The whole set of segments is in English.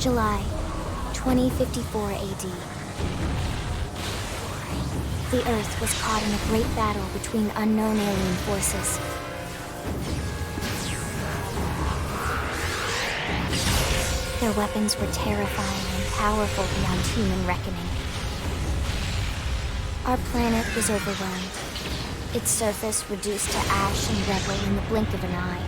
July 2054 AD. The Earth was caught in a great battle between unknown alien forces. Their weapons were terrifying and powerful beyond human reckoning. Our planet was overwhelmed, its surface reduced to ash and rubble in the blink of an eye.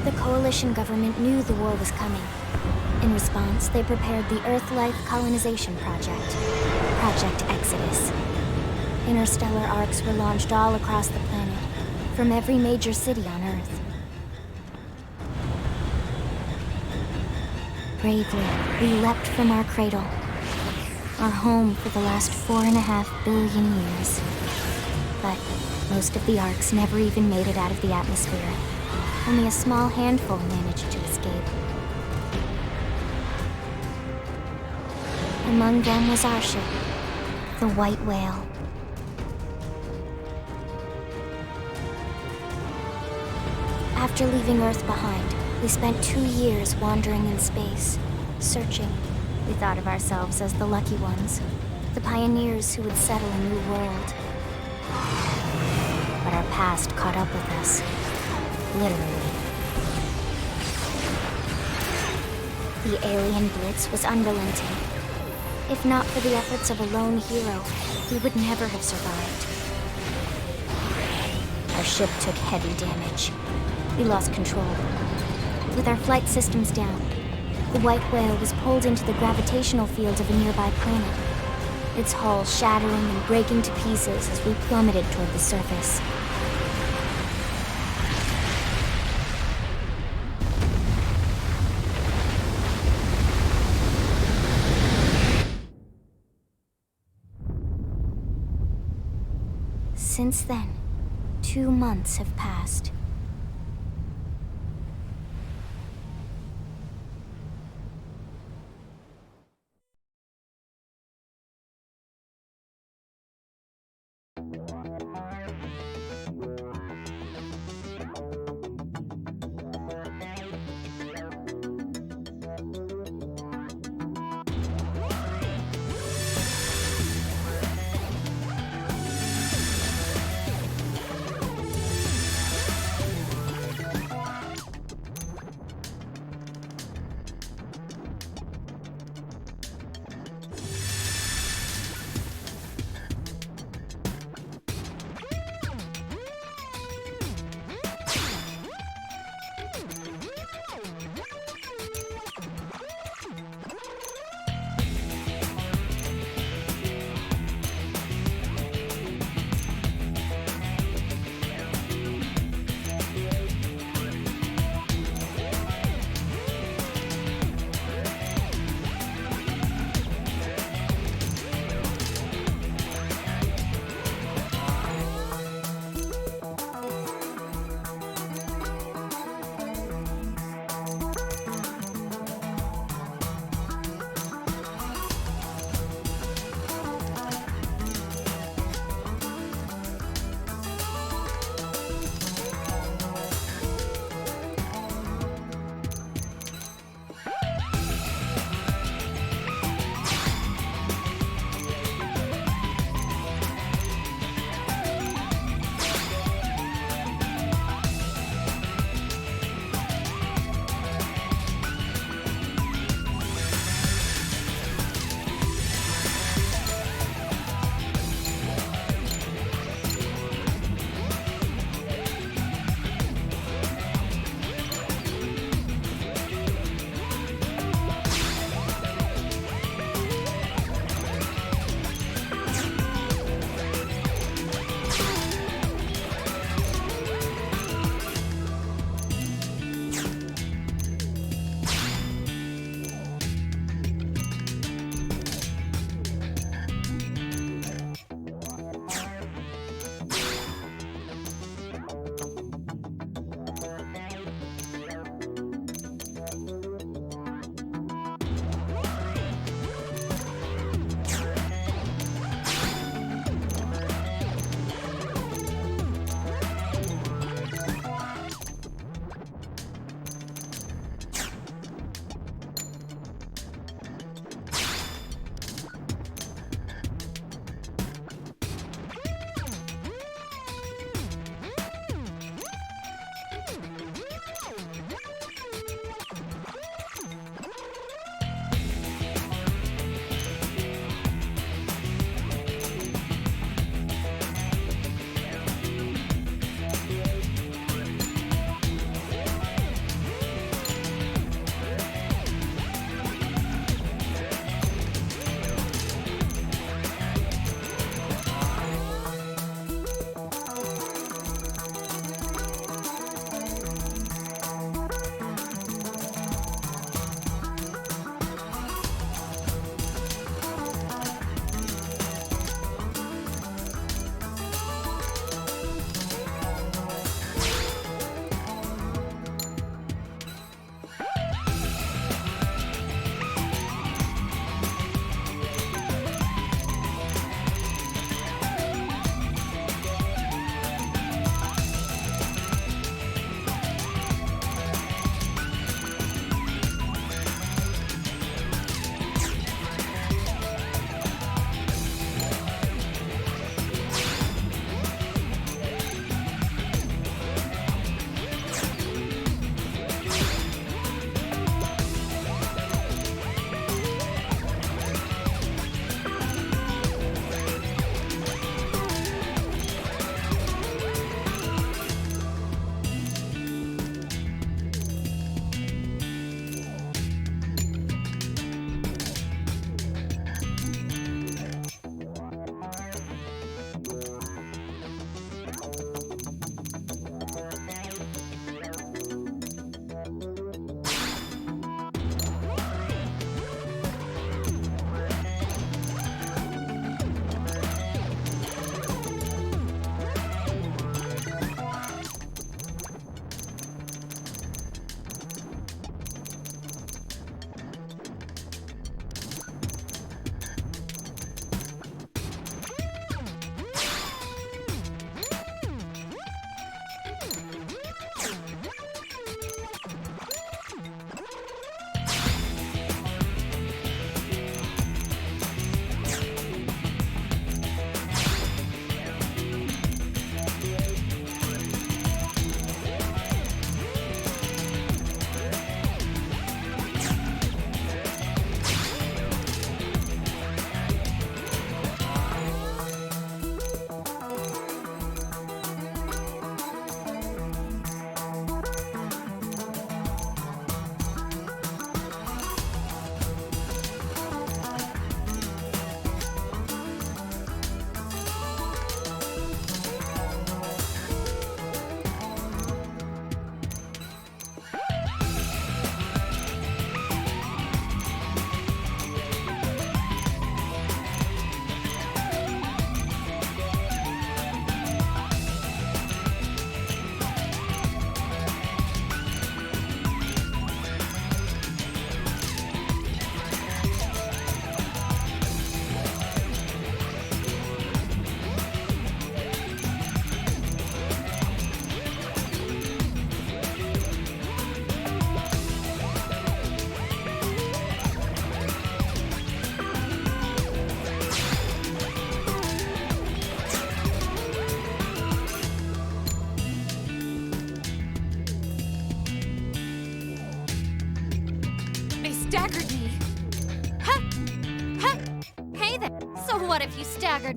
The Coalition government knew the war was coming. In response, they prepared the Earth-Life Colonization Project, Project Exodus. Interstellar arcs were launched all across the planet, from every major city on Earth. Bravely, we leapt from our cradle, our home for the last 4.5 billion years. But most of the arcs never even made it out of the atmosphere. Only a small handful managed to escape. Among them was our ship, the White Whale. After leaving Earth behind, we spent 2 years wandering in space, searching. We thought of ourselves as the lucky ones, the pioneers who would settle a new world. But our past caught up with us, literally. The alien blitz was unrelenting. If not for the efforts of a lone hero, we would never have survived. Our ship took heavy damage. We lost control. With our flight systems down, the White Whale was pulled into the gravitational field of a nearby planet, its hull shattering and breaking to pieces as we plummeted toward the surface. Since then, 2 months have passed.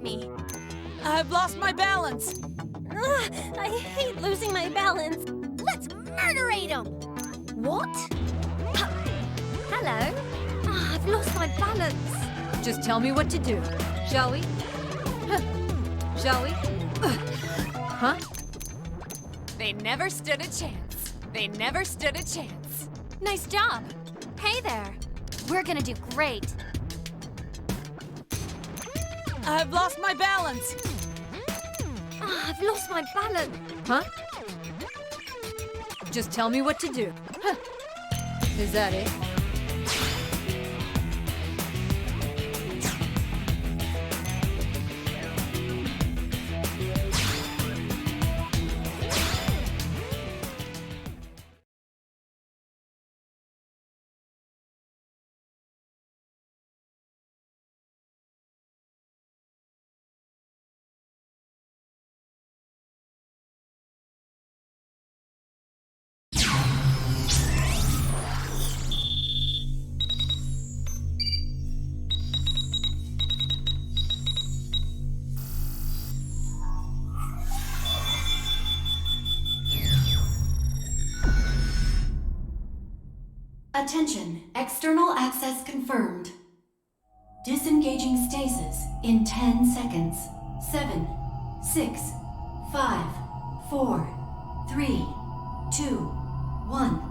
me. I've lost my balance. Ugh, I hate losing my balance. Let's murderate him! What? Hello? I've lost my balance. Just tell me what to do. Shall we? Shall we? Huh? They never stood a chance. They never stood a chance. Nice job. Hey there. We're gonna do great. I've lost my balance. I've lost my balance. Huh? Just tell me what to do. Is that it? Attention, external access confirmed. Disengaging stasis in 10 seconds. 7, 6, 5, 4, 3, 2, 1.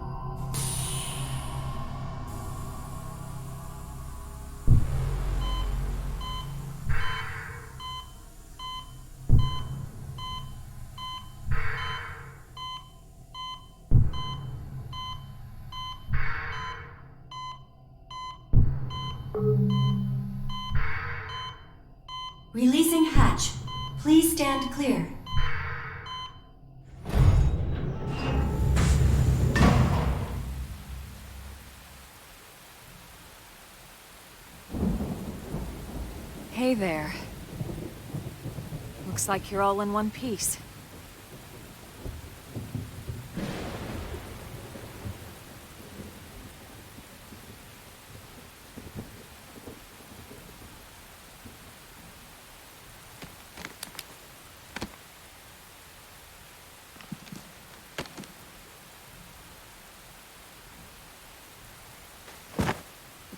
Releasing hatch. Please stand clear. Hey there. Looks like you're all in one piece.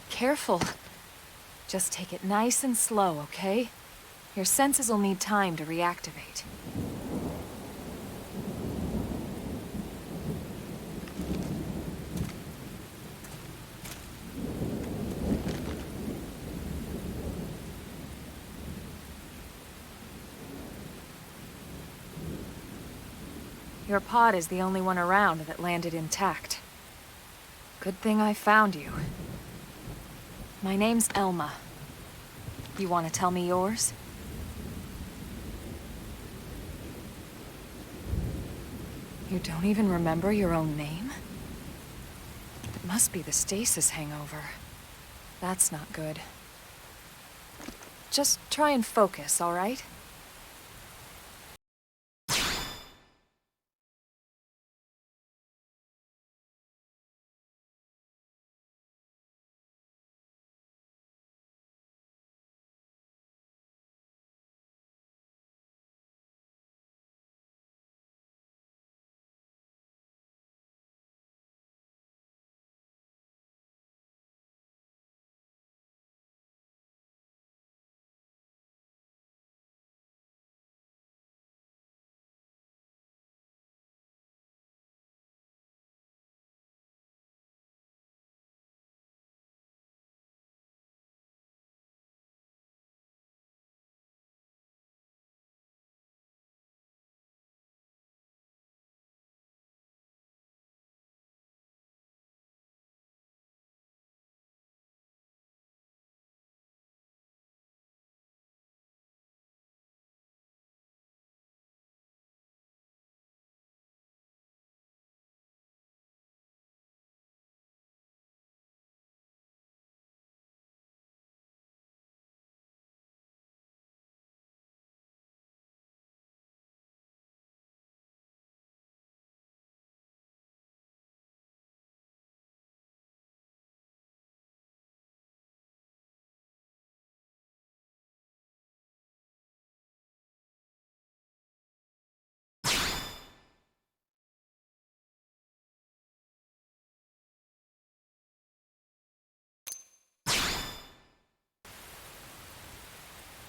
Careful. Just take it nice and slow, okay? Your senses will need time to reactivate. Your pod is the only one around that landed intact. Good thing I found you. My name's Elma. You want to tell me yours? You don't even remember your own name? It must be the stasis hangover. That's not good. Just try and focus, all right?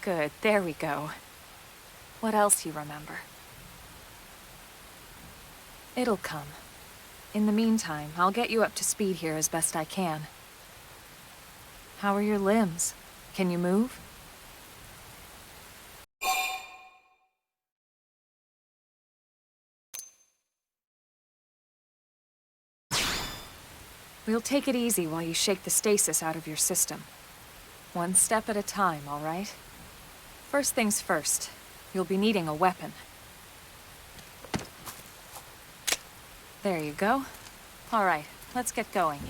Good, there we go. What else you remember? It'll come. In the meantime, I'll get you up to speed here as best I can. How are your limbs? Can you move? We'll take it easy while you shake the stasis out of your system. One step at a time, all right? First things first, you'll be needing a weapon. There you go. All right, let's get going.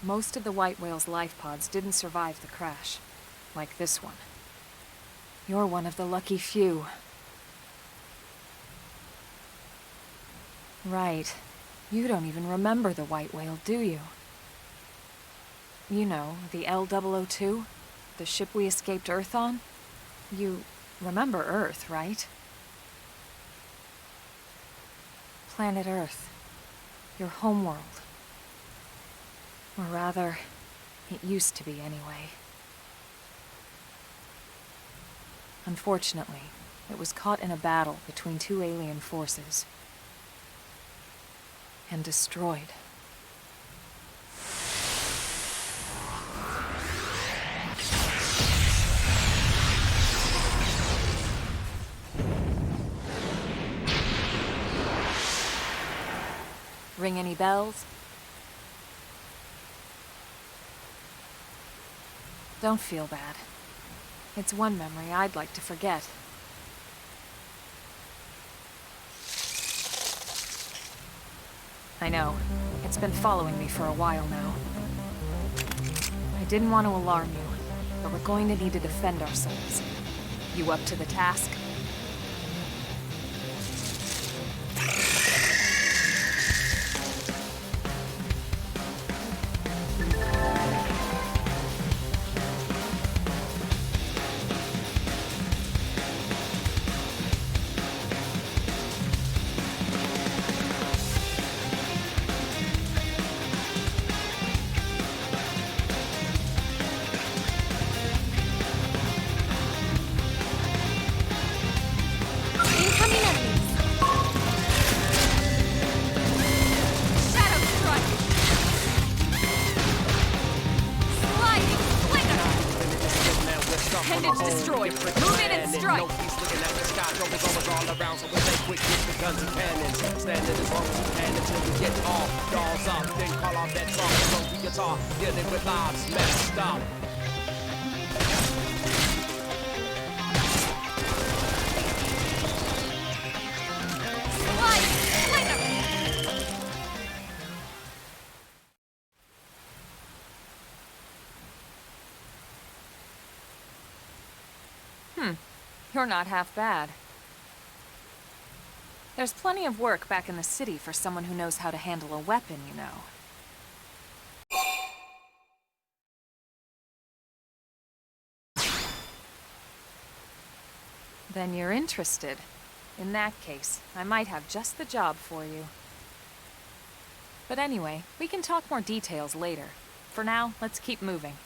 Most of the white whale's life pods didn't survive the crash, like this one. You're one of the lucky few. Right. You don't even remember the white whale, do you? You know, the L-002? The ship we escaped Earth on? You remember Earth, right? Planet Earth. Your homeworld. Or rather, it used to be anyway. Unfortunately, it was caught in a battle between two alien forces. And destroyed. Ring any bells? Don't feel bad. It's one memory I'd like to forget. I know. It's been following me for a while now. I didn't want to alarm you, but we're going to need to defend ourselves. You up to the task? appendage destroyed. Move in and strike. No peace looking at the sky, troubles always all around, so we stay quick with the guns and cannons. Standing as long as we can until we get off. Dolls up, then call off that song, so the guitar, dealing with lives messed up. You're not half bad. There's plenty of work back in the city for someone who knows how to handle a weapon, you know. Then you're interested. In that case, I might have just the job for you. But anyway, we can talk more details later. For now, let's keep moving.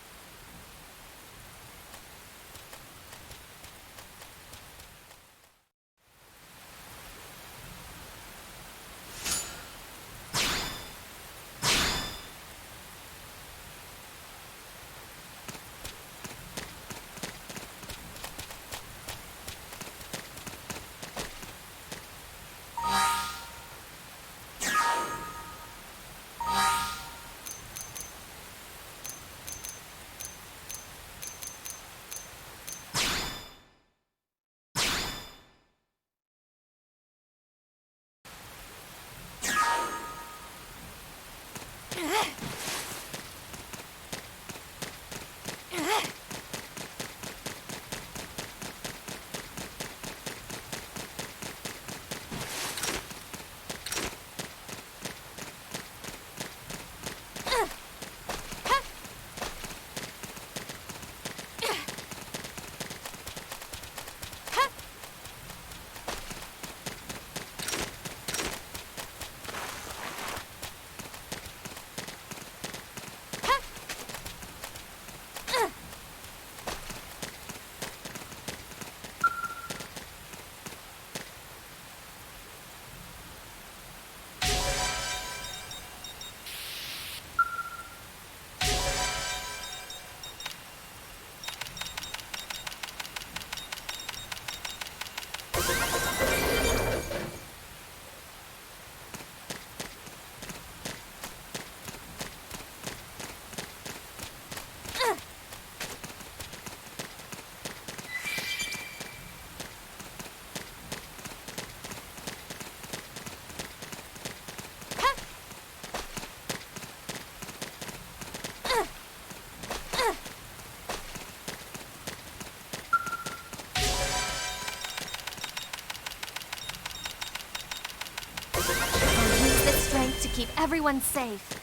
To keep everyone safe.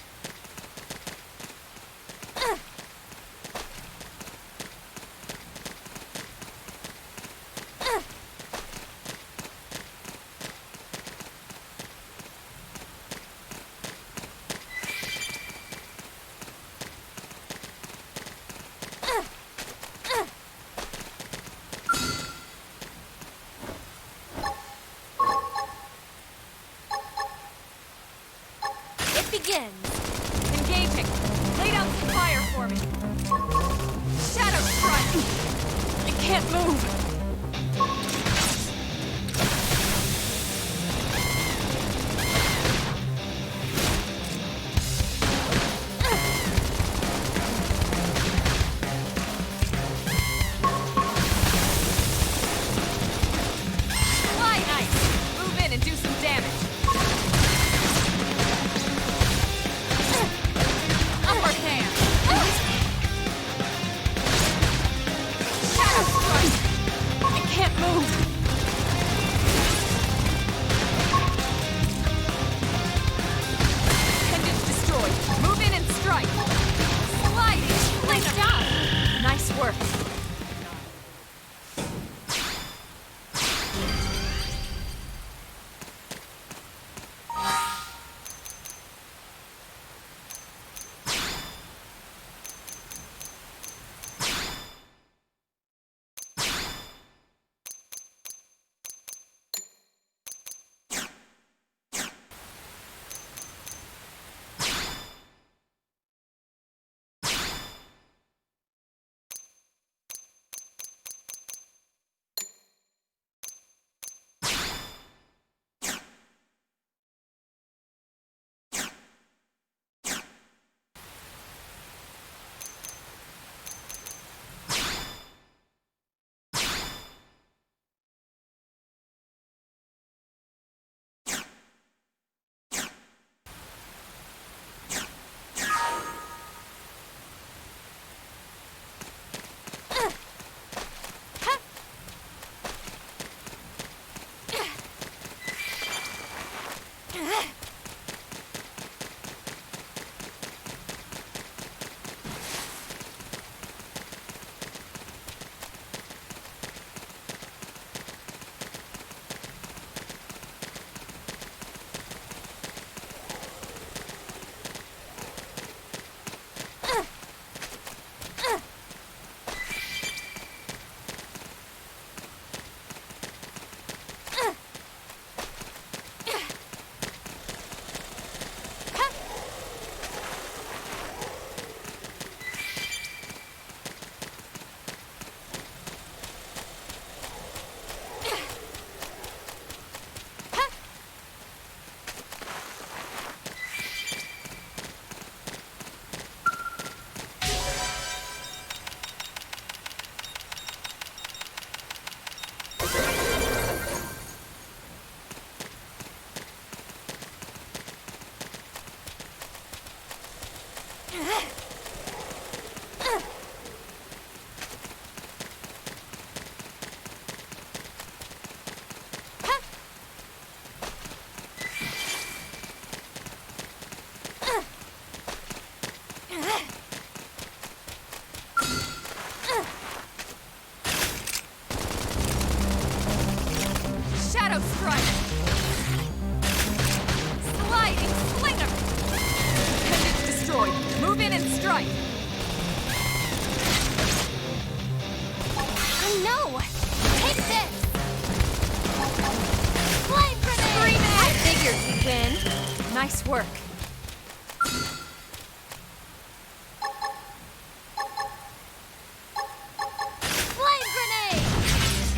Begins. Engaging. Lay down some fire for me. Shadow strike. I can't move. Fly ice. Move in and do some damage. Shadow strike! Nice work. Flame grenade!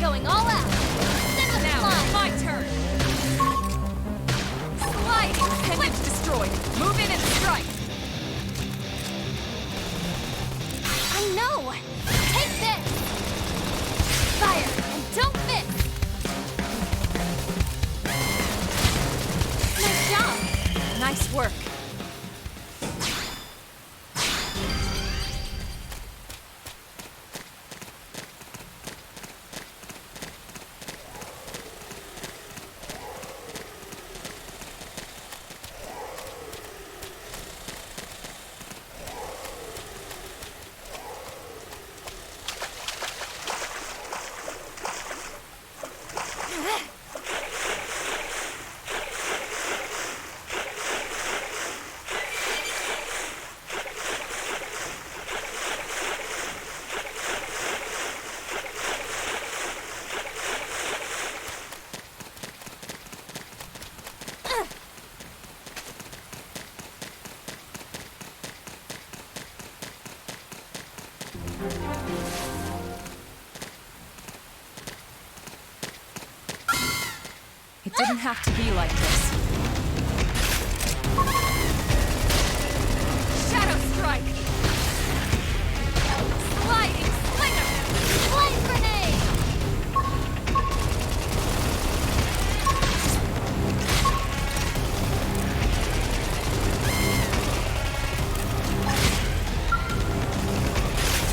Going all out. Never Now, mind. my turn. Sliding. Appendage destroyed. Move in and strike. I know! Take this! Fire, and don't miss! Nice job! Nice work. It didn't have to be like this. Shadow strike. Sliding slinger. Flame grenade!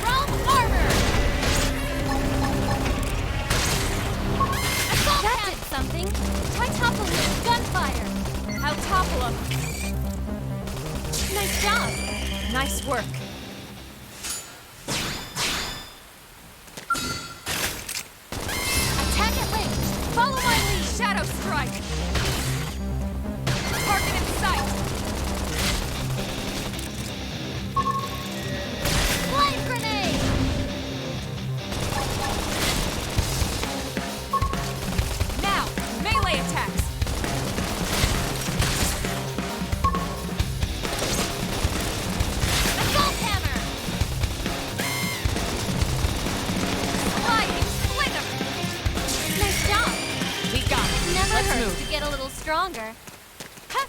Chrome armor! Assault that did something! Try toppling with gunfire! I'll topple him. Nice job! Nice work. Attack at range! Follow my lead! Shadow strike. Target in sight. Flame grenade! Now, melee attacks. Assault hammer! Sliding slinger. Nice job! We got it. Never Let's hurts move. to get a little stronger. Ha!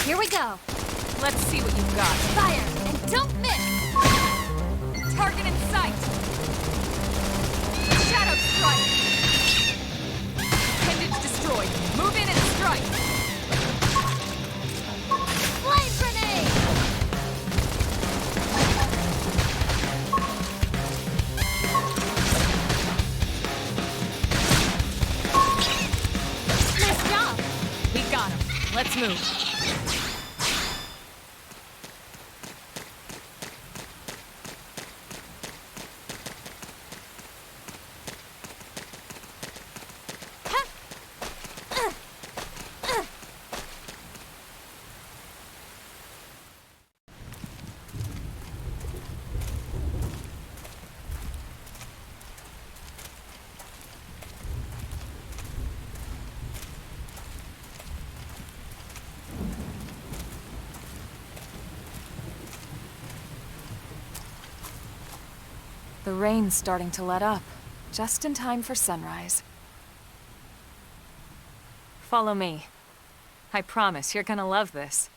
Here we go. Let's see what you've got. Fire, and don't miss! Target in sight. Shadow strike. Appendage destroyed. Move in and strike. Flame grenade! Nice job! We got him. Let's move. The rain's starting to let up, just in time for sunrise. Follow me. I promise you're gonna love this.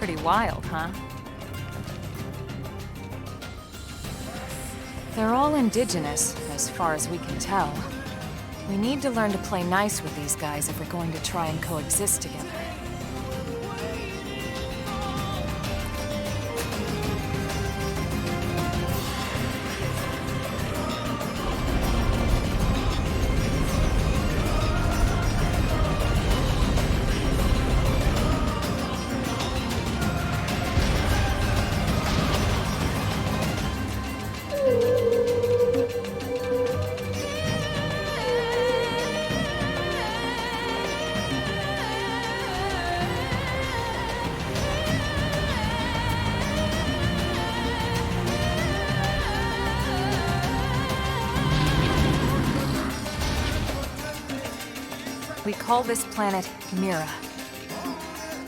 Pretty wild, huh? They're all indigenous, as far as we can tell. We need to learn to play nice with these guys if we're going to try and coexist together. We call this planet Mira.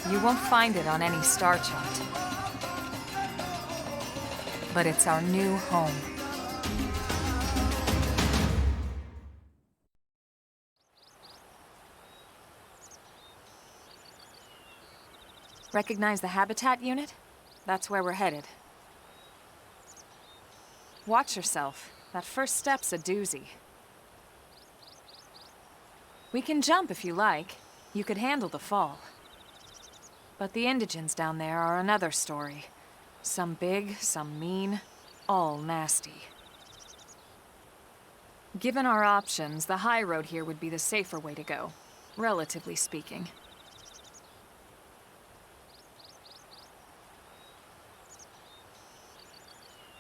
You won't find it on any star chart. But it's our new home. Recognize the habitat unit? That's where we're headed. Watch yourself. That first step's a doozy. We can jump if you like. You could handle the fall. But the indigents down there are another story. Some big, some mean, all nasty. Given our options, the high road here would be the safer way to go, relatively speaking.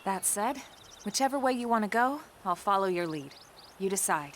That said, whichever way you want to go, I'll follow your lead. You decide.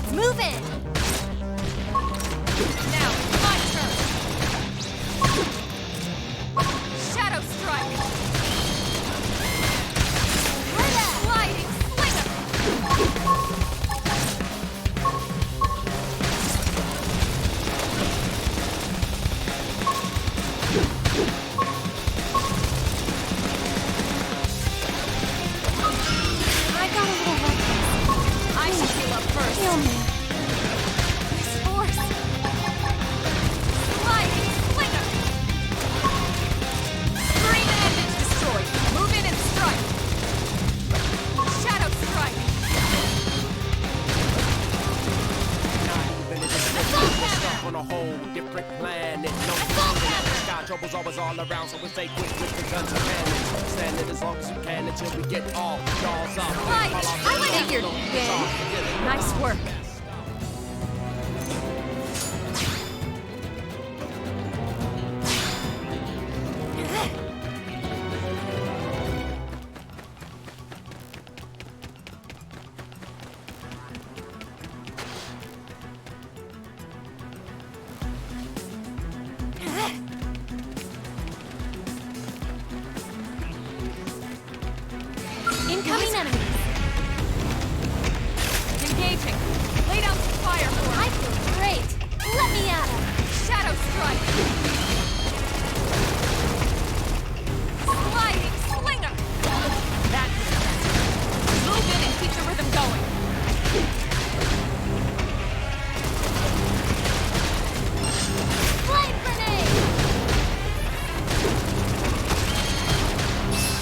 Let's move in! Now, it's my turn! Shadow Strike! Sliding Slinger! I got a little reckless. I should heal up first. Heal me. This force! Sliding Slinger! Green engines destroyed! Move in and strike! Shadow Strike! Then it is we're stuck on a whole different planet. No sky trouble's always all around, so we stay quick with the guns and cannons. Standing as long as you can until we get all jaws up. Right. I figured, Ben. Nice work. Incoming enemies! Engaging. Lay down some fire for I us. feel great! Let me at him! Shadow Strike! Sliding Slinger! That's it. Move in and keep the rhythm going. Flame grenade!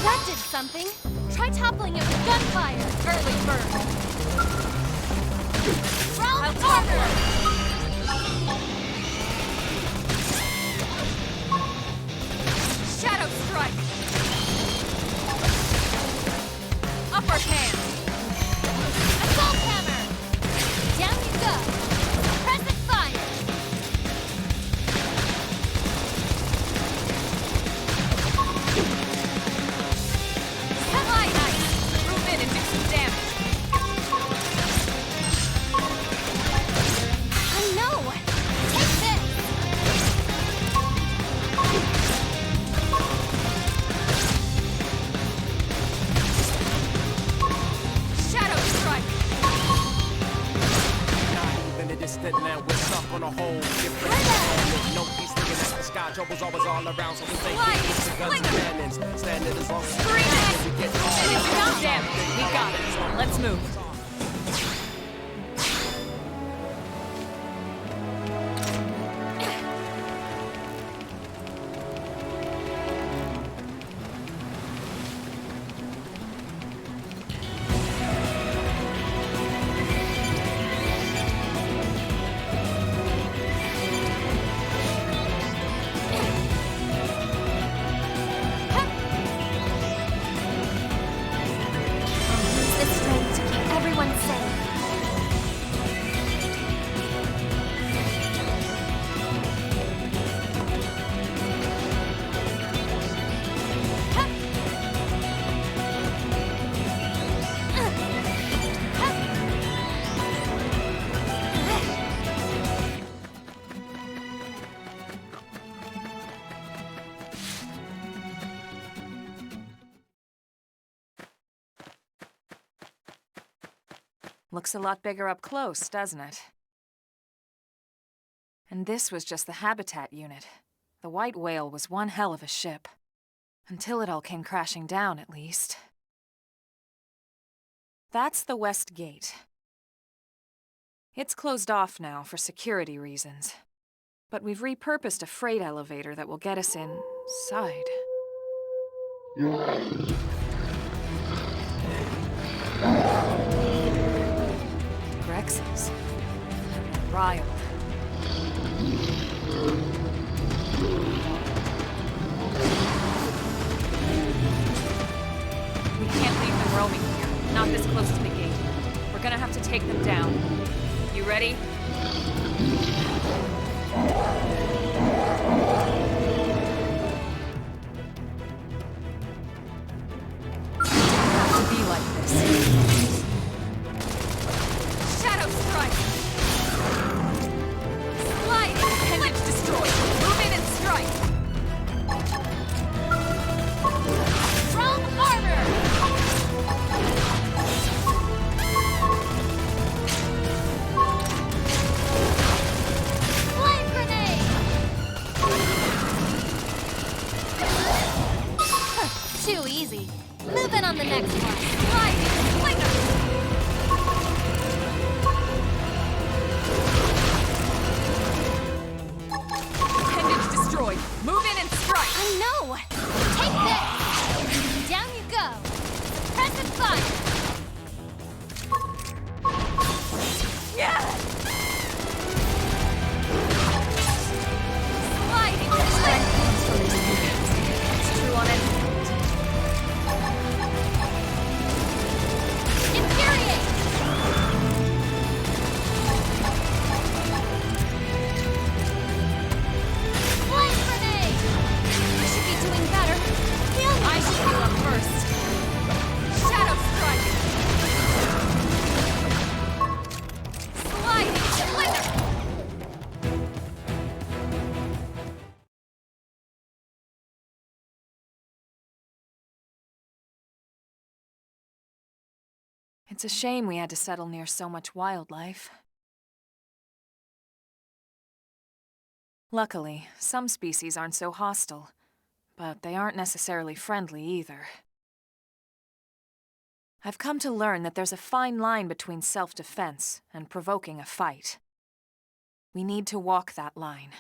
That did something! Try toppling it with gunfire! Early bird. Round I'll armor! Shadow Strike! Upper hand! Assault hammer! Down you go! Suppressive fire! Light ice! Move in and do some damage. I know! Take this! Shadow Strike! Then it is that now we're stuck on a whole different planet. No peace looking at the sky trouble's always all around, so we stay quick with the guns and cannons. Standing as long as you Green can X! until we get all And it's jaws not up. damage. We got it. Let's move. Use this strength to keep everyone safe. Looks a lot bigger up close, doesn't it? And this was just the habitat unit. The white whale was one hell of a ship. Until it all came crashing down, at least. That's the west gate. It's closed off now for security reasons. But we've repurposed a freight elevator that will get us inside. Grexes. Riled. We can't leave them roaming here. Not this close to the gate. We're gonna have to take them down. You ready? Have to be like this. Shadow Strike! It's a shame we had to settle near so much wildlife. Luckily, some species aren't so hostile, but they aren't necessarily friendly either. I've come to learn that there's a fine line between self-defense and provoking a fight. We need to walk that line.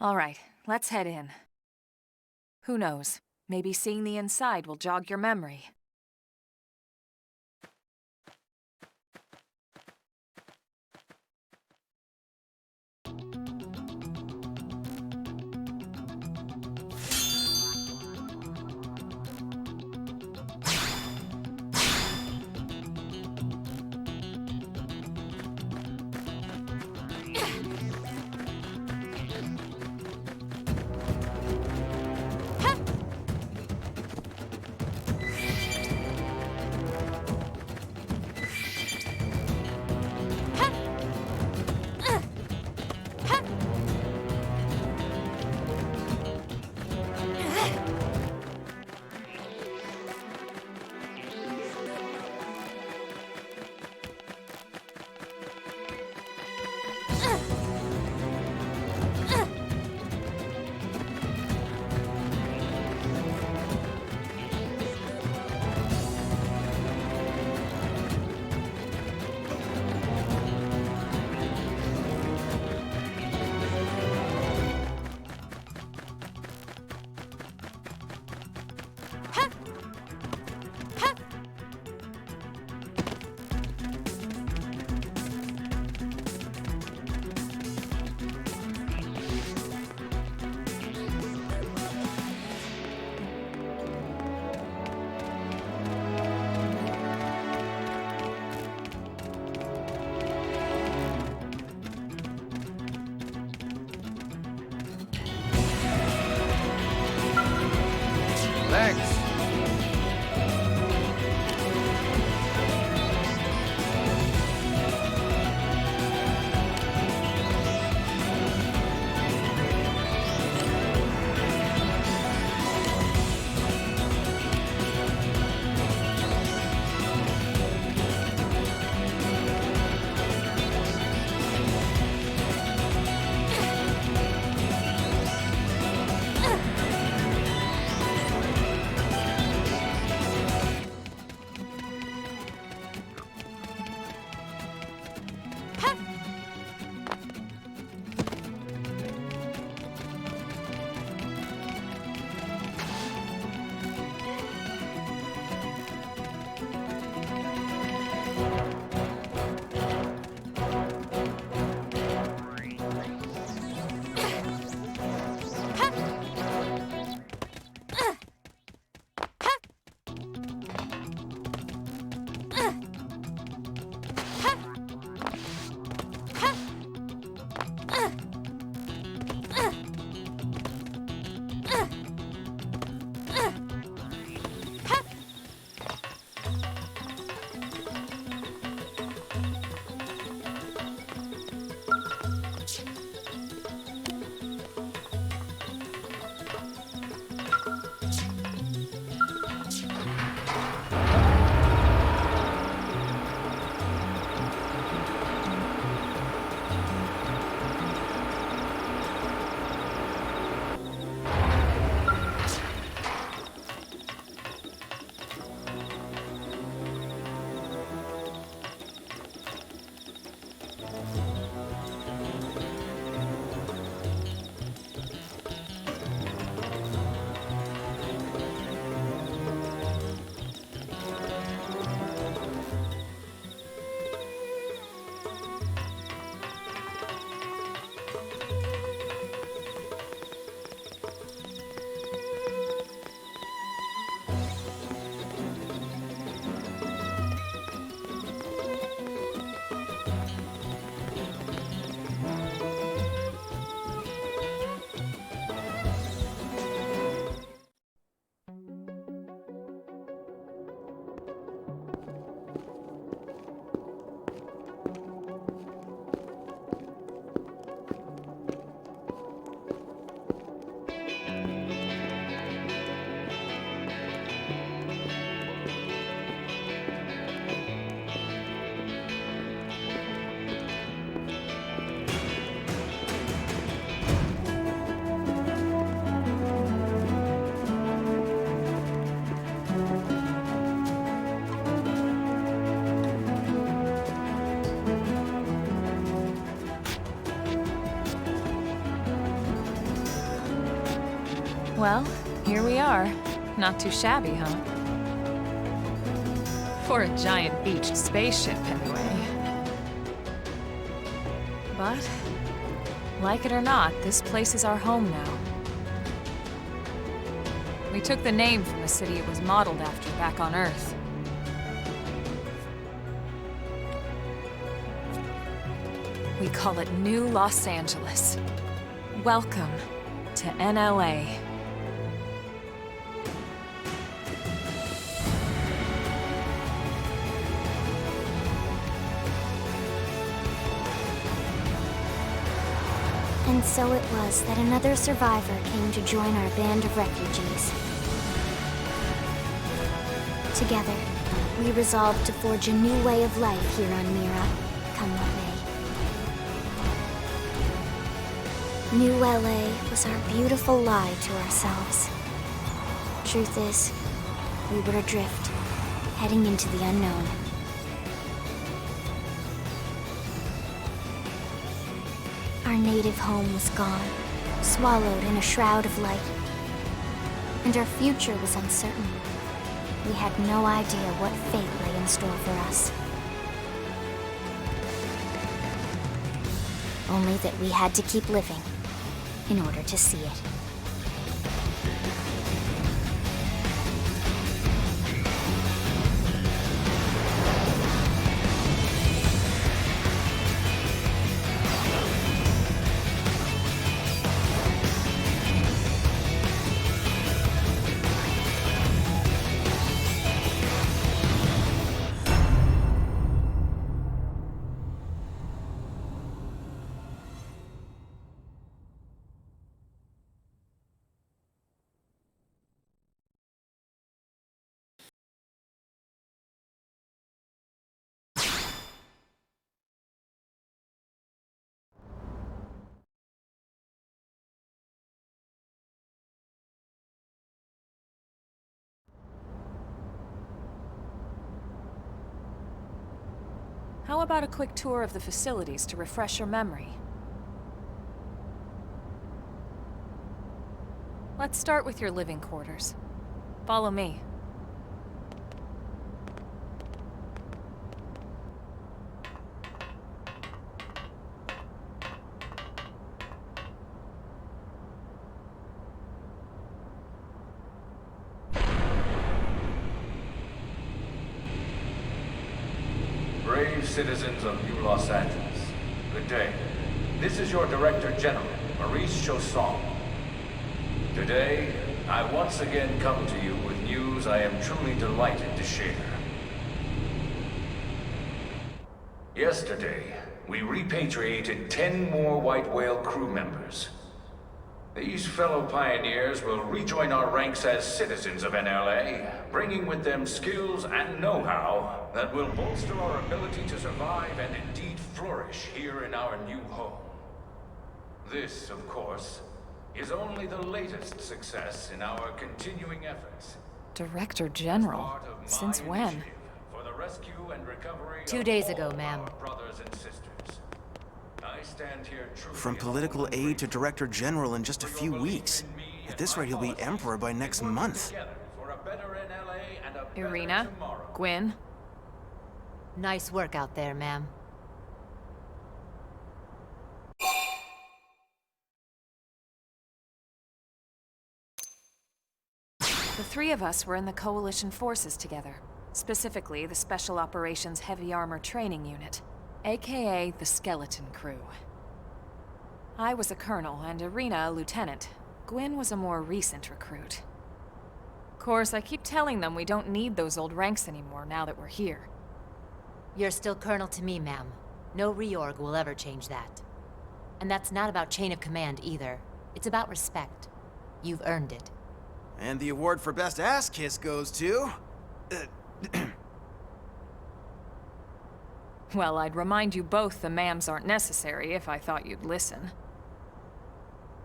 All right, let's head in. Who knows? Maybe seeing the inside will jog your memory. Well, here we are. Not too shabby, huh? For a giant beached spaceship, anyway. But, like it or not, this place is our home now. We took the name from the city it was modeled after back on Earth. We call it New Los Angeles. Welcome to NLA. And so it was that another survivor came to join our band of refugees. Together, we resolved to forge a new way of life here on Mira, come what may. New LA was our beautiful lie to ourselves. Truth is, we were adrift, heading into the unknown. Our native home was gone, swallowed in a shroud of light. And our future was uncertain. We had no idea what fate lay in store for us. Only that we had to keep living in order to see it. How about a quick tour of the facilities to refresh your memory? Let's start with your living quarters. Follow me. Brave citizens of New Los Angeles, good day. This is your Director General, Maurice Chausson. Today, I once again come to you with news I am truly delighted to share. Yesterday, we repatriated 10 more White Whale crew members. These fellow pioneers will rejoin our ranks as citizens of NLA, bringing with them skills and know-how that will bolster our ability to survive and indeed flourish here in our new home. This, of course, is only the latest success in our continuing efforts. Director General? Since when? For the rescue and recovery 2 days of ago, all ma'am. our brothers and sisters. I stand here truly From political aide to Director General in just a few weeks. At this rate, he'll be Emperor by next month. Irina? Gwyn? Nice work out there, ma'am. The three of us were in the Coalition forces together. Specifically, the Special Operations Heavy Armor Training Unit, aka the Skeleton Crew. I was a colonel and Irina a lieutenant. Gwyn was a more recent recruit. Of course, I keep telling them we don't need those old ranks anymore now that we're here. You're still Colonel to me, ma'am. No reorg will ever change that. And that's not about chain of command either. It's about respect. You've earned it. And the award for Best Ass Kiss goes to... Well, I'd remind you both the ma'ams aren't necessary if I thought you'd listen.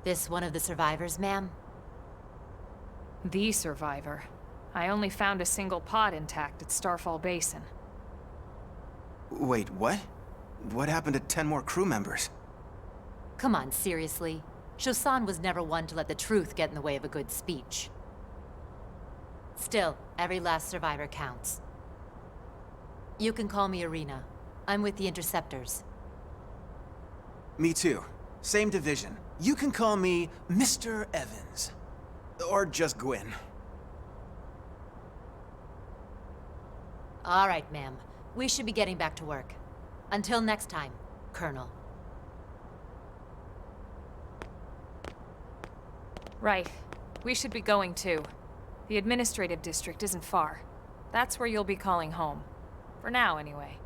This one of the survivors, ma'am? The survivor. I only found a single pod intact at Starfall Basin. Wait, what? What happened to 10 more crew members? Come on, seriously. Shosan was never one to let the truth get in the way of a good speech. Still, every last survivor counts. You can call me Irina. I'm with the Interceptors. Me too. Same division. You can call me Mr. Evans. Or just Gwyn. All right, ma'am. We should be getting back to work. Until next time, Colonel. Right. We should be going too. The administrative district isn't far. That's where you'll be calling home. For now, anyway.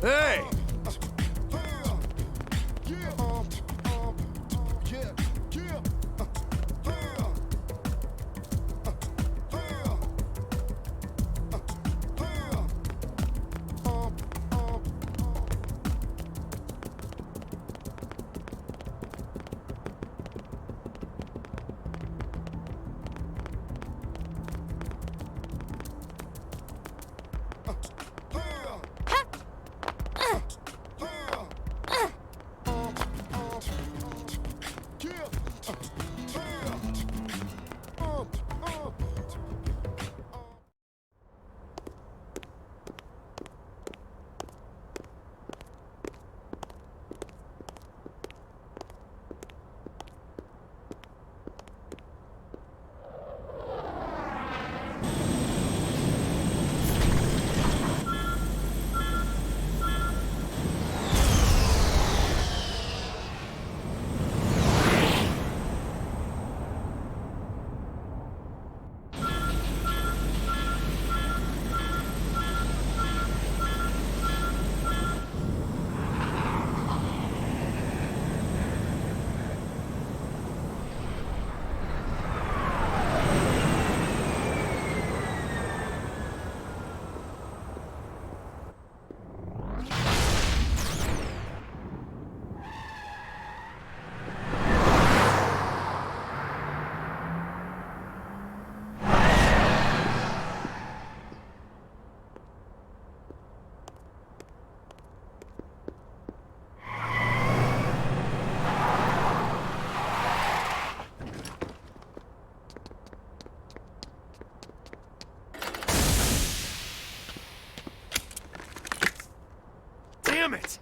Hey! Damn it!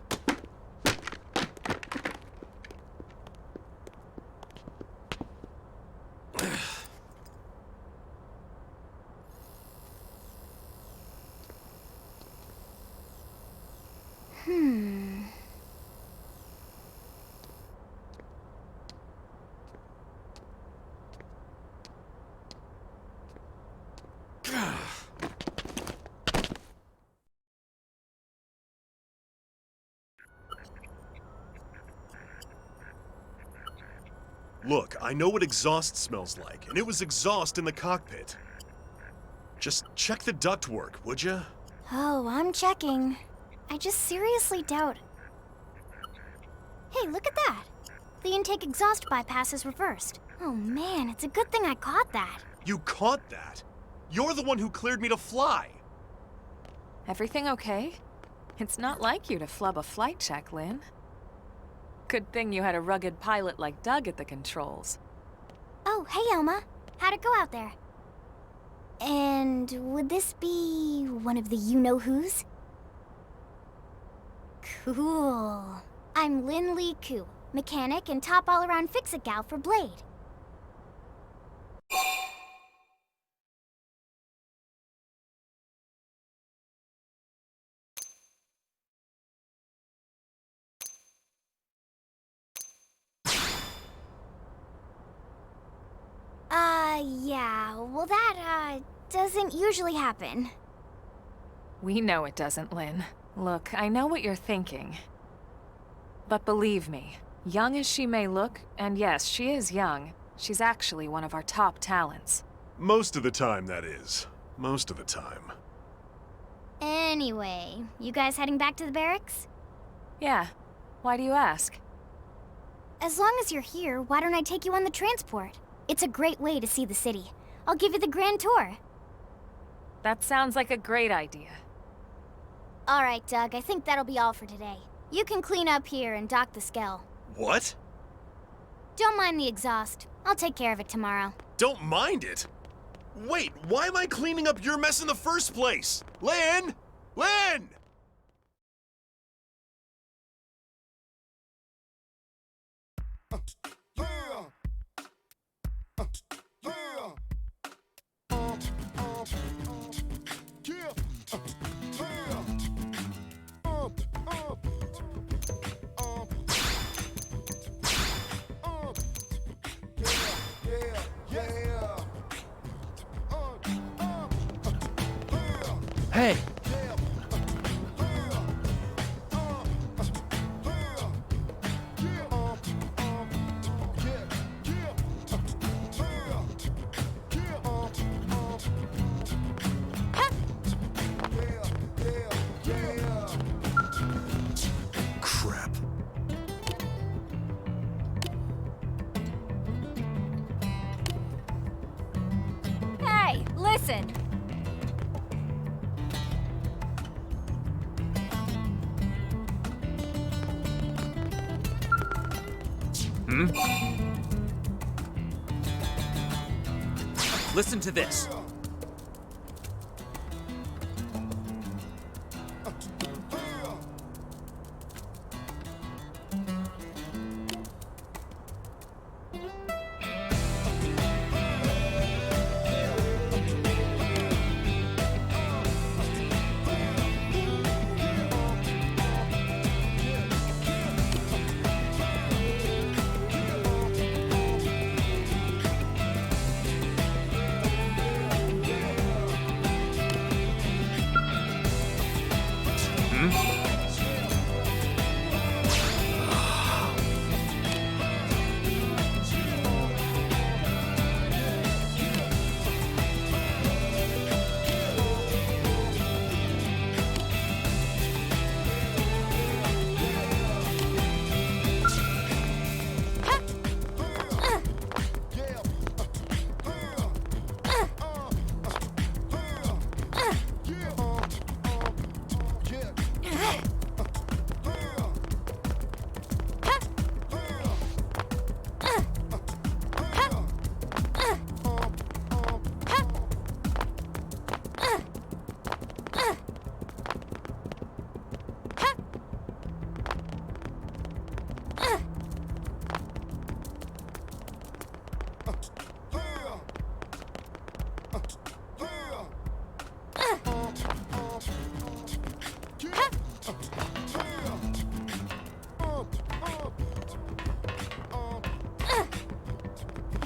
Look, I know what exhaust smells like, and it was exhaust in the cockpit. Just check the ductwork, would ya? Oh, I'm checking. I just seriously doubt... Hey, look at that! The intake exhaust bypass is reversed. Oh man, it's a good thing I caught that. You caught that? You're the one who cleared me to fly! Everything okay? It's not like you to flub a flight check, Lynn. Good thing you had a rugged pilot like Doug at the controls. Oh, hey Elma. How'd it go out there? And would this be one of the you-know-whos? Cool. I'm Lynn Lee Koo, mechanic and top all-around fix-it gal for Blade. Yeah, well that, doesn't usually happen. We know it doesn't, Lynn. Look, I know what you're thinking. But believe me, young as she may look, and yes, she is young, she's actually one of our top talents. Most of the time, that is. Most of the time. Anyway, you guys heading back to the barracks? Yeah. Why do you ask? As long as you're here, why don't I take you on the transport? It's a great way to see the city. I'll give you the grand tour. That sounds like a great idea. All right, Doug, I think that'll be all for today. You can clean up here and dock the Skell. What? Don't mind the exhaust. I'll take care of it tomorrow. Don't mind it? Wait, why am I cleaning up your mess in the first place? Lynn! Lynn! Hey! Listen. Listen to this.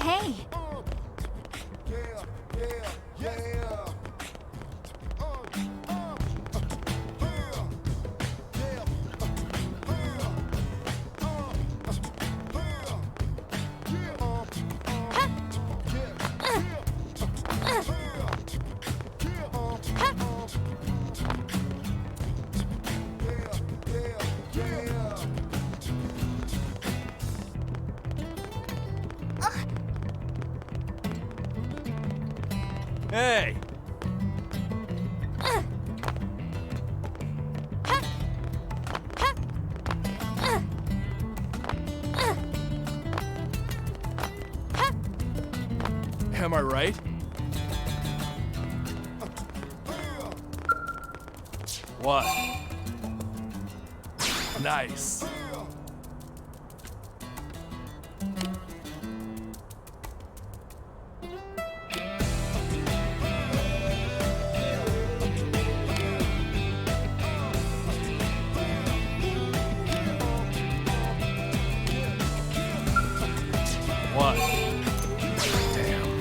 Hey. Hey! Am I right? What? Nice. What? Damn.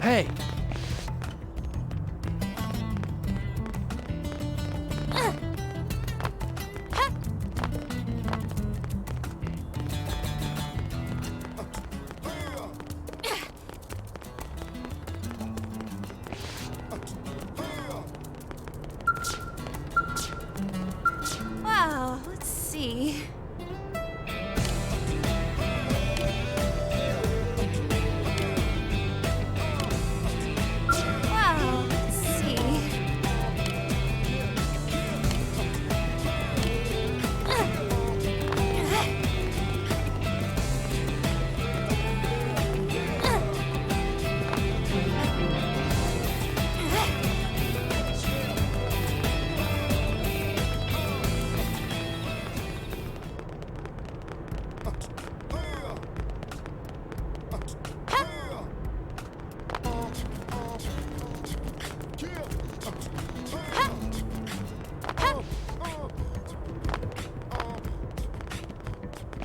Hey! Wow, let's see. Wow, let's see.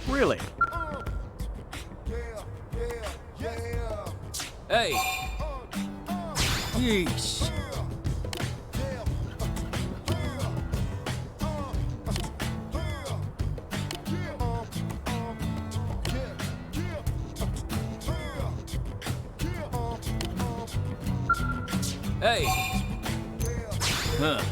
Really? Hey! Yeesh. Hey! Huh.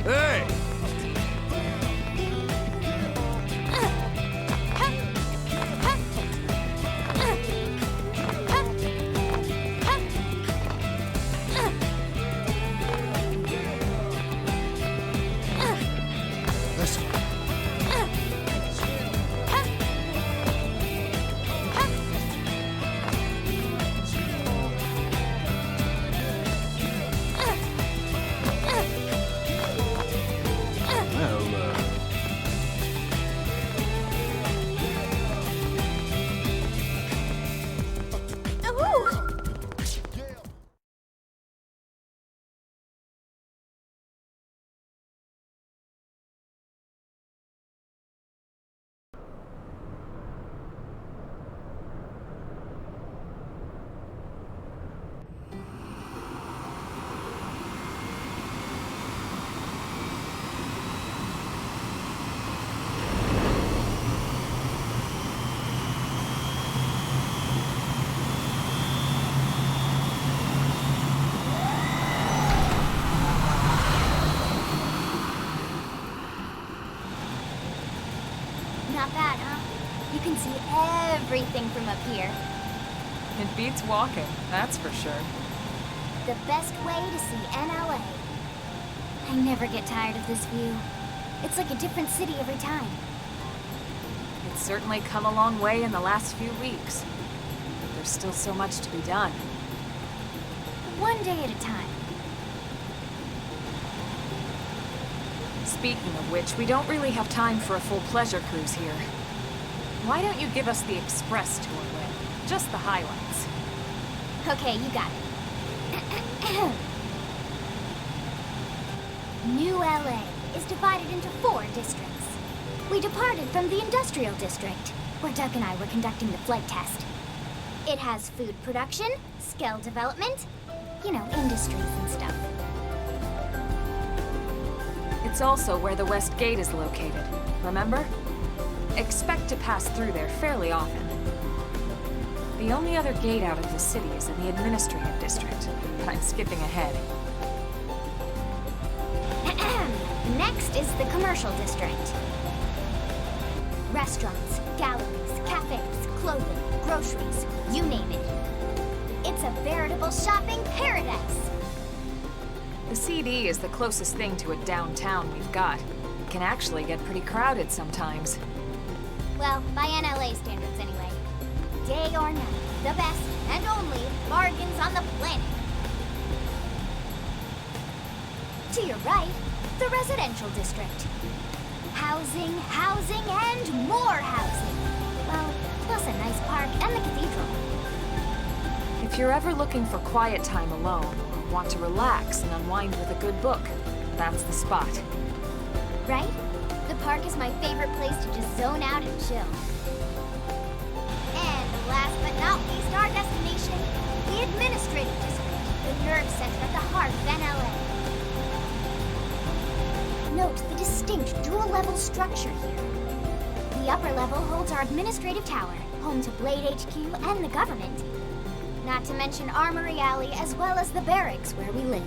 Hey! Not bad, huh? You can see everything from up here. It beats walking, that's for sure. The best way to see NLA. I never get tired of this view. It's like a different city every time. It's certainly come a long way in the last few weeks. But there's still so much to be done. One day at a time. Speaking of which, we don't really have time for a full pleasure cruise here. Why don't you give us the express tour, Lynn? Just the highlights. Okay, you got it. New LA is divided into 4 districts. We departed from the industrial district, where Doug and I were conducting the flight test. It has food production, skill development, you know, industries and stuff. It's also where the West Gate is located, remember? Expect to pass through there fairly often. The only other gate out of the city is in the administrative district, but I'm skipping ahead. Next is the commercial district. Restaurants, galleries, cafes, clothing, groceries, you name it. It's a veritable shopping paradise. The CD is the closest thing to a downtown we've got. It can actually get pretty crowded sometimes. Well, by NLA standards anyway. Day or night, the best and only bargains on the planet. To your right, the residential district. Housing, housing, and more housing. Well, plus a nice park and the cathedral. If you're ever looking for quiet time alone, or want to relax and unwind with a good book, that's the spot. Right? The park is my favorite place to just zone out and chill. And last but not least, our destination, the administrative district, the nerve center at the heart of NLA. Note the distinct dual-level structure here. The upper level holds our administrative tower, home to Blade HQ and the government. Not to mention Armory Alley as well as the barracks where we live.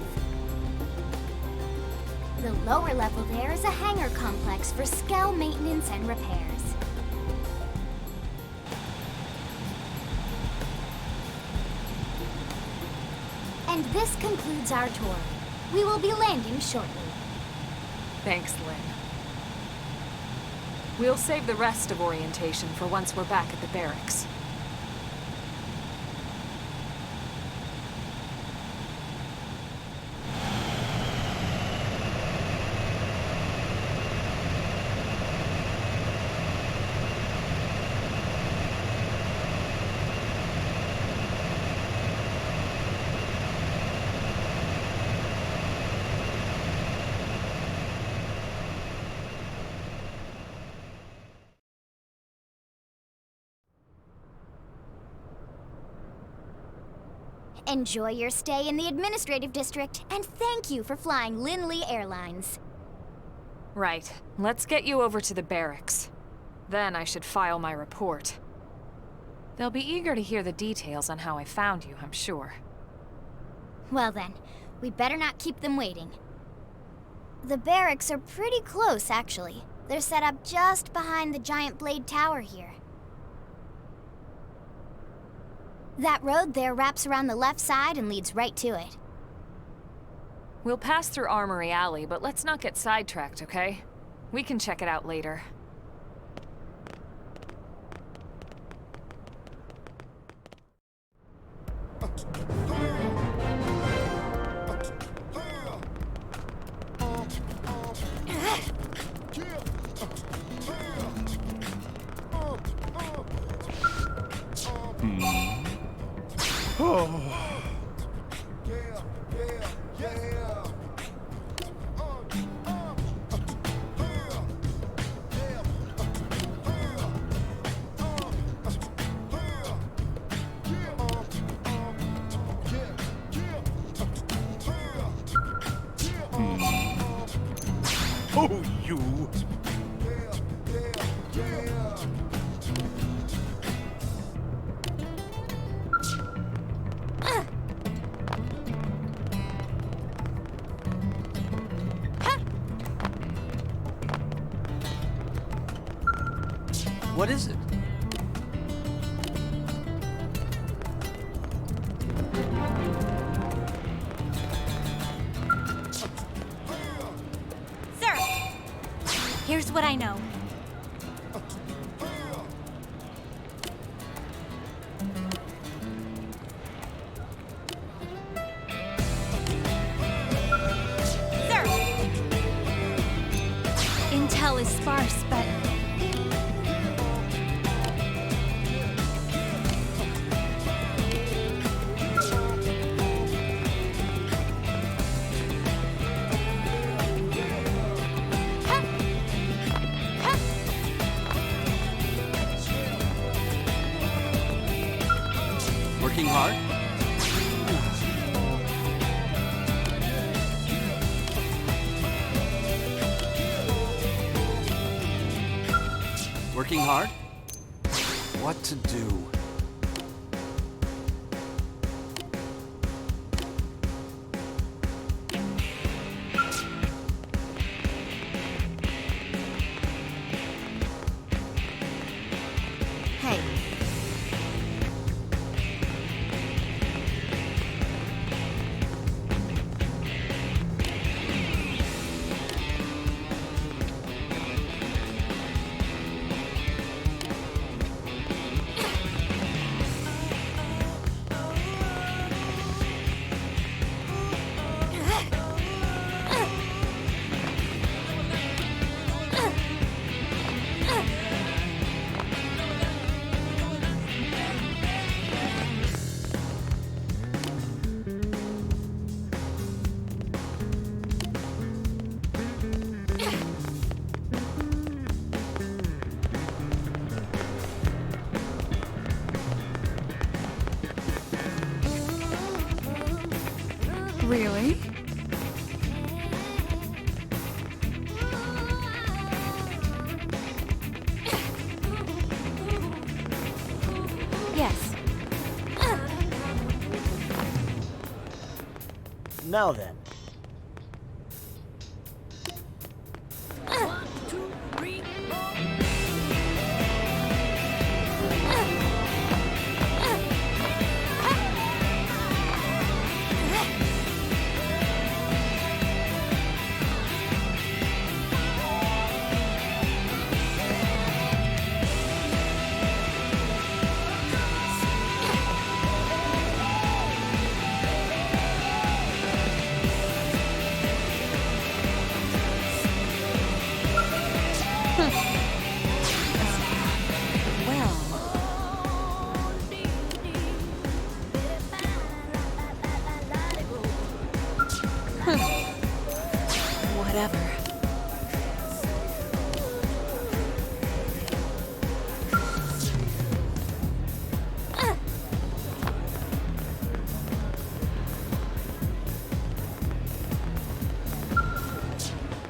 The lower level there is a hangar complex for Skell maintenance and repairs. And this concludes our tour. We will be landing shortly. Thanks, Lynn. We'll save the rest of orientation for once we're back at the barracks. Enjoy your stay in the administrative district, and thank you for flying Lindley Airlines. Right. Let's get you over to the barracks. Then I should file my report. They'll be eager to hear the details on how I found you, I'm sure. Well then, we better not keep them waiting. The barracks are pretty close, actually. They're set up just behind the giant blade tower here. That road there wraps around the left side and leads right to it. We'll pass through Armory Alley, but let's not get sidetracked, okay? We can check it out later. Oh, you! What is it? Sir! Here's what I know. Sir! Intel is sparse, but... Working hard? Working hard? What to do? Hey. Really? Yes. Now then. Whatever.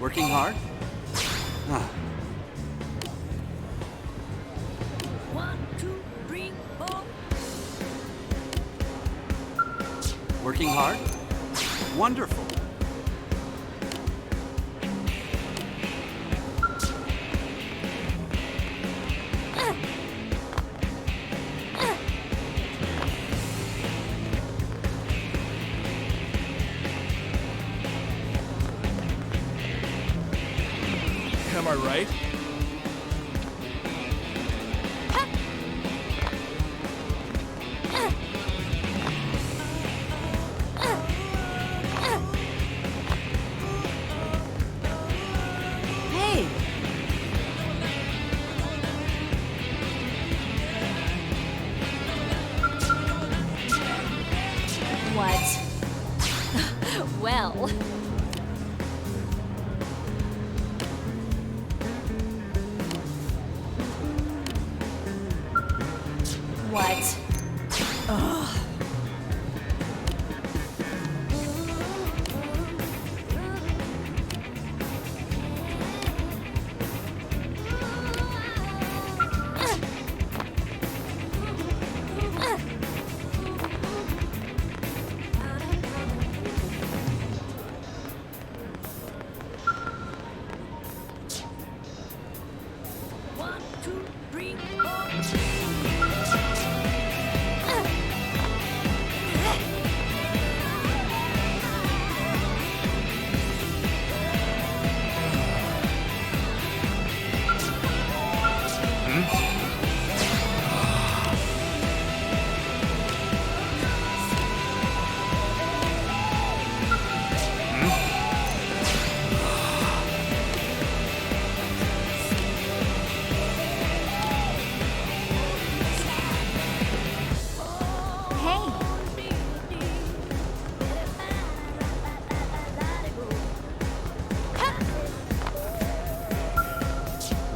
Working hard? Huh. 1, 2, 3, 4. Working hard? Wonderful. Am I right? Hey! What? Well. What? Ugh.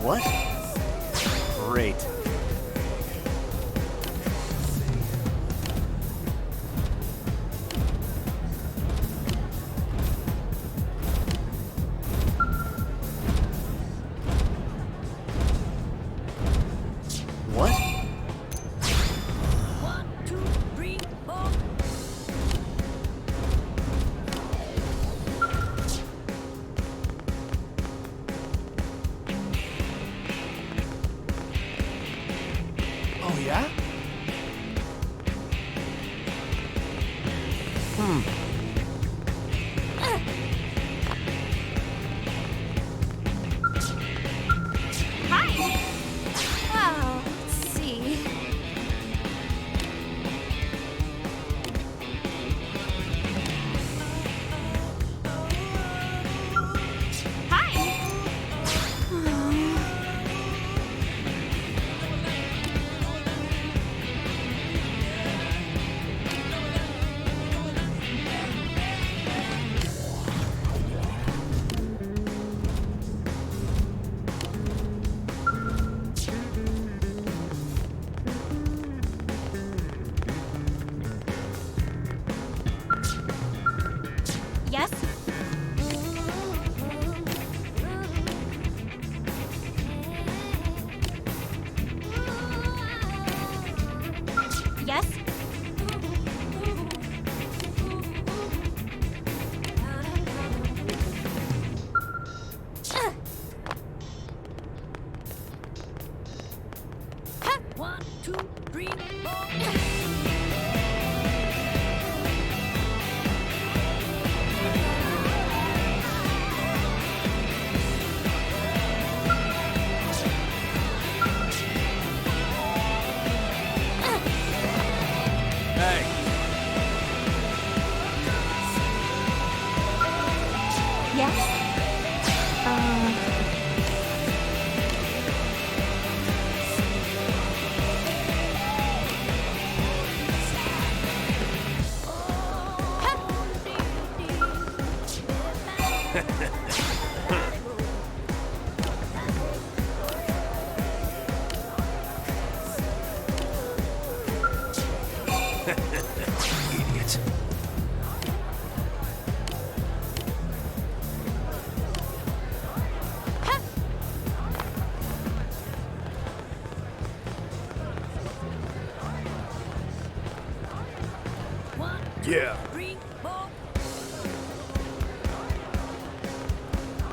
What? Great. What? 1, 2, 3, 4. Oh, yeah? Hi! Well, let's see. Hi! Yes? Idiot. Yeah.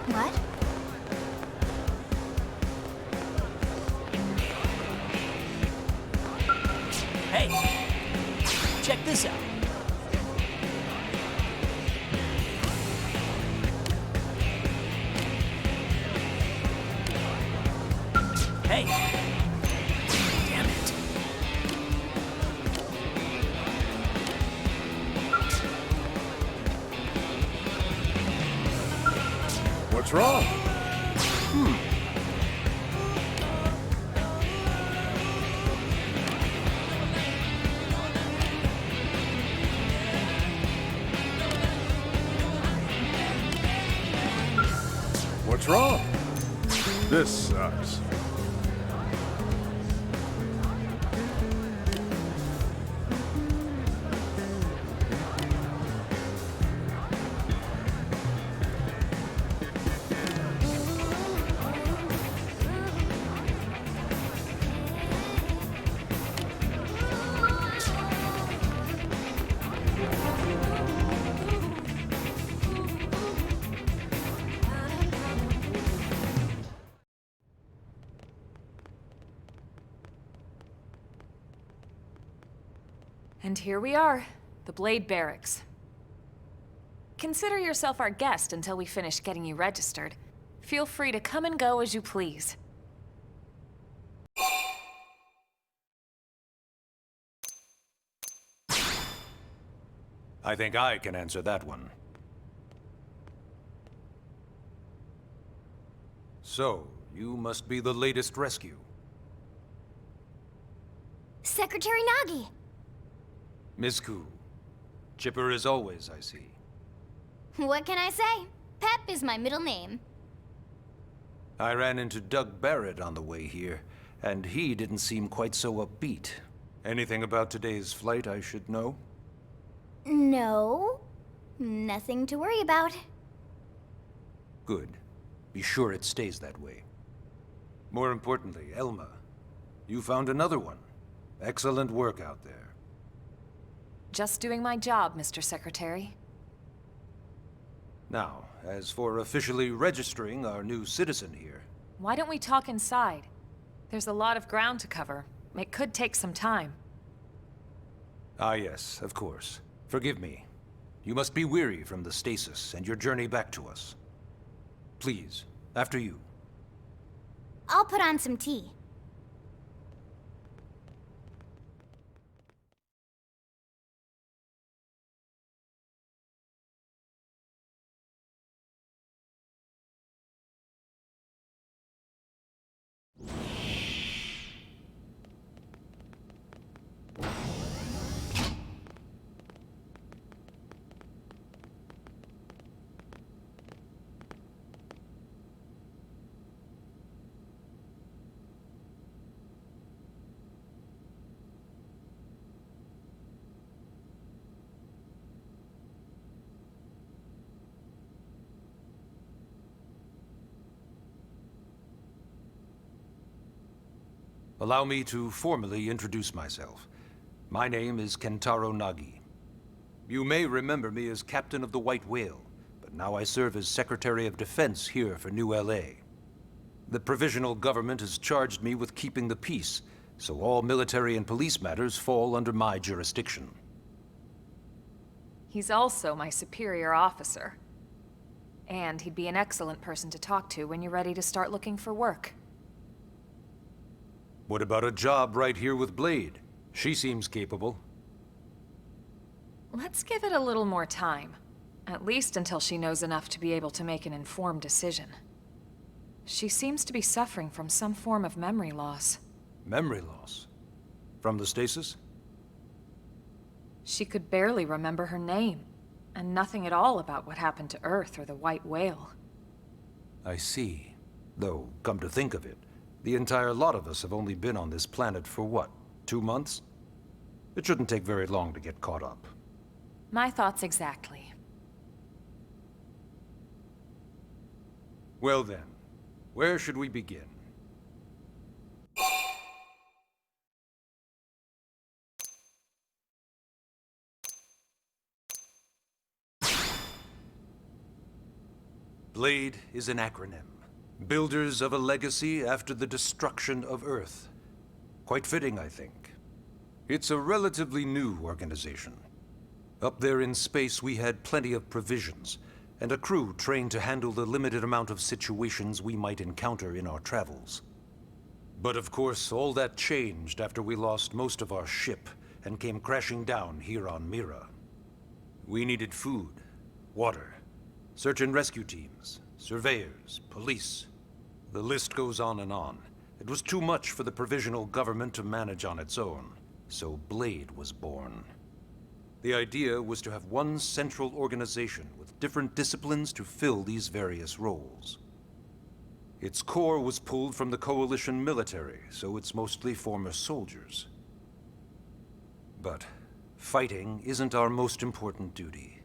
What? Hey, check this out. Hey, damn it. What's wrong? What's wrong? This sucks. And here we are, the Blade Barracks. Consider yourself our guest until we finish getting you registered. Feel free to come and go as you please. I think I can answer that one. So, you must be the latest rescue. Secretary Nagi! Miss-Ku. Chipper as always, I see. What can I say? Pep is my middle name. I ran into Doug Barrett on the way here, and he didn't seem quite so upbeat. Anything about today's flight I should know? No. Nothing to worry about. Good. Be sure it stays that way. More importantly, Elma, you found another one. Excellent work out there. Just doing my job, Mr. Secretary. Now, as for officially registering our new citizen here... Why don't we talk inside? There's a lot of ground to cover. It could take some time. Ah yes, of course. Forgive me. You must be weary from the stasis and your journey back to us. Please, after you. I'll put on some tea. Allow me to formally introduce myself. My name is Kentaro Nagi. You may remember me as Captain of the White Whale, but now I serve as Secretary of Defense here for New LA. The provisional government has charged me with keeping the peace, so all military and police matters fall under my jurisdiction. He's also my superior officer. And he'd be an excellent person to talk to when you're ready to start looking for work. What about a job right here with Blade? She seems capable. Let's give it a little more time. At least until she knows enough to be able to make an informed decision. She seems to be suffering from some form of memory loss. Memory loss? From the stasis? She could barely remember her name, and nothing at all about what happened to Earth or the White Whale. I see. Though, come to think of it, the entire lot of us have only been on this planet for what, 2 months? It shouldn't take very long to get caught up. My thoughts exactly. Well then, where should we begin? BLADE is an acronym. Builders of a legacy after the destruction of Earth. Quite fitting, I think. It's a relatively new organization. Up there in space, we had plenty of provisions, and a crew trained to handle the limited amount of situations we might encounter in our travels. But of course, all that changed after we lost most of our ship and came crashing down here on Mira. We needed food, water, search and rescue teams, surveyors, police. The list goes on and on. It was too much for the provisional government to manage on its own, so BLADE was born. The idea was to have one central organization with different disciplines to fill these various roles. Its core was pulled from the Coalition military, so it's mostly former soldiers. But fighting isn't our most important duty.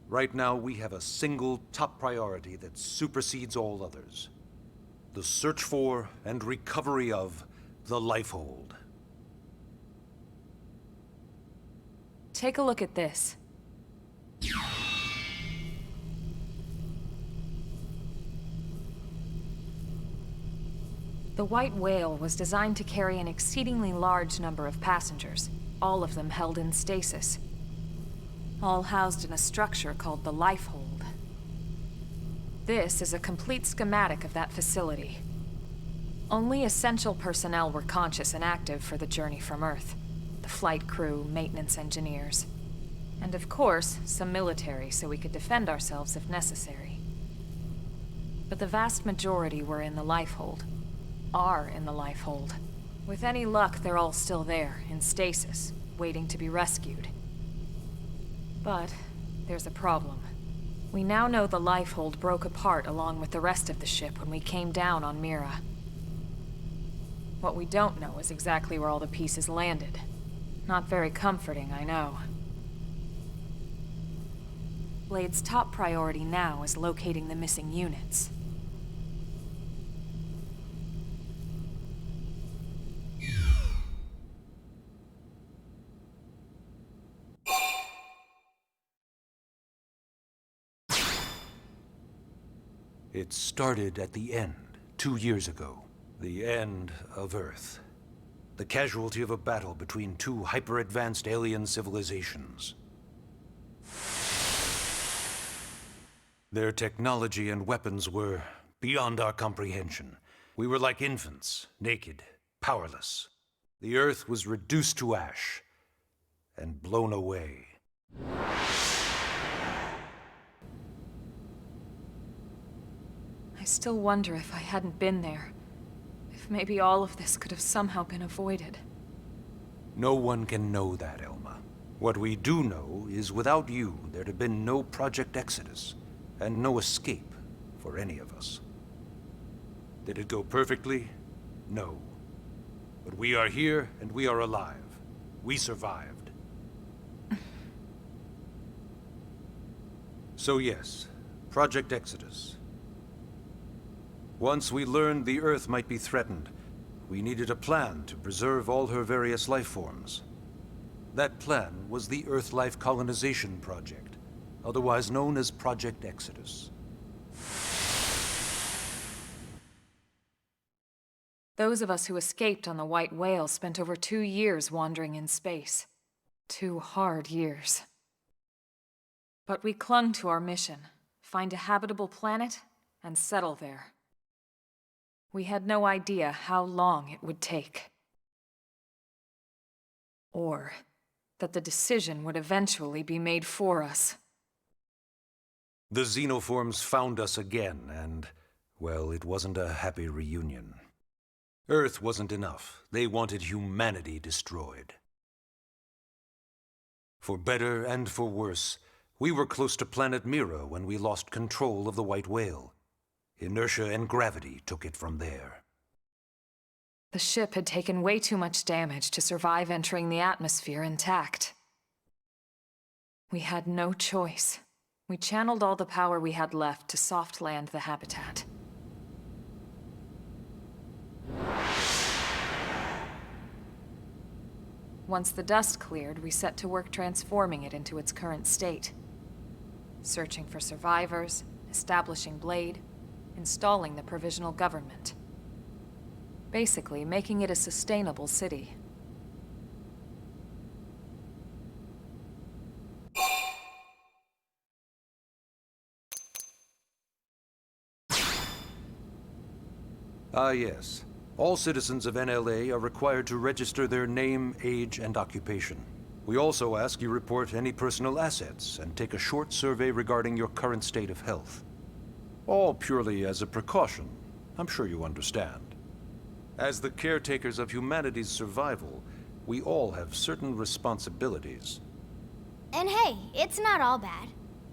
Right now, we have a single top priority that supersedes all others. The search for and recovery of the Lifehold. Take a look at this. The White Whale was designed to carry an exceedingly large number of passengers, all of them held in stasis. All housed in a structure called the Lifehold. This is a complete schematic of that facility. Only essential personnel were conscious and active for the journey from Earth. The flight crew, maintenance engineers, and of course, some military so we could defend ourselves if necessary. But the vast majority were in the Lifehold. Are in the Lifehold. With any luck, they're all still there, in stasis, waiting to be rescued. But there's a problem. We now know the Lifehold broke apart along with the rest of the ship when we came down on Mira. What we don't know is exactly where all the pieces landed. Not very comforting, I know. Blade's top priority now is locating the missing units. It started at the end, 2 years ago. The end of Earth. The casualty of a battle between two hyper-advanced alien civilizations. Their technology and weapons were beyond our comprehension. We were like infants, naked, powerless. The Earth was reduced to ash and blown away. I still wonder if I hadn't been there. If maybe all of this could have somehow been avoided. No one can know that, Elma. What we do know is without you, there'd have been no Project Exodus, and no escape for any of us. Did it go perfectly? No. But we are here, and we are alive. We survived. So yes, Project Exodus. Once we learned the Earth might be threatened, we needed a plan to preserve all her various life forms. That plan was the Earth Life Colonization Project, otherwise known as Project Exodus. Those of us who escaped on the White Whale spent over 2 years wandering in space. 2 hard years. But we clung to our mission, find a habitable planet and settle there. We had no idea how long it would take. Or that the decision would eventually be made for us. The xenoforms found us again, and, well, it wasn't a happy reunion. Earth wasn't enough. They wanted humanity destroyed. For better and for worse, we were close to planet Mira when we lost control of the White Whale. Inertia and gravity took it from there. The ship had taken way too much damage to survive entering the atmosphere intact. We had no choice. We channeled all the power we had left to soft land the habitat. Once the dust cleared, we set to work transforming it into its current state. Searching for survivors, establishing Blade, installing the provisional government. Basically, making it a sustainable city. Ah, yes. All citizens of NLA are required to register their name, age, and occupation. We also ask you report any personal assets and take a short survey regarding your current state of health. All purely as a precaution. I'm sure you understand. As the caretakers of humanity's survival, we all have certain responsibilities. And hey, it's not all bad.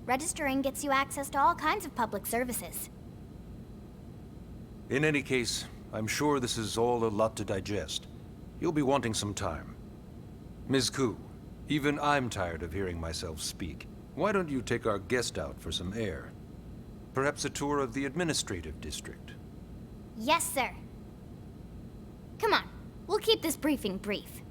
Registering gets you access to all kinds of public services. In any case, I'm sure this is all a lot to digest. You'll be wanting some time. Ms. Ku, even I'm tired of hearing myself speak. Why don't you take our guest out for some air? Perhaps a tour of the administrative district. Yes, sir. Come on, we'll keep this briefing brief.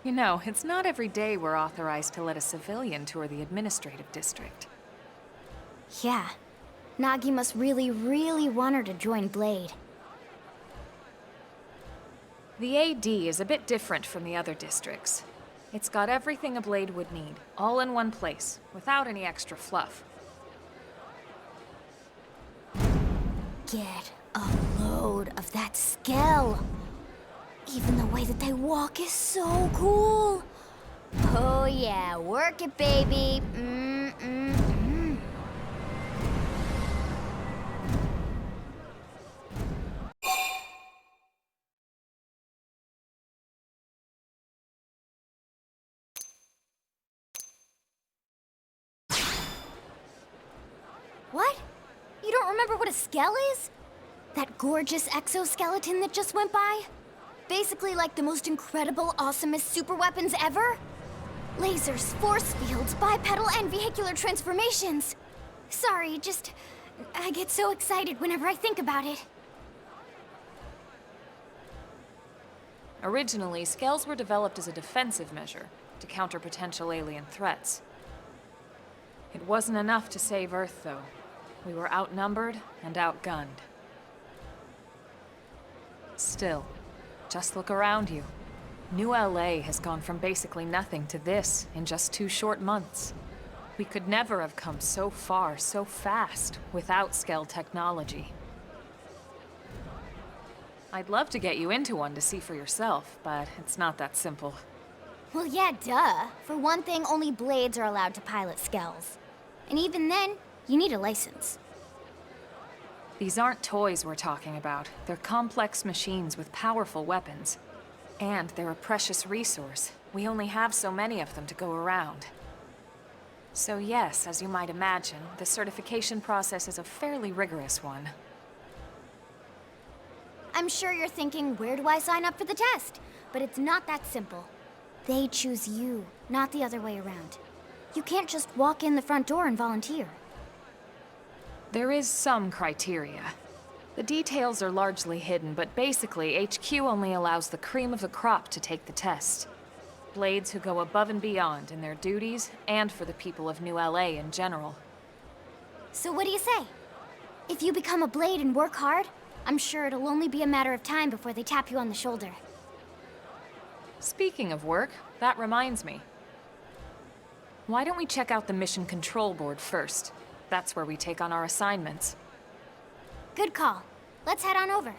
You know, it's not every day we're authorized to let a civilian tour the administrative district. Yeah. Nagi must really, really want her to join Blade. The AD is a bit different from the other districts. It's got everything a Blade would need, all in one place, without any extra fluff. Get a load of that Skell. Even the way that they walk is so cool. Oh yeah, work it, baby. What? You don't remember what a Skell is? That gorgeous exoskeleton that just went by? Basically like the most incredible, awesomest super weapons ever? Lasers, force fields, bipedal and vehicular transformations. Sorry, I get so excited whenever I think about it. Originally, Skells were developed as a defensive measure to counter potential alien threats. It wasn't enough to save Earth, though. We were outnumbered and outgunned. Still, just look around you. New LA has gone from basically nothing to this in just 2 short months. We could never have come so far, so fast, without Skell technology. I'd love to get you into one to see for yourself, but it's not that simple. Well, yeah, duh. For one thing, only Blades are allowed to pilot Skells. And even then, you need a license. These aren't toys we're talking about. They're complex machines with powerful weapons. And they're a precious resource. We only have so many of them to go around. So yes, as you might imagine, the certification process is a fairly rigorous one. I'm sure you're thinking, where do I sign up for the test? But it's not that simple. They choose you, not the other way around. You can't just walk in the front door and volunteer. There is some criteria. The details are largely hidden, but basically, HQ only allows the cream of the crop to take the test. Blades who go above and beyond in their duties, and for the people of New LA in general. So what do you say? If you become a Blade and work hard, I'm sure it'll only be a matter of time before they tap you on the shoulder. Speaking of work, that reminds me. Why don't we check out the Mission Control Board first? That's where we take on our assignments. Good call. Let's head on over.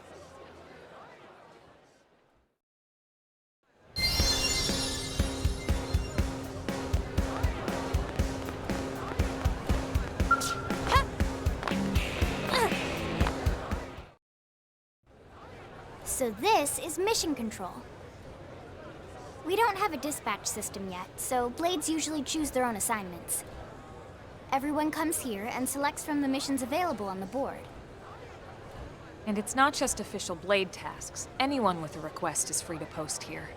So this is Mission Control. We don't have a dispatch system yet, so Blades usually choose their own assignments. Everyone comes here and selects from the missions available on the board. And it's not just official Blade tasks. Anyone with a request is free to post here.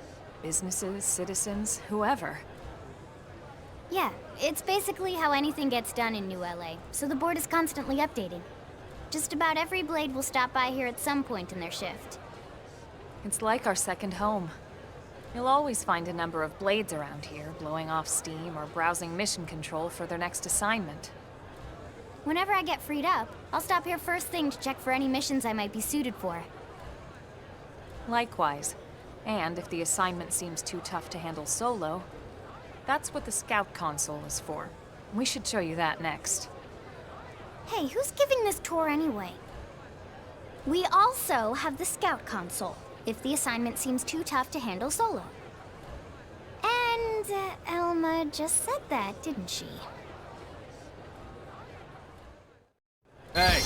Businesses, citizens, whoever. Yeah, it's basically how anything gets done in New LA, so the board is constantly updating. Just about every Blade will stop by here at some point in their shift. It's like our second home. You'll always find a number of Blades around here, blowing off steam or browsing mission control for their next assignment. Whenever I get freed up, I'll stop here first thing to check for any missions I might be suited for. Likewise. And if the assignment seems too tough to handle solo, that's what the Scout Console is for. We should show you that next. Hey, who's giving this tour anyway? We also have the Scout Console, if the assignment seems too tough to handle solo. And Elma just said that, didn't she? Hey!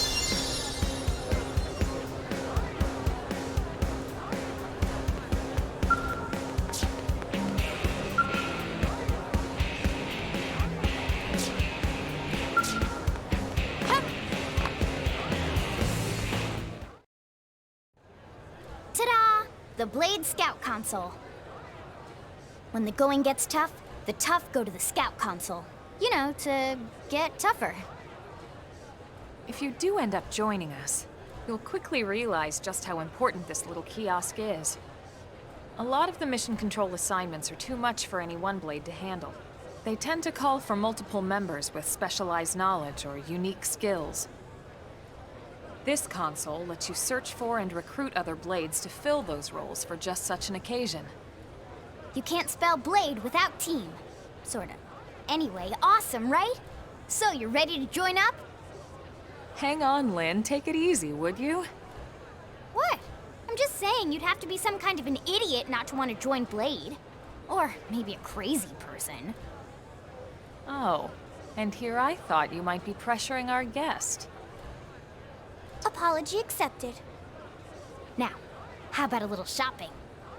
Ta-da! The Blade Scout Console. When the going gets tough, the tough go to the Scout Console. You know, to get tougher. If you do end up joining us, you'll quickly realize just how important this little kiosk is. A lot of the mission control assignments are too much for any one blade to handle. They tend to call for multiple members with specialized knowledge or unique skills. This console lets you search for and recruit other blades to fill those roles for just such an occasion. You can't spell blade without team. Sorta. Anyway, awesome, right? So, you ready to join up? Hang on, Lynn. Take it easy, would you? What? I'm just saying you'd have to be some kind of an idiot not to want to join Blade. Or maybe a crazy person. Oh, and here I thought you might be pressuring our guest. Apology accepted. Now, how about a little shopping?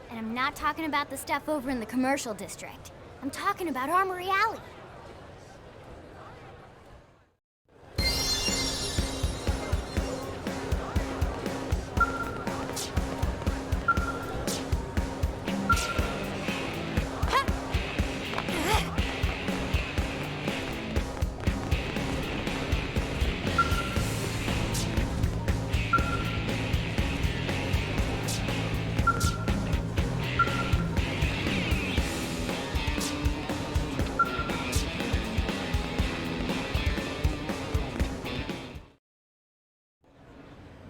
And I'm not talking about the stuff over in the commercial district. I'm talking about Armory Alley.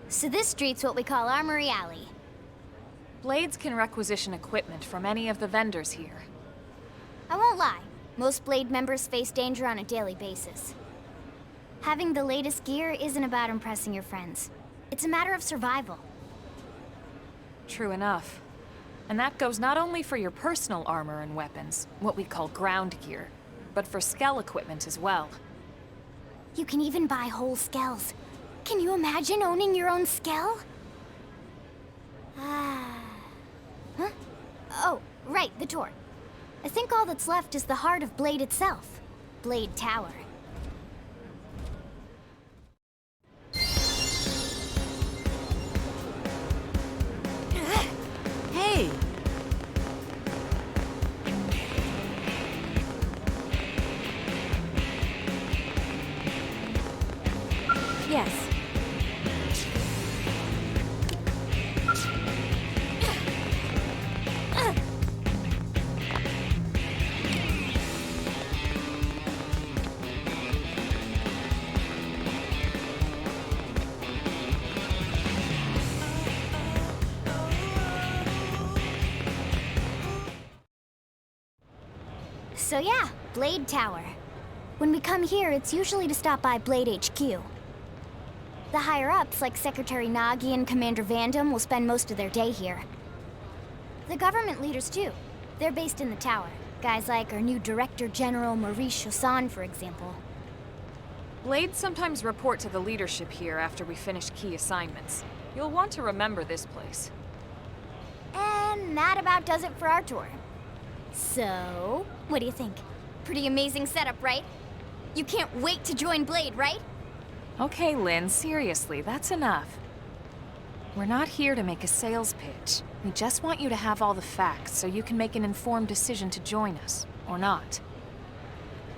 So this street's what we call Armory Alley. Blades can requisition equipment from any of the vendors here. I won't lie, most Blade members face danger on a daily basis. Having the latest gear isn't about impressing your friends. It's a matter of survival. True enough. And that goes not only for your personal armor and weapons, what we call ground gear, but for skell equipment as well. You can even buy whole skells. Can you imagine owning your own skell? Huh? Oh, right, the tour. I think all that's left is the heart of Blade itself. Blade Tower. Hey! Yes. So yeah, Blade Tower. When we come here, it's usually to stop by Blade HQ. The higher-ups, like Secretary Nagi and Commander Vandam, will spend most of their day here. The government leaders, too. They're based in the tower. Guys like our new Director General Maurice Chausson, for example. Blades sometimes report to the leadership here after we finish key assignments. You'll want to remember this place. And that about does it for our tour. So, what do you think? Pretty amazing setup, right? You can't wait to join Blade, right? Okay, Lynn, seriously, that's enough. We're not here to make a sales pitch. We just want you to have all the facts so you can make an informed decision to join us, or not.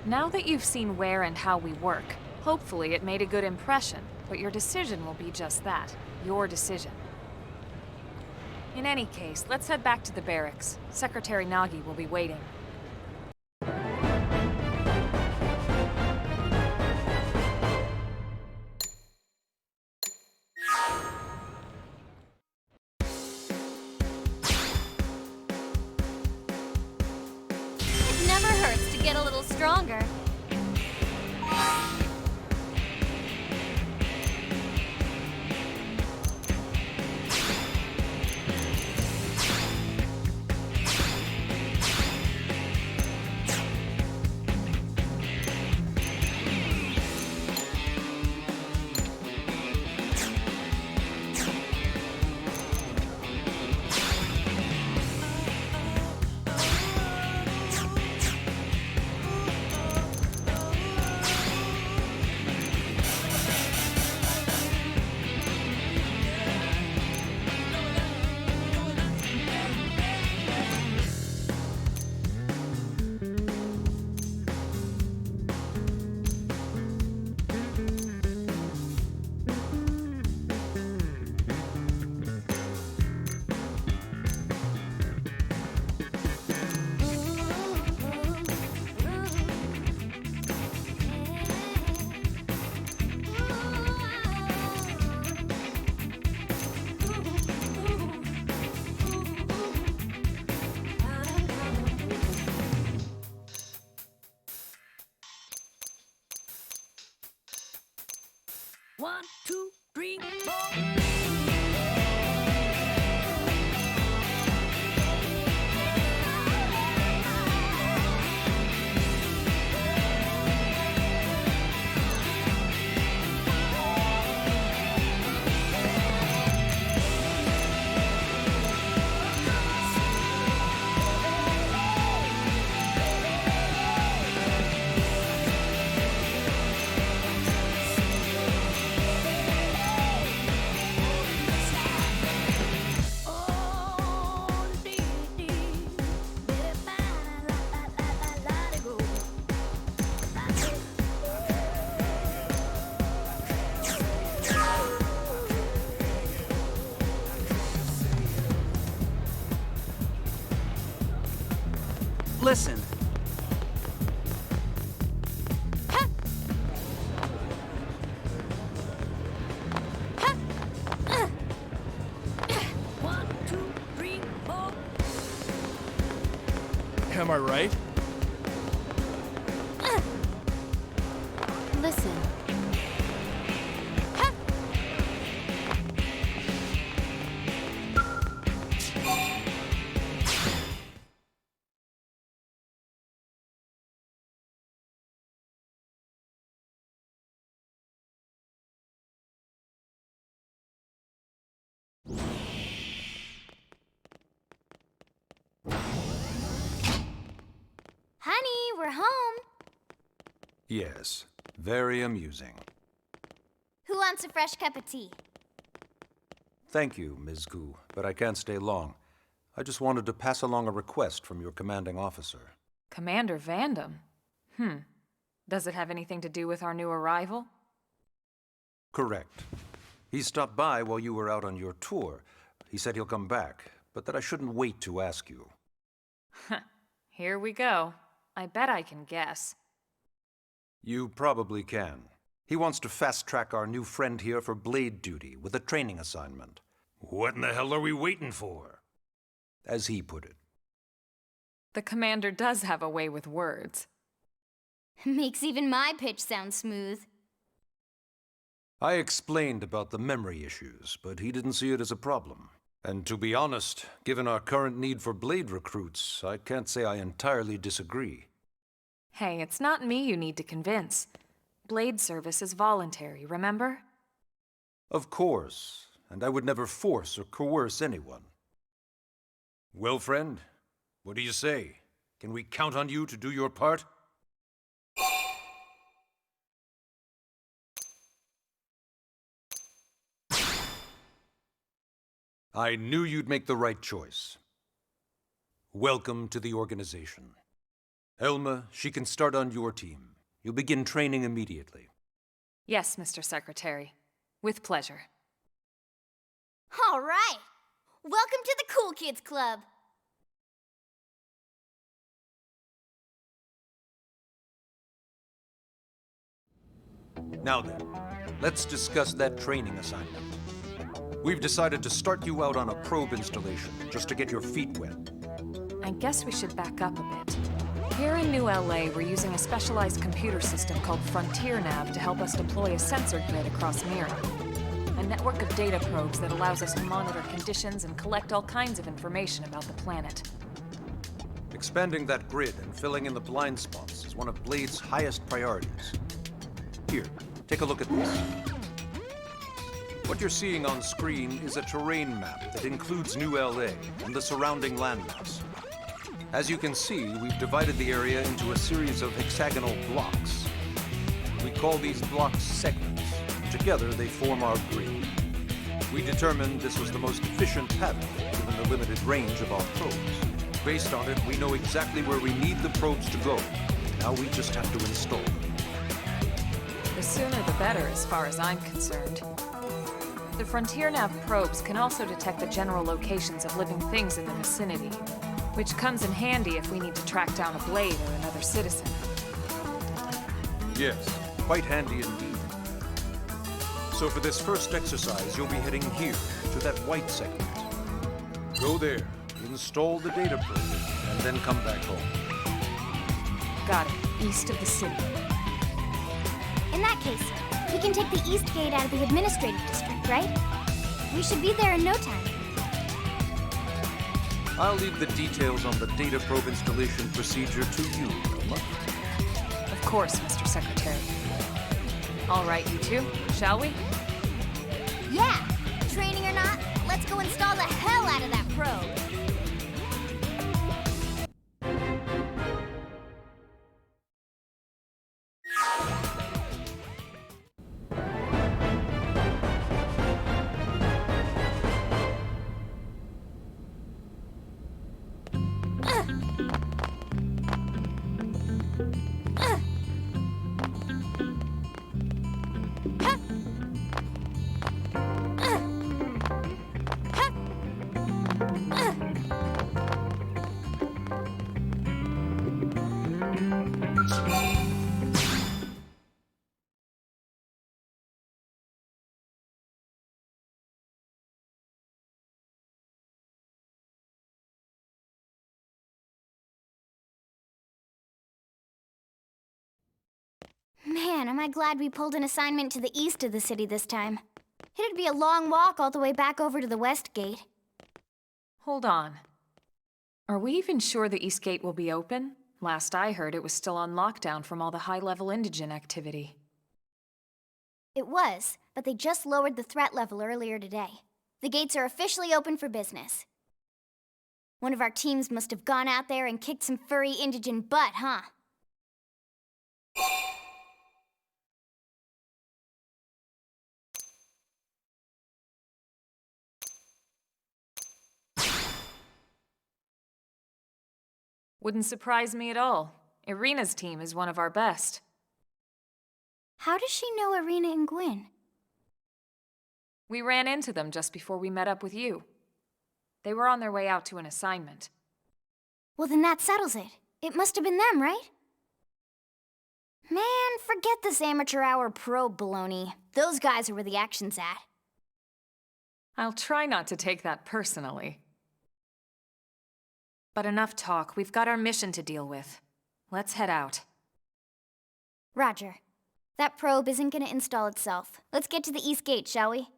Now that you've seen where and how we work, hopefully it made a good impression, but your decision will be just that, your decision. In any case, let's head back to the barracks. Secretary Nagi will be waiting. It never hurts to get a little stronger. 1, 2, 3, 4. Listen. One, two, three, four. Am I right? Listen. Honey, we're home. Yes, very amusing. Who wants a fresh cup of tea? Thank you, Ms. Gu, but I can't stay long. I just wanted to pass along a request from your commanding officer. Commander Vandam? Does it have anything to do with our new arrival? Correct. He stopped by while you were out on your tour. He said he'll come back, but that I shouldn't wait to ask you. Here we go. I bet I can guess. You probably can. He wants to fast-track our new friend here for blade duty with a training assignment. What in the hell are we waiting for? As he put it. The commander does have a way with words. Makes even my pitch sound smooth. I explained about the memory issues, but he didn't see it as a problem. And to be honest, given our current need for blade recruits, I can't say I entirely disagree. Hey, it's not me you need to convince. Blade service is voluntary, remember? Of course, and I would never force or coerce anyone. Well, friend, what do you say? Can we count on you to do your part? I knew you'd make the right choice. Welcome to the organization. Elma, she can start on your team. You'll begin training immediately. Yes, Mr. Secretary. With pleasure. All right. Welcome to the Cool Kids Club. Now then, let's discuss that training assignment. We've decided to start you out on a probe installation, just to get your feet wet. I guess we should back up a bit. Here in New LA, we're using a specialized computer system called Frontier Nav to help us deploy a sensor grid across Mira. A network of data probes that allows us to monitor conditions and collect all kinds of information about the planet. Expanding that grid and filling in the blind spots is one of Blade's highest priorities. Here, take a look at this. What you're seeing on screen is a terrain map that includes New LA and the surrounding landmass. As you can see, we've divided the area into a series of hexagonal blocks. We call these blocks segments. Together, they form our grid. We determined this was the most efficient pattern, given the limited range of our probes. Based on it, we know exactly where we need the probes to go. Now we just have to install them. The sooner the better, as far as I'm concerned. The Frontier Nav probes can also detect the general locations of living things in the vicinity, which comes in handy if we need to track down a blade or another citizen. Yes, quite handy indeed. So for this first exercise, you'll be heading here, to that white segment. Go there, install the data probe, and then come back home. Got it. East of the city. In that case, We can take the East Gate out of the administrative district, right? We should be there in no time. I'll leave the details on the data probe installation procedure to you, Elma. Of course, Mr. Secretary. All right, you two, shall we? Yeah! Training or not, let's go install the hell out of that probe! Man, am I glad we pulled an assignment to the east of the city this time. It'd be a long walk all the way back over to the west gate. Hold on. Are we even sure the East Gate will be open? Last I heard, it was still on lockdown from all the high-level indigent activity. It was, but they just lowered the threat level earlier today. The gates are officially open for business. One of our teams must have gone out there and kicked some furry indigent butt, huh? Wouldn't surprise me at all. Irina's team is one of our best. How does she know Irina and Gwyn? We ran into them just before we met up with you. They were on their way out to an assignment. Well, then that settles it. It must have been them, right? Man, forget this amateur hour probe baloney. Those guys are where the action's at. I'll try not to take that personally. But enough talk. We've got our mission to deal with. Let's head out. Roger. That probe isn't gonna install itself. Let's get to the East Gate, shall we?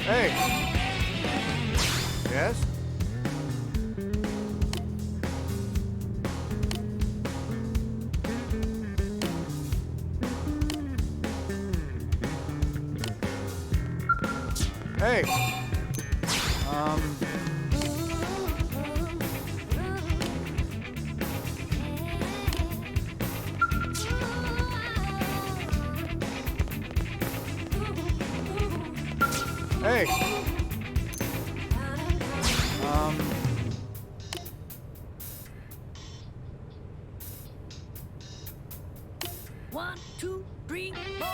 Hey. Yes? Hey. Hey. 1, 2, 3, 4.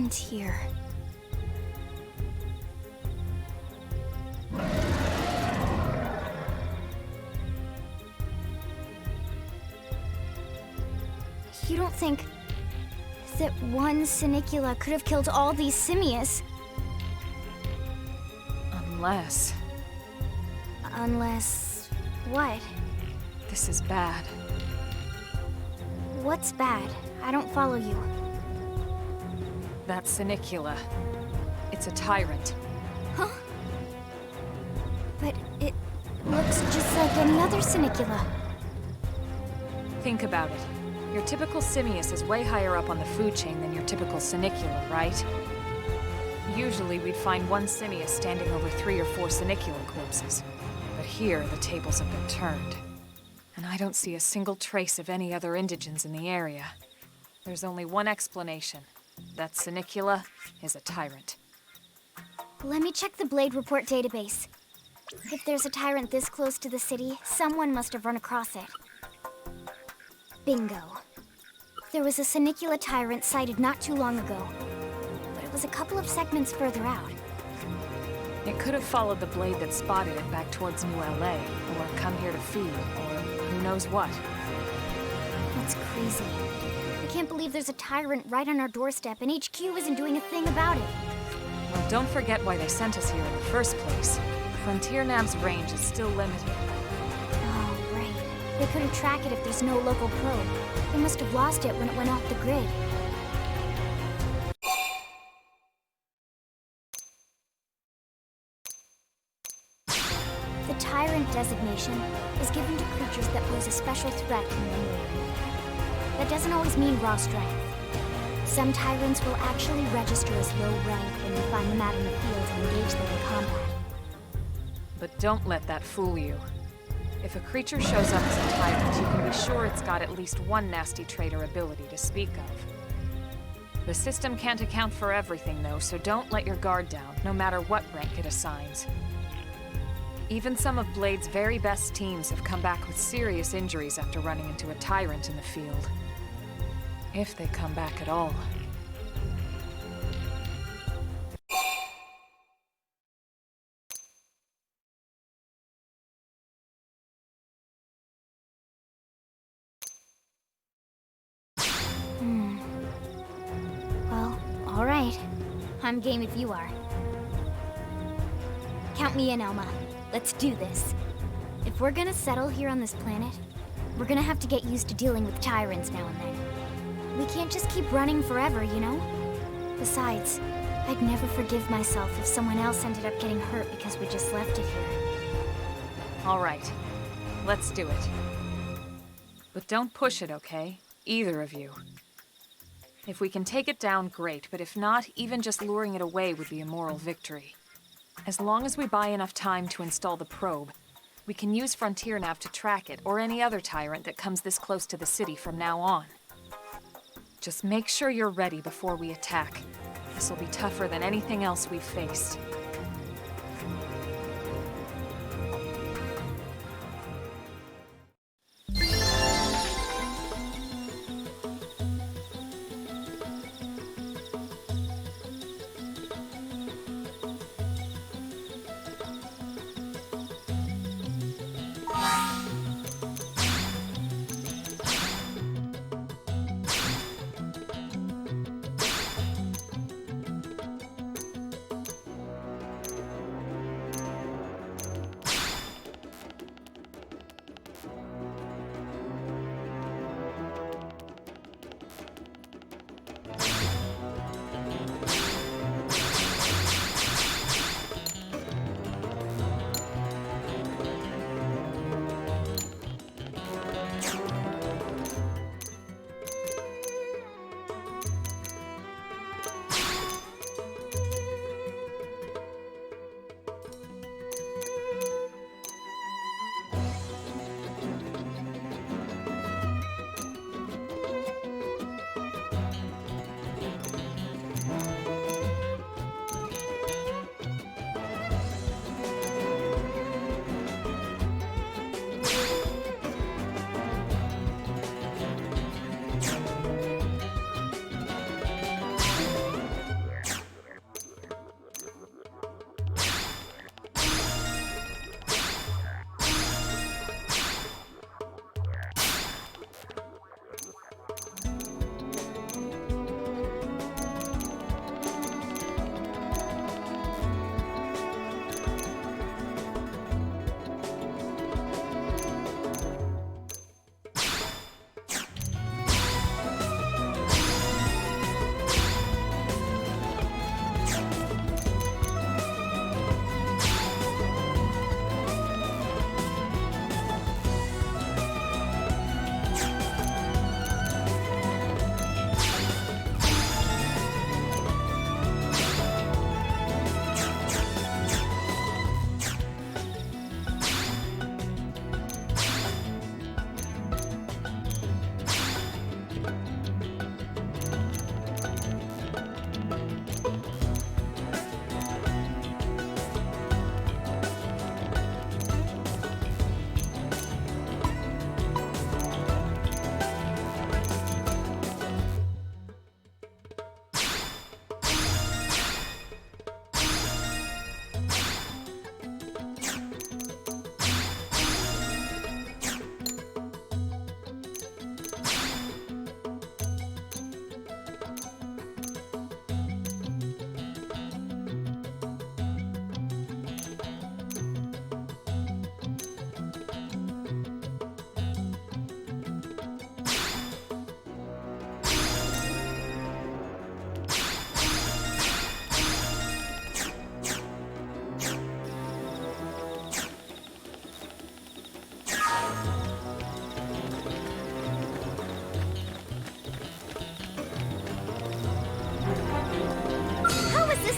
Frontier. You don't think that one Sinicula could have killed all these simius? Unless... Unless... what? This is bad. What's bad? I don't follow you. That Sinicula. It's a tyrant. Huh? But it looks just like any other Sinicula. Think about it. Your typical simius is way higher up on the food chain than your typical Sinicula, right? Usually we'd find one simius standing over 3 or 4 Sinicula corpses. But here, the tables have been turned. And I don't see a single trace of any other indigents in the area. There's only one explanation. That Sinicula is a tyrant. Let me check the Blade Report database. If there's a tyrant this close to the city, someone must have run across it. Bingo. There was a Sinicula tyrant sighted not too long ago, but it was a couple of segments further out. It could have followed the blade that spotted it back towards New LA, or come here to feed, or who knows what. That's crazy. I can't believe there's a tyrant right on our doorstep, and HQ isn't doing a thing about it. Well, don't forget why they sent us here in the first place. Frontier Nav's range is still limited. Oh, right. They couldn't track it if there's no local probe. They must have lost it when it went off the grid. The Tyrant designation is given to creatures that pose a special threat in the area. That doesn't always mean raw strength. Some Tyrants will actually register as low rank when you find them out in the field and engage them in combat. But don't let that fool you. If a creature shows up as a tyrant, you can be sure it's got at least one nasty trait or ability to speak of. The system can't account for everything, though, so don't let your guard down, no matter what rank it assigns. Even some of Blade's very best teams have come back with serious injuries after running into a tyrant in the field. If they come back at all. Well, all right. I'm game if you are. Count me in, Elma. Let's do this. If we're gonna settle here on this planet, we're gonna have to get used to dealing with tyrants now and then. We can't just keep running forever, you know? Besides, I'd never forgive myself if someone else ended up getting hurt because we just left it here. All right. Let's do it. But don't push it, okay? Either of you. If we can take it down, great, but if not, even just luring it away would be a moral victory. As long as we buy enough time to install the probe, we can use Frontier Nav to track it, or any other tyrant that comes this close to the city from now on. Just make sure you're ready before we attack. This will be tougher than anything else we've faced.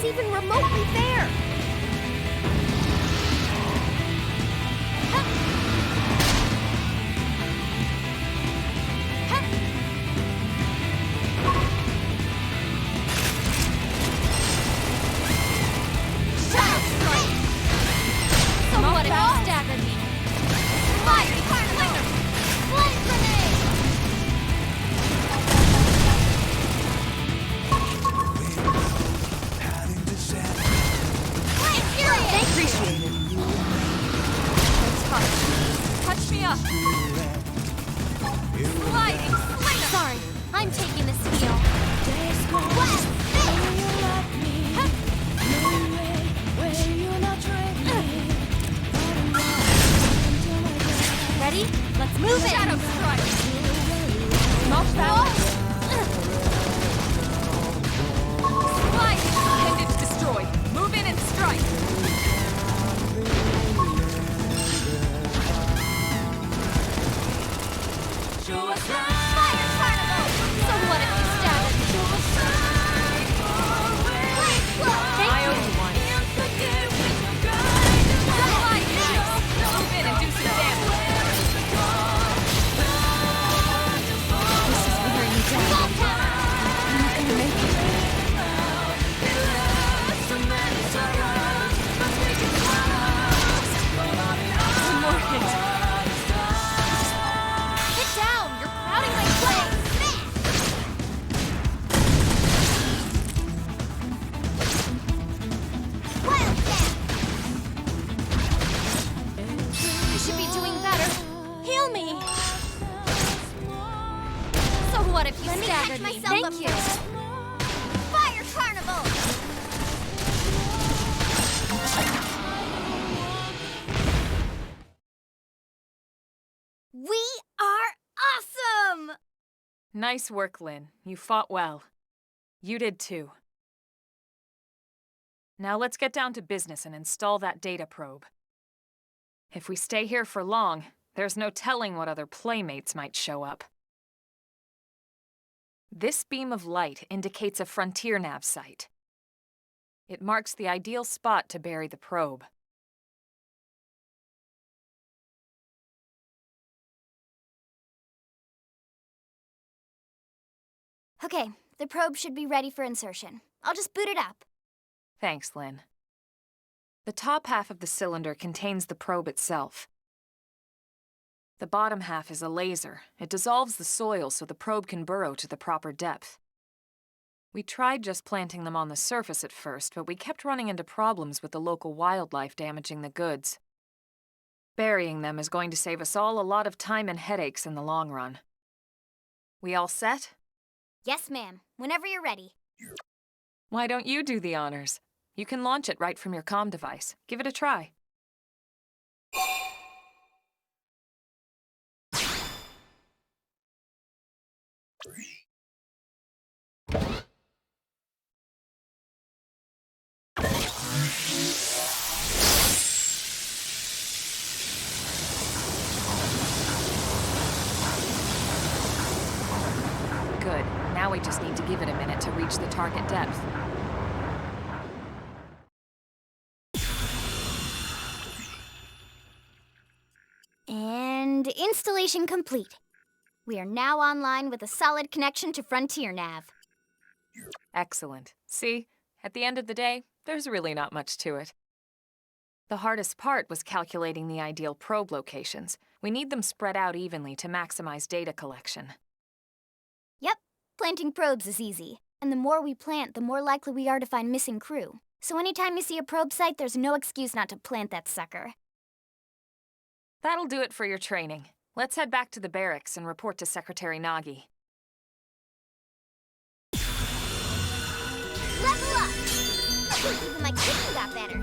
this even remotely fair? Touch me up! Sliding slinger! Sorry, I'm taking this heel. Ready? Let's move it! Shadow strike! Smoke power! Sliding! Appendage destroyed! Move in and strike! What if you staggered me? Thank you. Fire Carnival! We are awesome! Nice work, Lynn. You fought well. You did too. Now let's get down to business and install that data probe. If we stay here for long, there's no telling what other playmates might show up. This beam of light indicates a frontier nav site. It marks the ideal spot to bury the probe. Okay, the probe should be ready for insertion. I'll just boot it up. Thanks, Lynn. The top half of the cylinder contains the probe itself. The bottom half is a laser. It dissolves the soil so the probe can burrow to the proper depth. We tried just planting them on the surface at first, but we kept running into problems with the local wildlife damaging the goods. Burying them is going to save us all a lot of time and headaches in the long run. We all set? Yes, ma'am. Whenever you're ready. Why don't you do the honors? You can launch it right from your comm device. Give it a try. Good. Now we just need to give it a minute to reach the target depth. And installation complete. We are now online with a solid connection to Frontier Nav. Excellent. See, at the end of the day, there's really not much to it. The hardest part was calculating the ideal probe locations. We need them spread out evenly to maximize data collection. Yep, planting probes is easy. And the more we plant, the more likely we are to find missing crew. So anytime you see a probe site, there's no excuse not to plant that sucker. That'll do it for your training. Let's head back to the barracks and report to Secretary Nagi. Level up! I think even my kicking got better.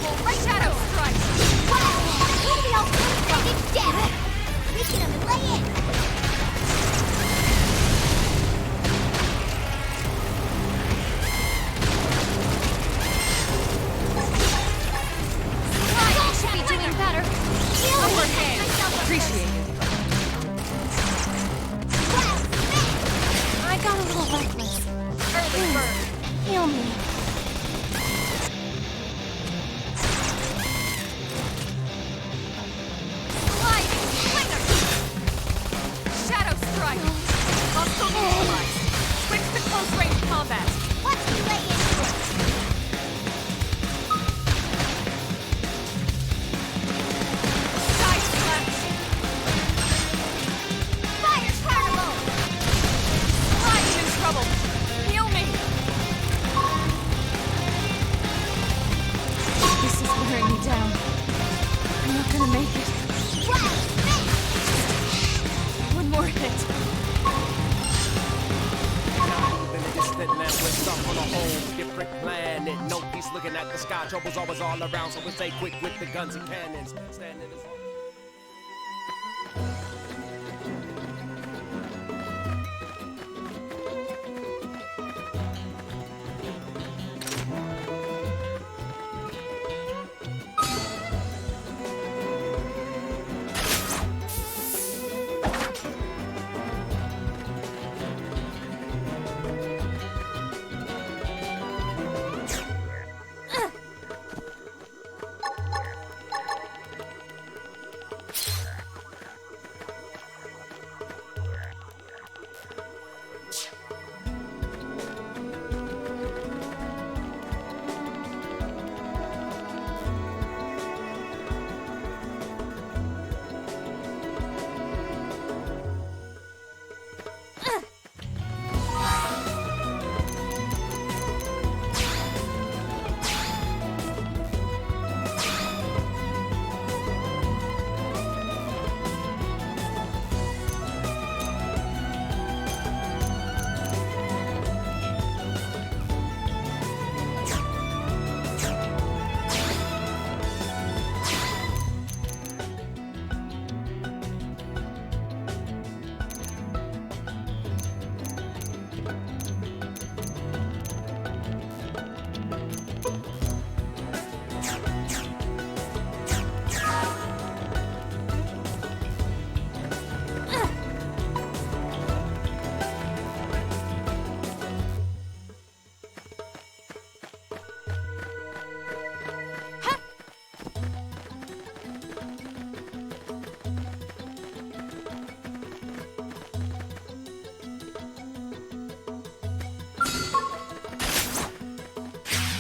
Shadow strike! Maybe I'll put it down! Reach them and lay in! Right, should be doing better. Upper hand. Appreciate it. I got a little reckless. Early bird. Heal me. Sliding slinger! Shadow strike! Muscle neutralized. Switch to close range combat. Watch me lay into it. Side slash. Fire carnival! I'm in trouble. Heal me. This is wearing me down. I'm not gonna make it. One more hit. Then it is sitting there, we're stuck on a whole different planet. No peace looking at the sky, trouble's always all around, so we stay quick with the guns and cannons. Standing as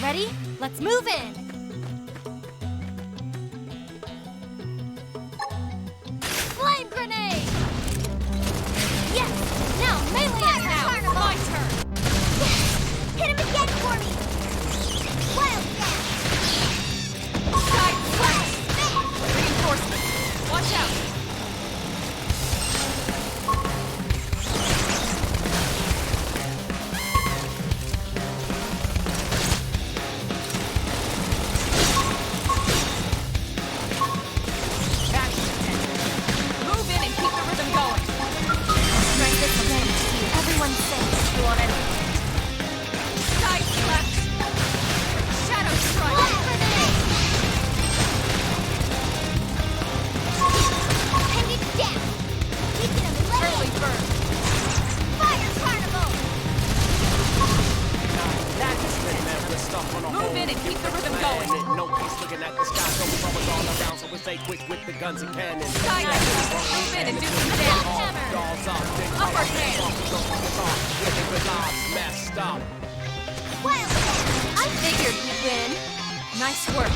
Ready? Let's move in! Flame grenade! Yes! Now melee attack! Now, my turn. Yes! Hit him again for me! Wild dash! Side slash. Reinforcement. Watch out. Move in and keep the rhythm going. Strength is revenge to you. Everyone's safe. You want it? Side slash. Shadow strike. Flame grenade! Pin it down! Weaken him and let Early in! bird. Fire carnival! that is sitting there, we're stuck on a Move whole in and keep the different rhythm going. planet. No peace looking at the sky, trouble's always all around, so we stay quick with the guns and cannons. Side slash. Move in and do some damage. Hammer! Dolls up, big Upper colors, hand. walking the fuckers off, with the lives messed up. Wild dash! I figured you'd win. Nice work.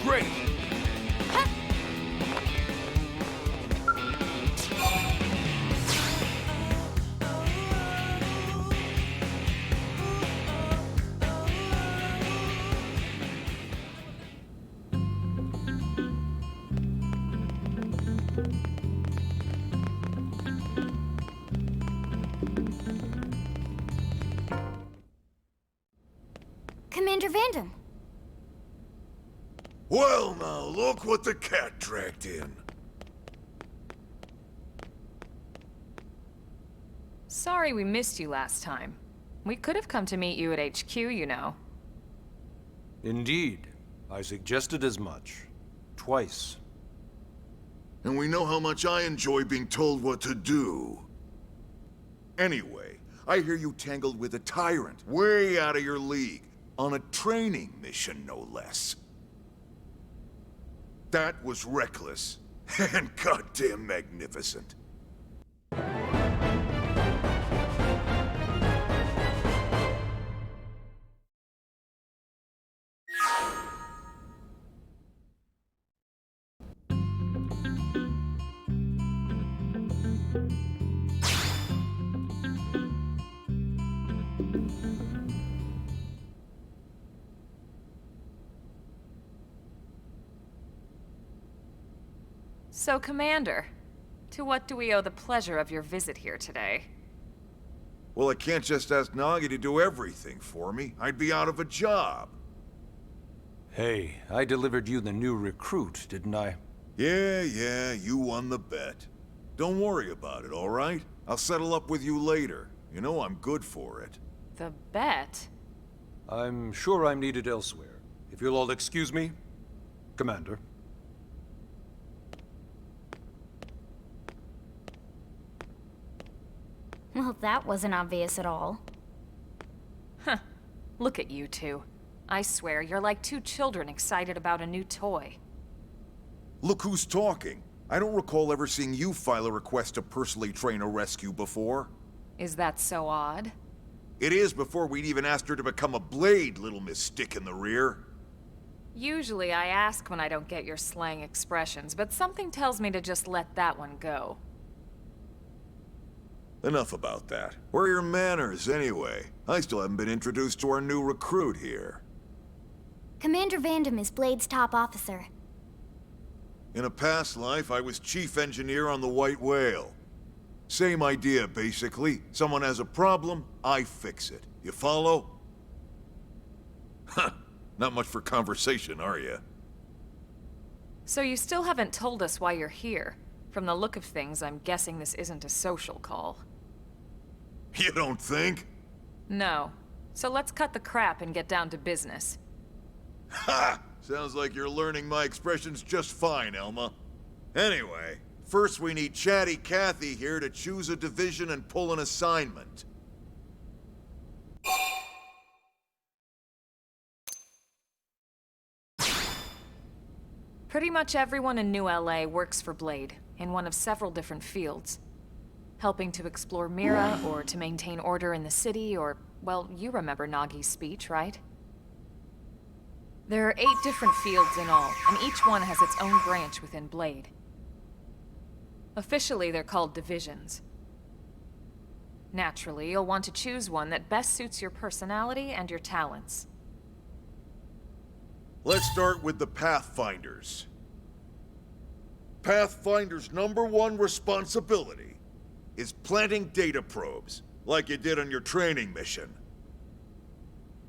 great! Commander Vandam. Well now, look what the cat dragged in. Sorry we missed you last time. We could have come to meet you at HQ, you know. Indeed. I suggested as much. Twice. And we know how much I enjoy being told what to do. Anyway, I hear you tangled with a tyrant, way out of your league, on a training mission, no less. That was reckless, and goddamn magnificent. So, Commander, to what do we owe the pleasure of your visit here today? Well, I can't just ask Nagi to do everything for me. I'd be out of a job. Hey, I delivered you the new recruit, didn't I? Yeah, you won the bet. Don't worry about it, all right? I'll settle up with you later. You know I'm good for it. The bet? I'm sure I'm needed elsewhere. If you'll all excuse me, Commander. Well, that wasn't obvious at all. Huh. Look at you two. I swear, you're like two children excited about a new toy. Look who's talking. I don't recall ever seeing you file a request to personally train a rescue before. Is that so odd? It is before we'd even asked her to become a blade, little Miss Stick in the Rear. Usually I ask when I don't get your slang expressions, but something tells me to just let that one go. Enough about that. Where are your manners, anyway? I still haven't been introduced to our new recruit here. Commander Vandam is Blade's top officer. In a past life, I was chief engineer on the White Whale. Same idea, basically. Someone has a problem, I fix it. You follow? Huh. Not much for conversation, are you? So you still haven't told us why you're here. From the look of things, I'm guessing this isn't a social call. You don't think? No. So let's cut the crap and get down to business. Ha! Sounds like you're learning my expressions just fine, Elma. Anyway, first we need Chatty Cathy here to choose a division and pull an assignment. Pretty much everyone in New LA works for Blade, in one of several different fields. Helping to explore Mira, or to maintain order in the city, or, well, you remember Nagi's speech, right? There are 8 different fields in all, and each one has its own branch within Blade. Officially, they're called divisions. Naturally, you'll want to choose one that best suits your personality and your talents. Let's start with the Pathfinders. Pathfinder's #1 responsibility is planting data probes, like you did on your training mission.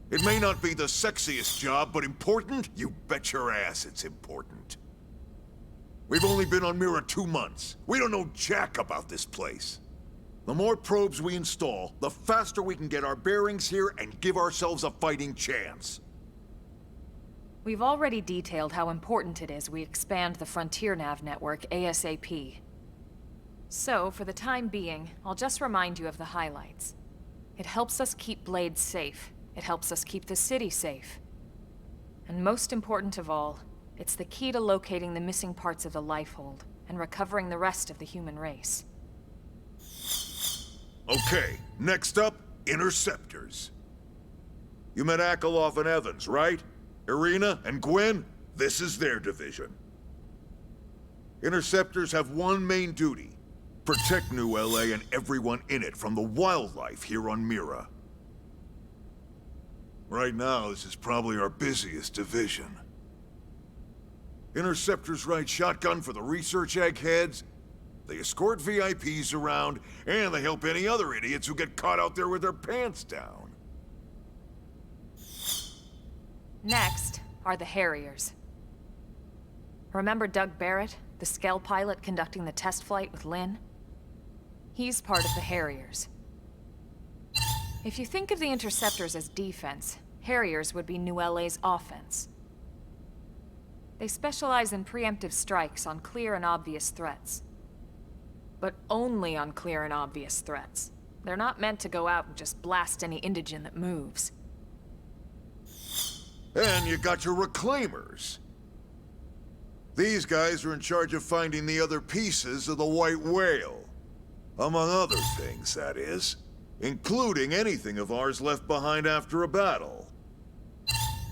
It may not be the sexiest job, but important? You bet your ass it's important. We've only been on Mira 2 months. We don't know jack about this place. The more probes we install, the faster we can get our bearings here and give ourselves a fighting chance. We've already detailed how important it is we expand the Frontier Nav network ASAP. So, for the time being, I'll just remind you of the highlights. It helps us keep Blade safe. It helps us keep the city safe. And most important of all, it's the key to locating the missing parts of the Lifehold and recovering the rest of the human race. Okay, next up, Interceptors. You met Akalov and Evans, right? Irina and Gwyn? This is their division. Interceptors have one main duty. Protect New LA and everyone in it from the wildlife here on Mira. Right now, this is probably our busiest division. Interceptors ride shotgun for the research eggheads, they escort VIPs around, and they help any other idiots who get caught out there with their pants down. Next are the Harriers. Remember Doug Barrett, the Skell pilot conducting the test flight with Lynn? He's part of the Harriers. If you think of the Interceptors as defense, Harriers would be New LA's offense. They specialize in preemptive strikes on clear and obvious threats. But only on clear and obvious threats. They're not meant to go out and just blast any indigene that moves. And you got your Reclaimers. These guys are in charge of finding the other pieces of the White Whale. Among other things, that is. Including anything of ours left behind after a battle.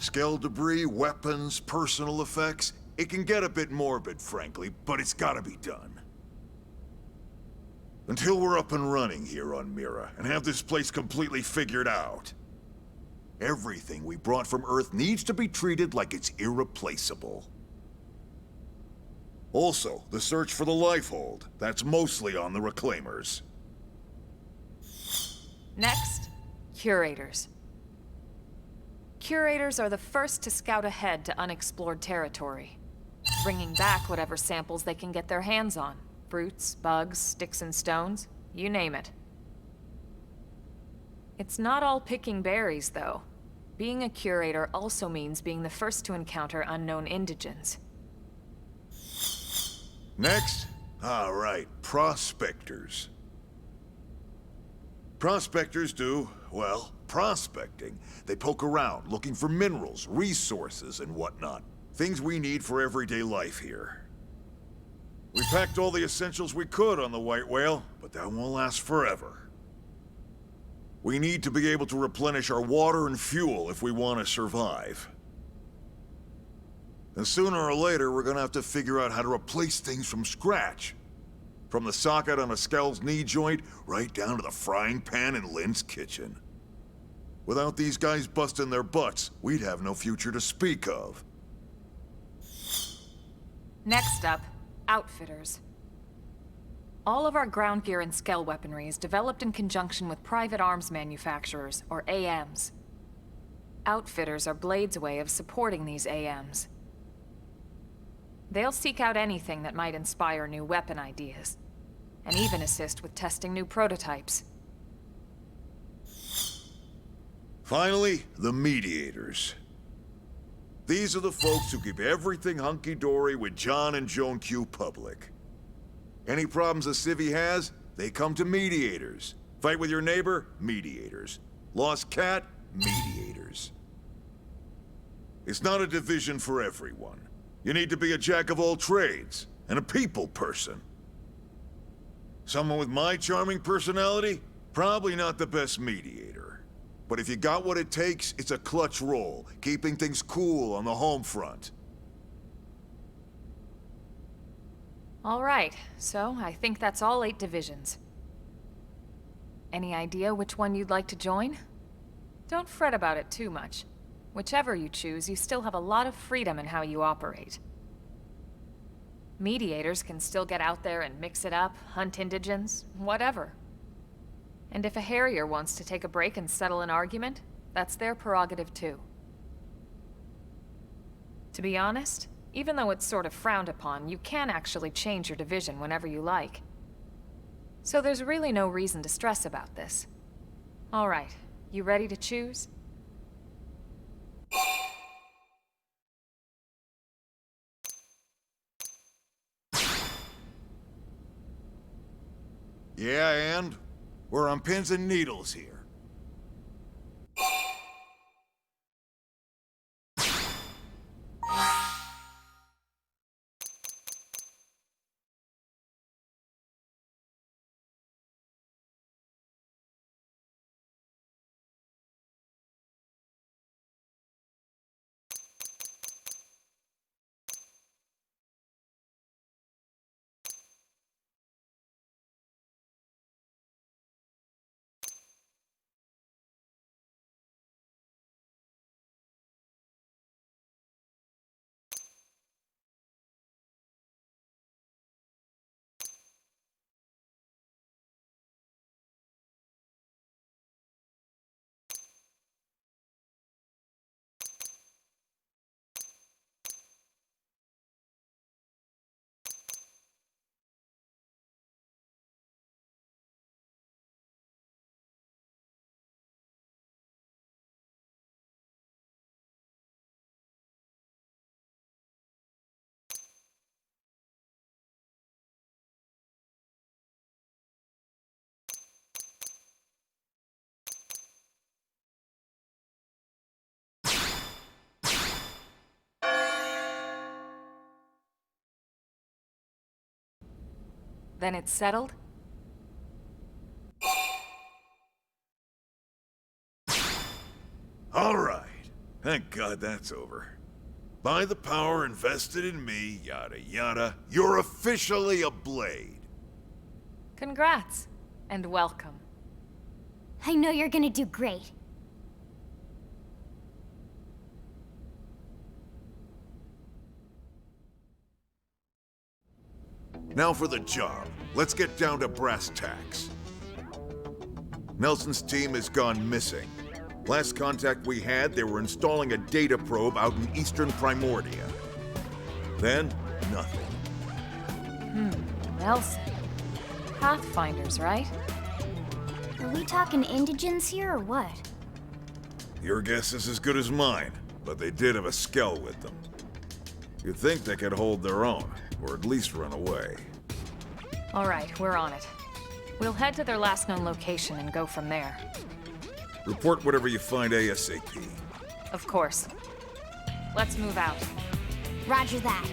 Skell debris, weapons, personal effects. It can get a bit morbid, frankly, but it's gotta be done. Until we're up and running here on Mira, and have this place completely figured out. Everything we brought from Earth needs to be treated like it's irreplaceable. Also, the search for the Lifehold. That's mostly on the Reclaimers. Next, Curators. Curators are the first to scout ahead to unexplored territory, bringing back whatever samples they can get their hands on. Fruits, bugs, sticks and stones, you name it. It's not all picking berries, though. Being a curator also means being the first to encounter unknown indigens. Next? All right, prospectors. Prospectors do, well, prospecting. They poke around, looking for minerals, resources, and whatnot. Things we need for everyday life here. We packed all the essentials we could on the White Whale, but that won't last forever. We need to be able to replenish our water and fuel if we want to survive. And sooner or later, we're gonna have to figure out how to replace things from scratch. From the socket on a Skell's knee joint, right down to the frying pan in Lynn's kitchen. Without these guys busting their butts, we'd have no future to speak of. Next up, Outfitters. All of our ground gear and Skell weaponry is developed in conjunction with private arms manufacturers, or AMs. Outfitters are Blade's way of supporting these AMs. They'll seek out anything that might inspire new weapon ideas, and even assist with testing new prototypes. Finally, the Mediators. These are the folks who keep everything hunky-dory with John and Joan Q public. Any problems a civvy has, they come to Mediators. Fight with your neighbor? Mediators. Lost cat? Mediators. It's not a division for everyone. You need to be a jack of all trades, and a people person. Someone with my charming personality? Probably not the best mediator. But if you got what it takes, it's a clutch role, keeping things cool on the home front. All right, so I think that's all 8 divisions. Any idea which one you'd like to join? Don't fret about it too much. Whichever you choose, you still have a lot of freedom in how you operate. Mediators can still get out there and mix it up, hunt indigens, whatever. And if a Harrier wants to take a break and settle an argument, that's their prerogative too. To be honest, even though it's sort of frowned upon, you can actually change your division whenever you like. So there's really no reason to stress about this. All right, you ready to choose? Yeah, and? We're on pins and needles here. Then it's settled? All right. Thank God that's over. By the power invested in me, yada yada, you're officially a Blade. Congrats, and welcome. I know you're gonna do great. Now for the job. Let's get down to brass tacks. Nelson's team has gone missing. Last contact we had, they were installing a data probe out in eastern Primordia. Then, nothing. Nelson. Pathfinders, right? Are we talking indigents here or what? Your guess is as good as mine, but they did have a skell with them. You'd think they could hold their own, or at least run away. All right, we're on it. We'll head to their last known location and go from there. Report whatever you find ASAP. Of course. Let's move out. Roger that.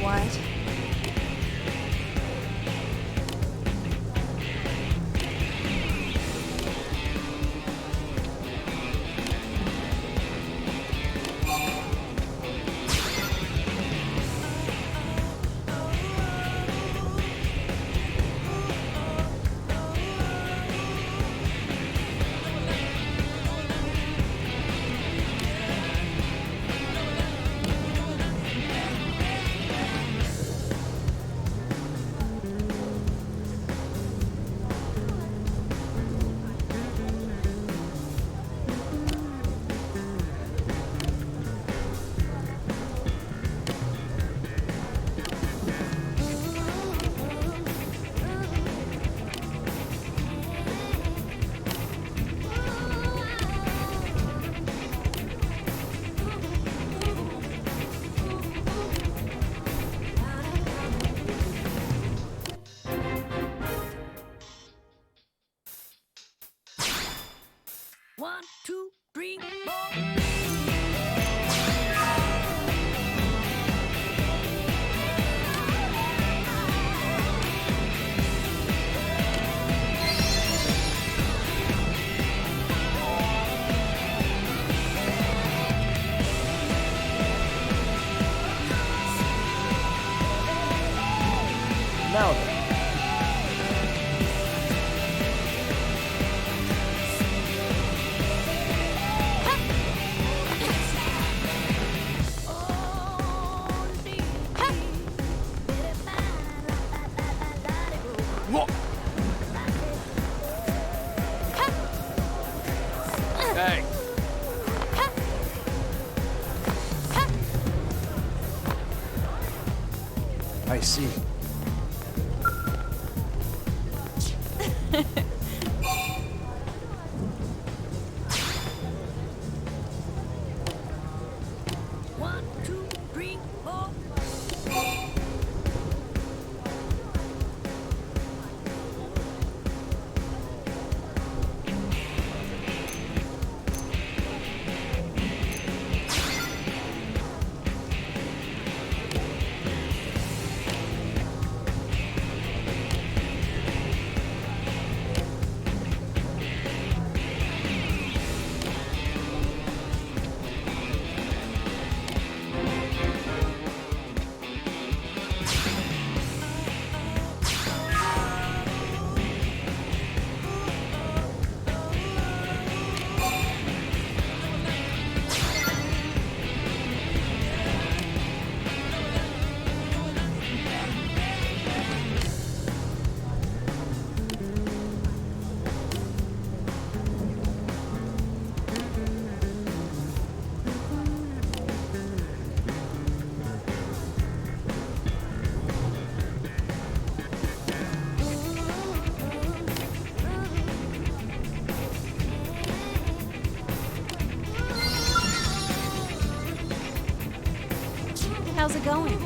What? One, two, three, four. Now then. Hey. I see. One, two, three, four. How's it going?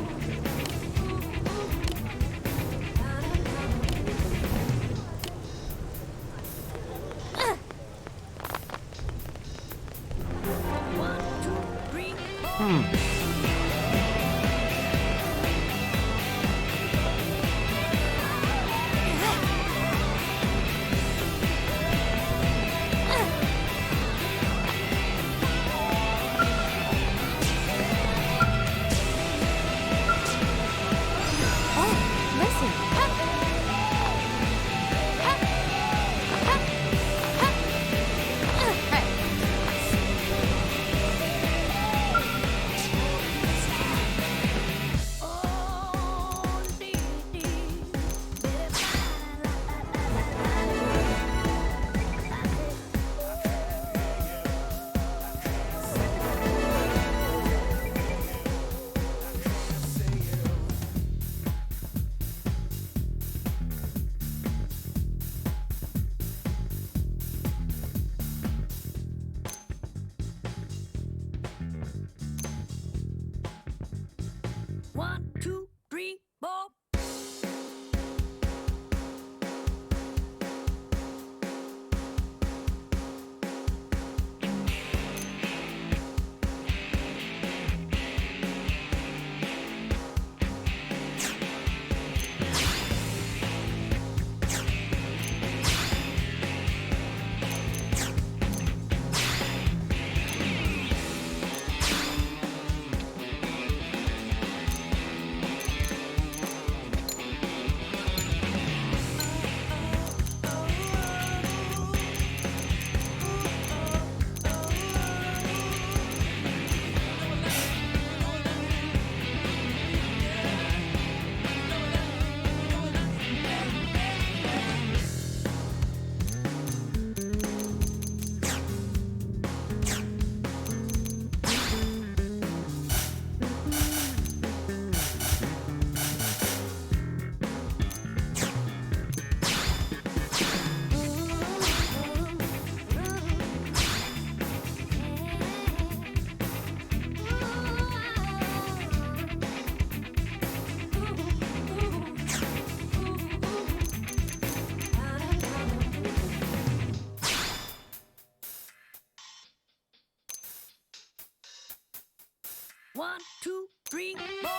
1, 2, 3, 4.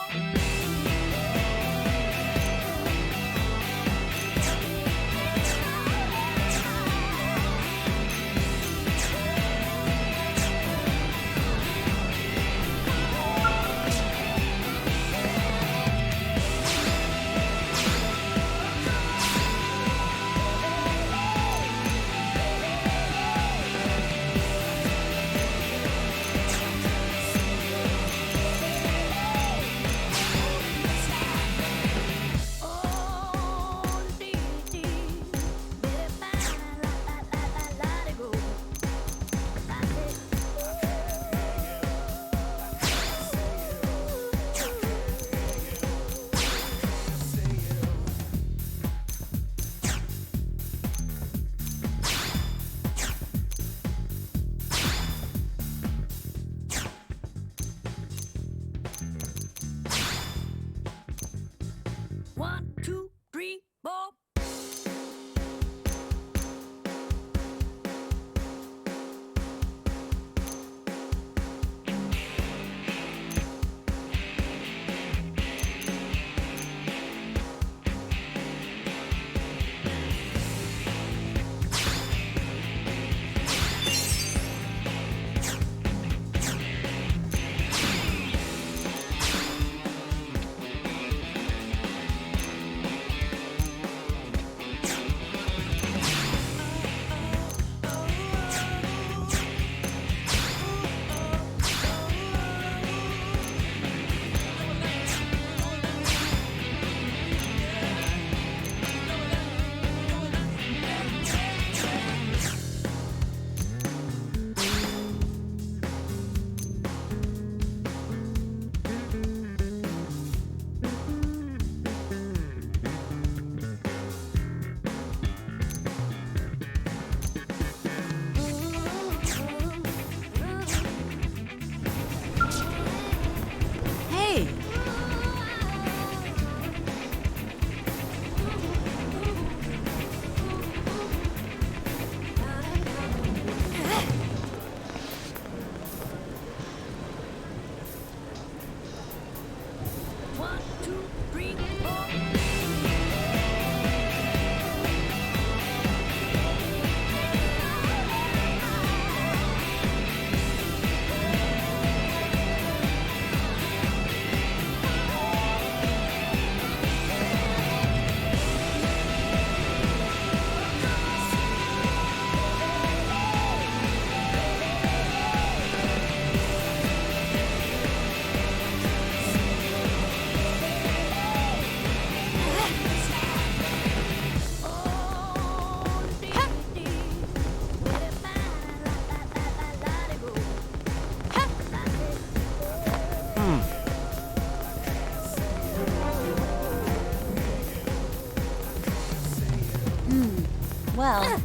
Well...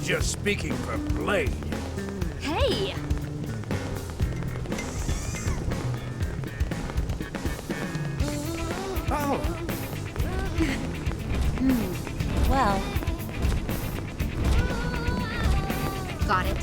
Just speaking for Blade. Hey! Oh! Well... Got it.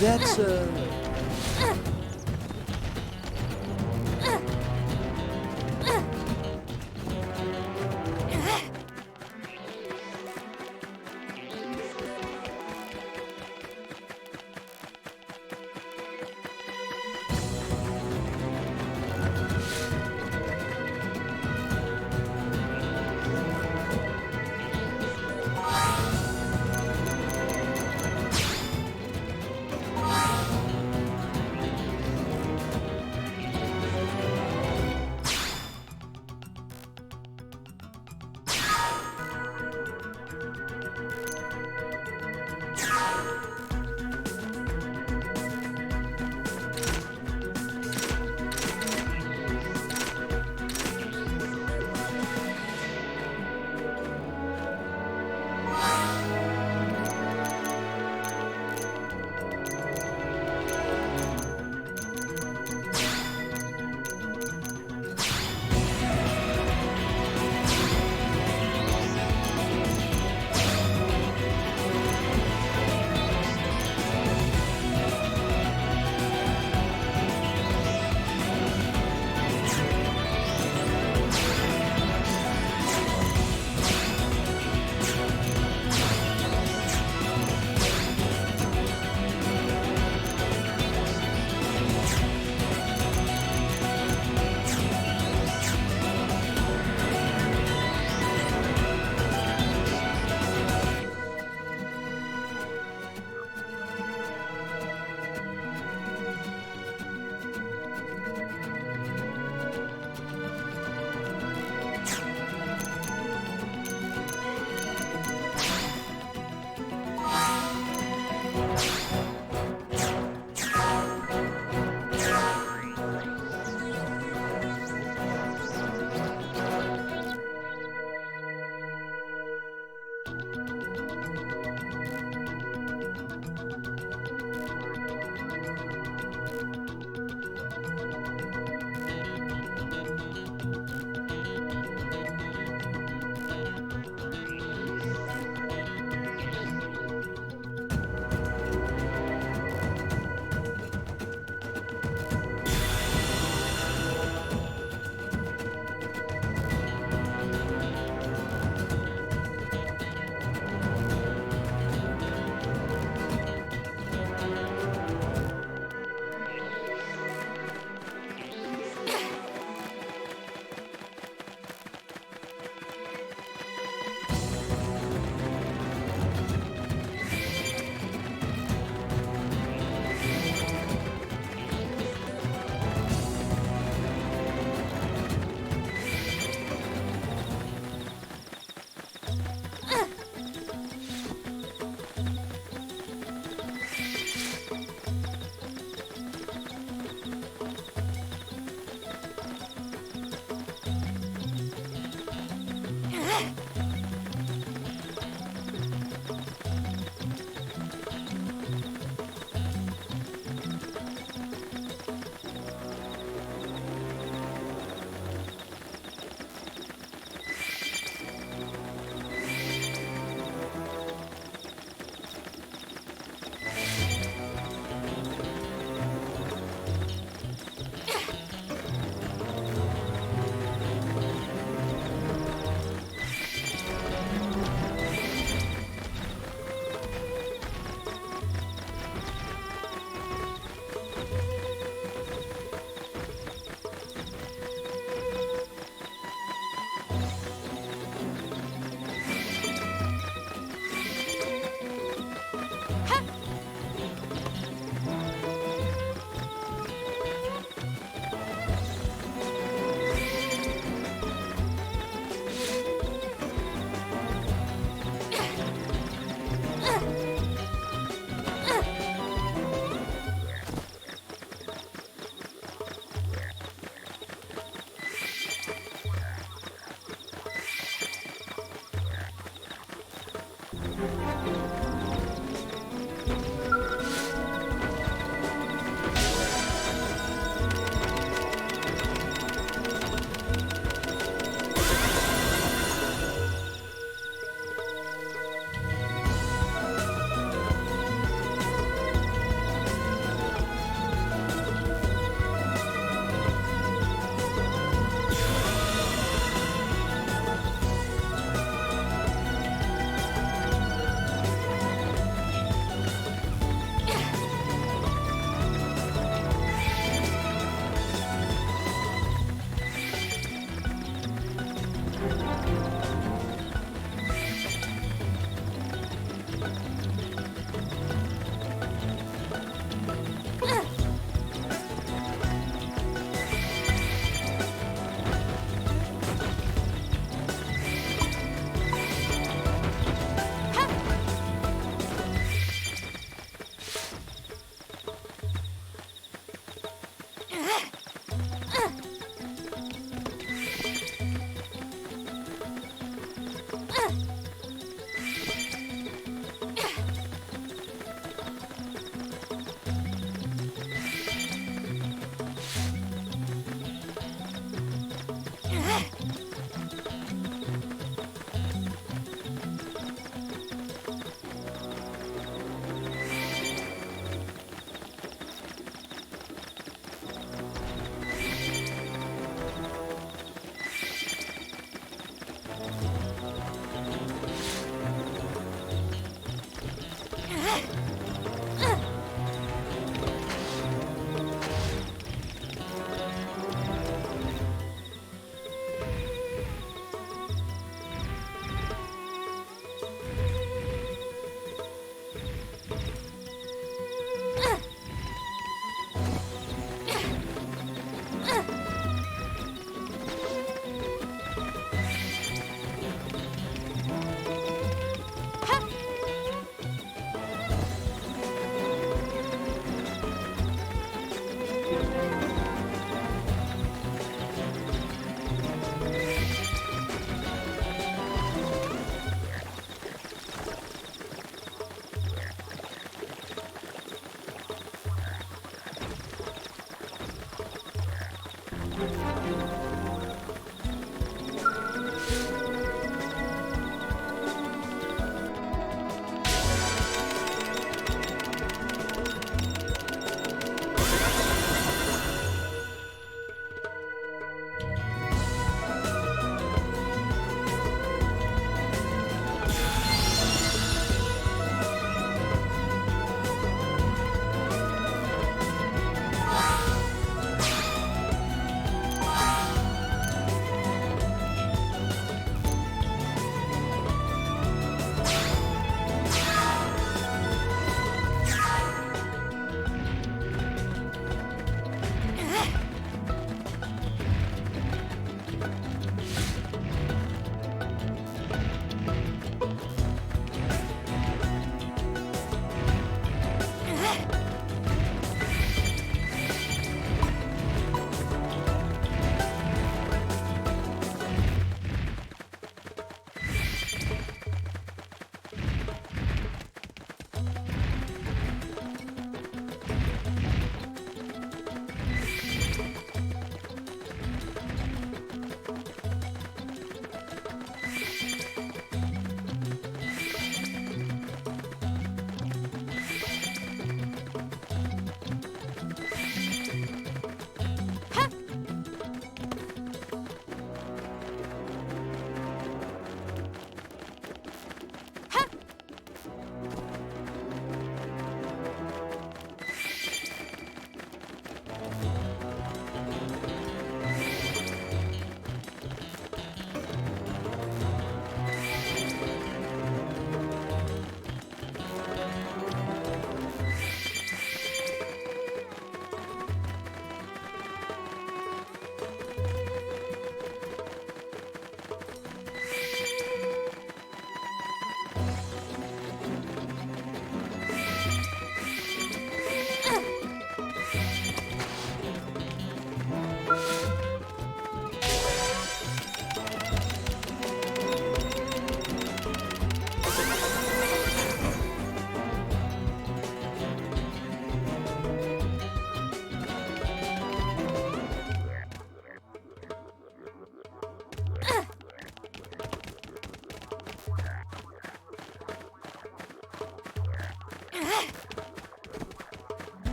That's,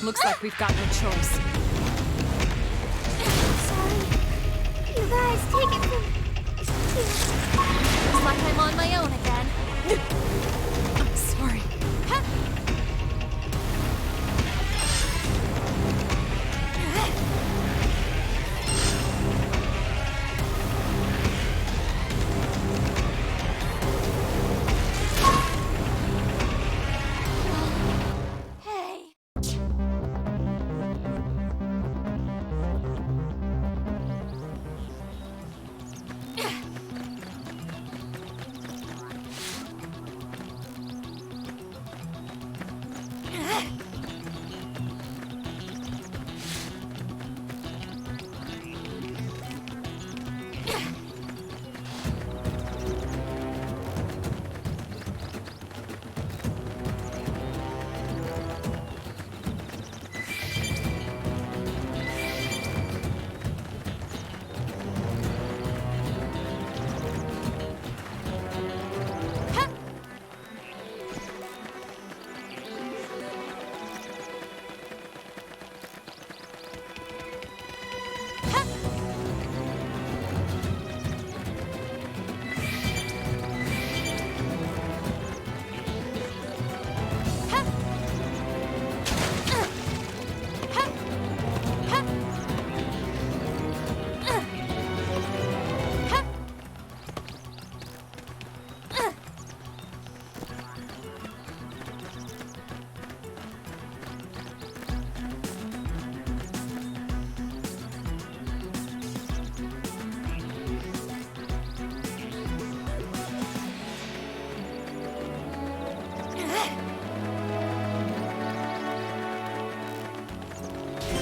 Looks like we've got no choice. Sorry. You guys, take it from... Looks like I'm on my own again. I'm sorry.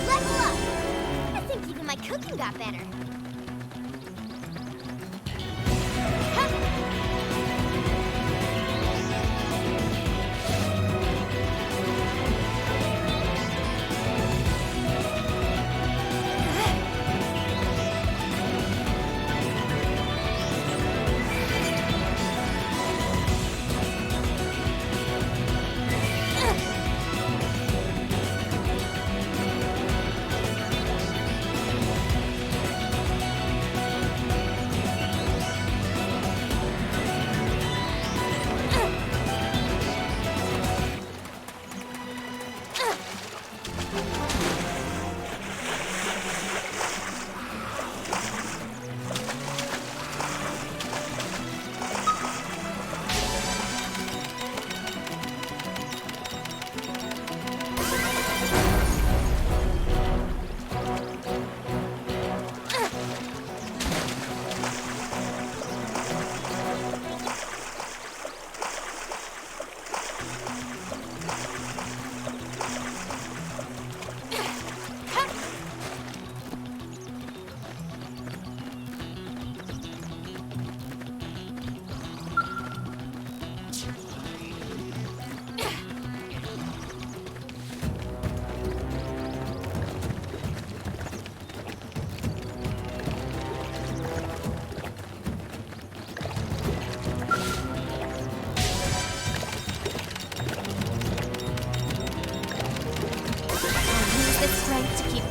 Level up! I think even my cooking got better.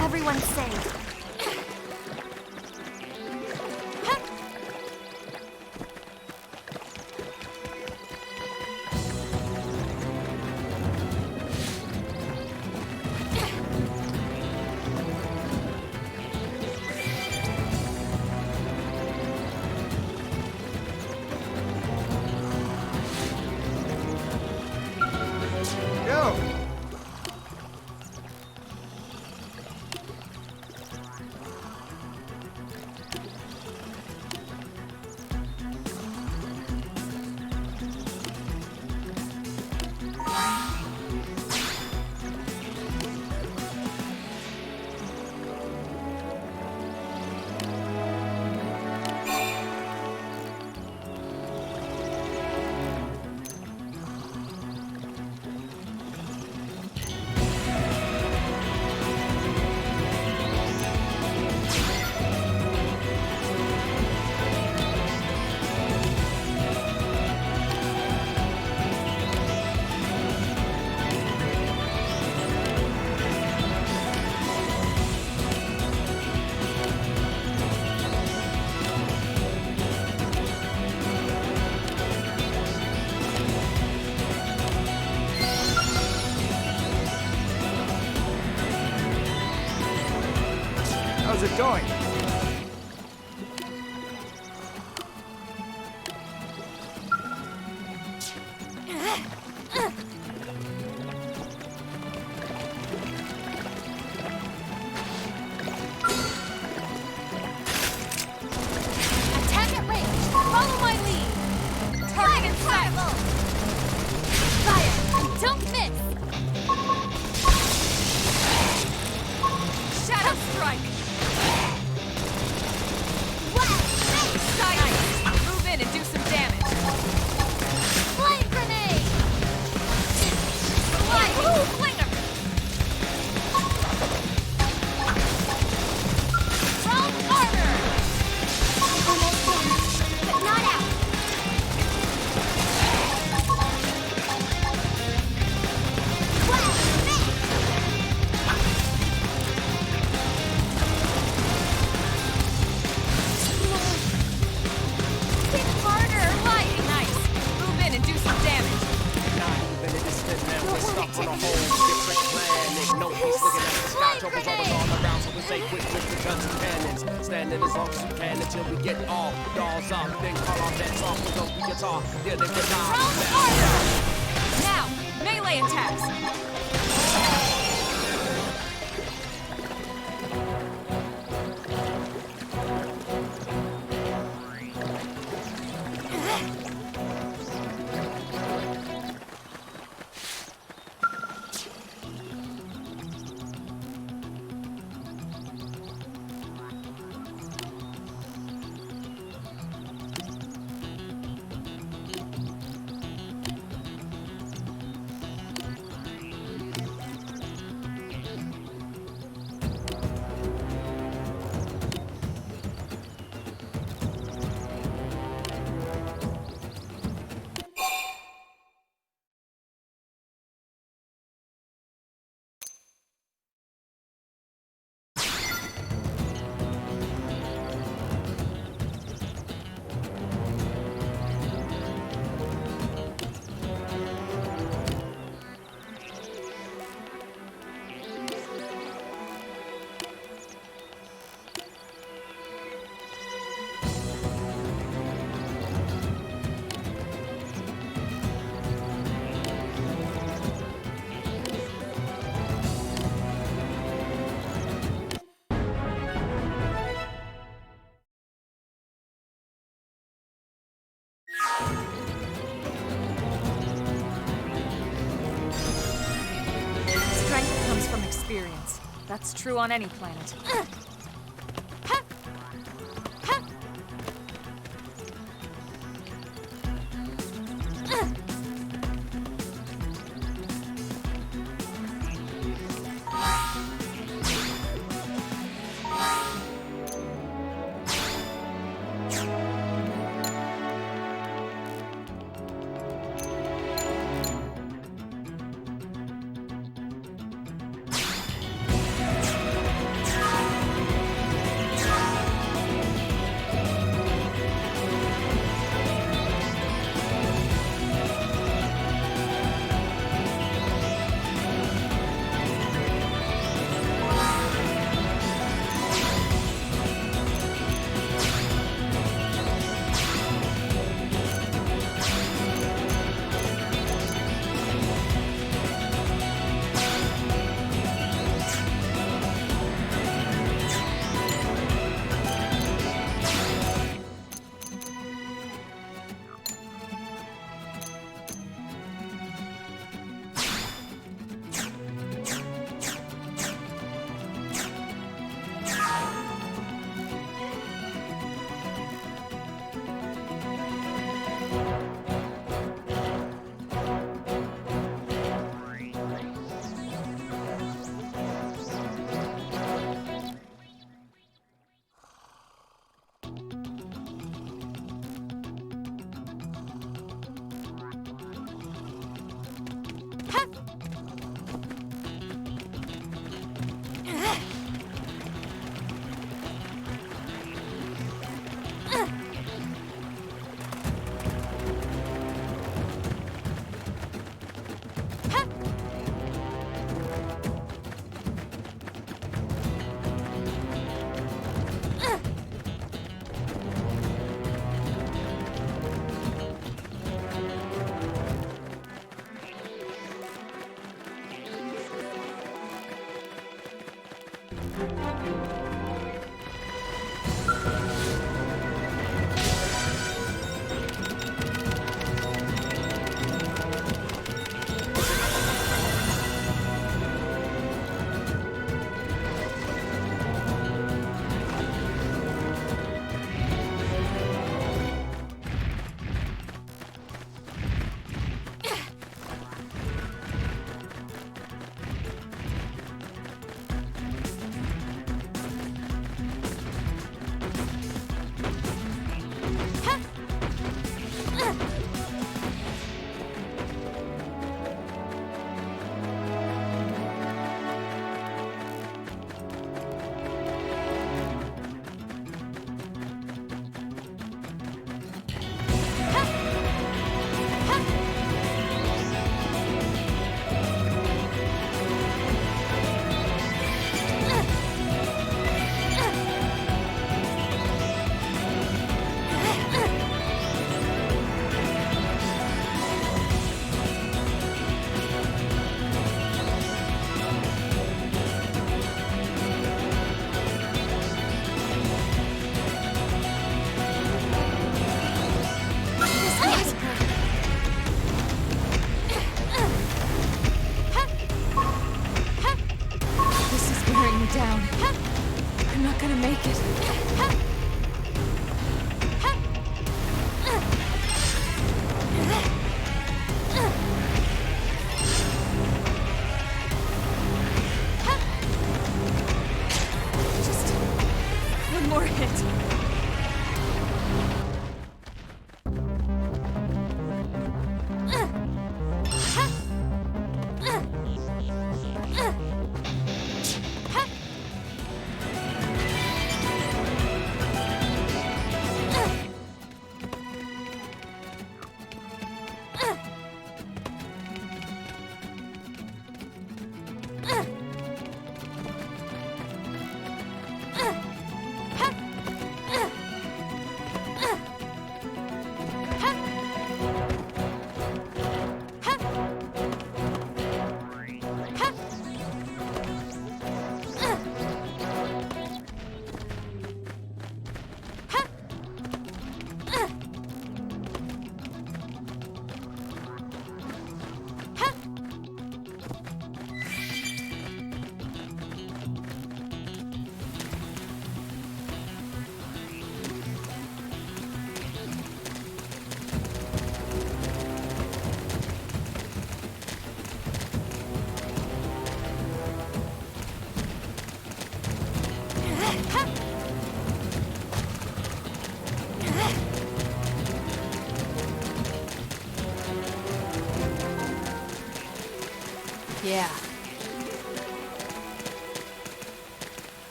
Everyone's safe. How's it going? Attack at range! Follow my lead! Target in sight! Fire! Don't miss! Shadow strike! Side! Move in and do some damage! Flame grenade! Flying! Flinger! Wrong armor! Almost done, but not out. Hit harder! Flying! Nice! Move in and do some damage! Not even a distant man, we're stuck on a whole different planet. No peace looking at the sky, troubles always all around, so we stay quick with the guns and cannons. Standing as long as you can until we get all dolls up. Then call our bets off with those guitar. Yeah, they can Wrong armor! Now, melee attacks! Strength comes from experience. That's true on any planet.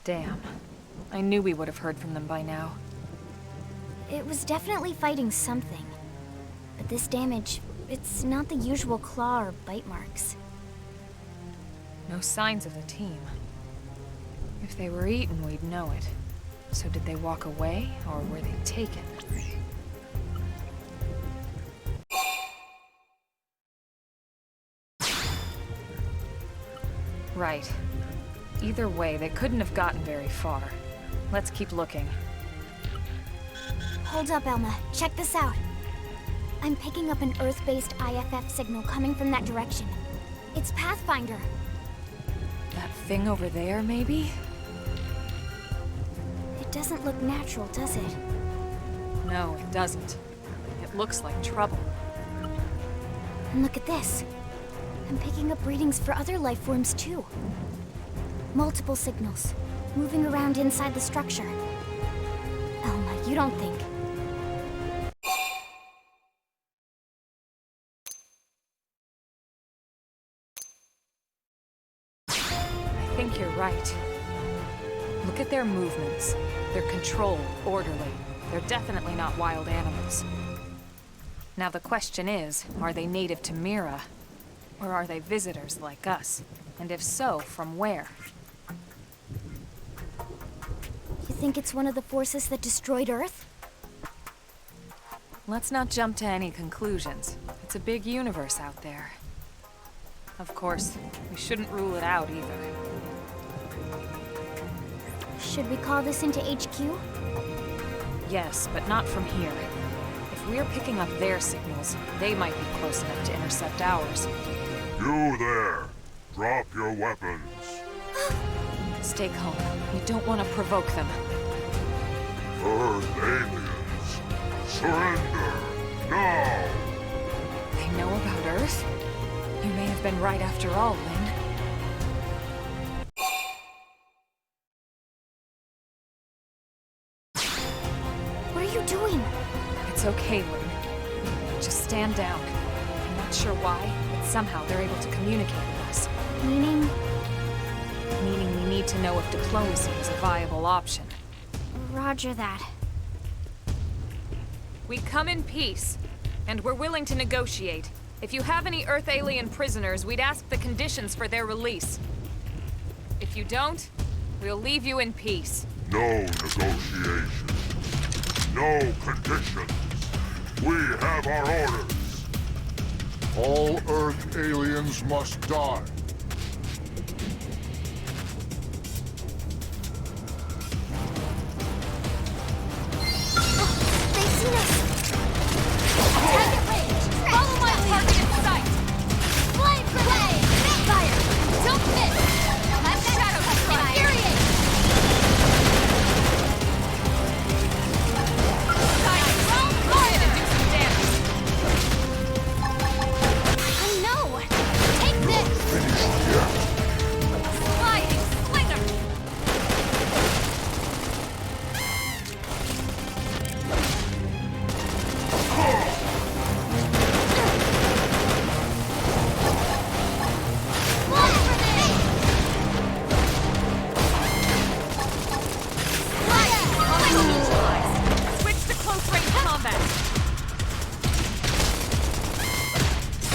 Damn. I knew we would have heard from them by now. It was definitely fighting something. But this damage, it's not the usual claw or bite marks. No signs of the team. If they were eaten, we'd know it. So did they walk away, or were they taken? Right. Either way, they couldn't have gotten very far. Let's keep looking. Hold up, Elma. Check this out. I'm picking up an Earth-based IFF signal coming from that direction. It's Pathfinder. That thing over there, maybe? It doesn't look natural, does it? No, it doesn't. It looks like trouble. And look at this. I'm picking up readings for other life forms, too. Multiple signals, moving around inside the structure. Elma, you don't think... I think you're right. Look at their movements. They're controlled, orderly. They're definitely not wild animals. Now the question is, are they native to Mira? Or are they visitors like us? And if so, from where? You think it's one of the forces that destroyed Earth? Let's not jump to any conclusions. It's a big universe out there. Of course, we shouldn't rule it out either. Should we call this into HQ? Yes, but not from here. If we're picking up their signals, they might be close enough to intercept ours. You there! Drop your weapons! Stay calm. We don't want to provoke them. Earth aliens! Surrender! Now! They know about Earth? You may have been right after all, Lynn. What are you doing? It's It's okay, Lynn. Just stand down. I'm not sure why, but somehow they're able to communicate with us. Meaning? Meaning we need to know if diplomacy is a viable option. Roger that. We come in peace, and we're willing to negotiate. If you have any Earth alien prisoners, we'd ask the conditions for their release. If you don't, we'll leave you in peace. No negotiations. No conditions. We have our orders. All Earth aliens must die. They've seen us! Target range! Follow my target in sight! Flame grenade! Fire! Don't miss! I'm Shadow Strike! Infuriate! Time to roll! Go in and do some damage! I know! Take this! Sliding slinger! Switch to close range combat.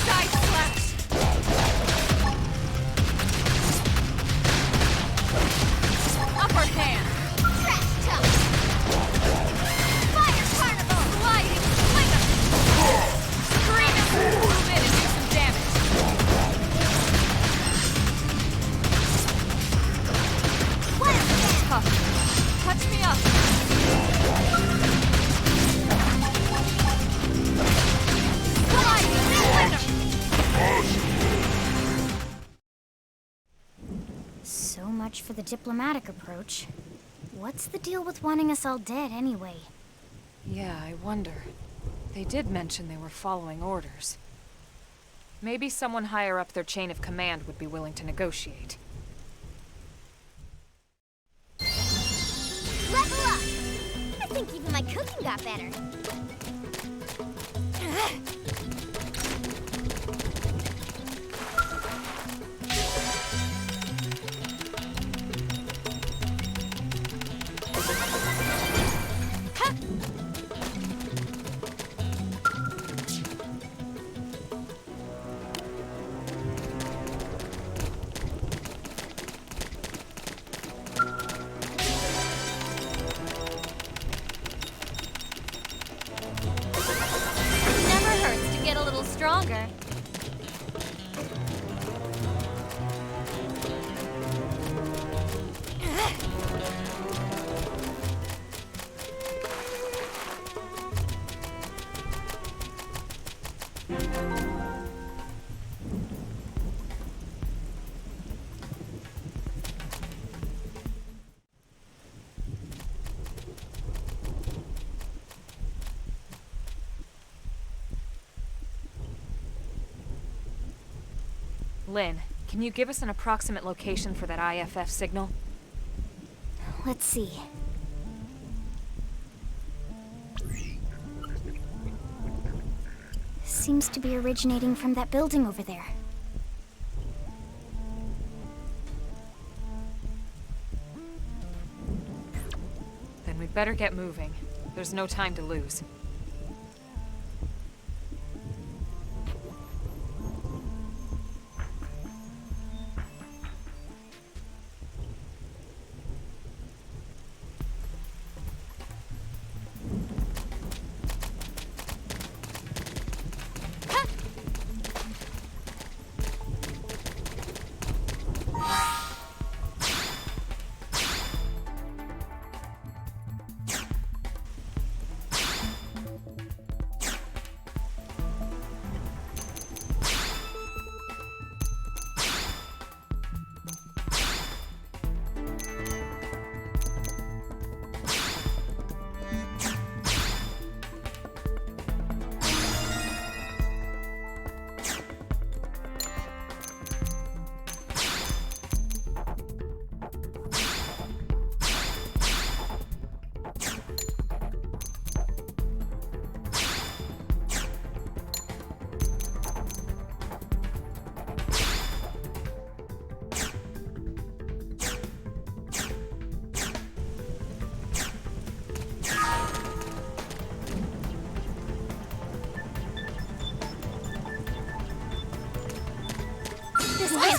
Side slash. Upper hand. Trash touch. Fire carnival. Sliding slinger. Scream and move in and do some damage. Tough. Touch me up. So much for the diplomatic approach. What's the deal with wanting us all dead anyway? Yeah, I wonder. They did mention they were following orders. Maybe someone higher up their chain of command would be willing to negotiate. Level up! I think even my cooking got better. Never hurts to get a little stronger. Lynn, can you give us an approximate location for that IFF signal? Let's see. Seems to be originating from that building over there. Then we'd better get moving. There's no time to lose.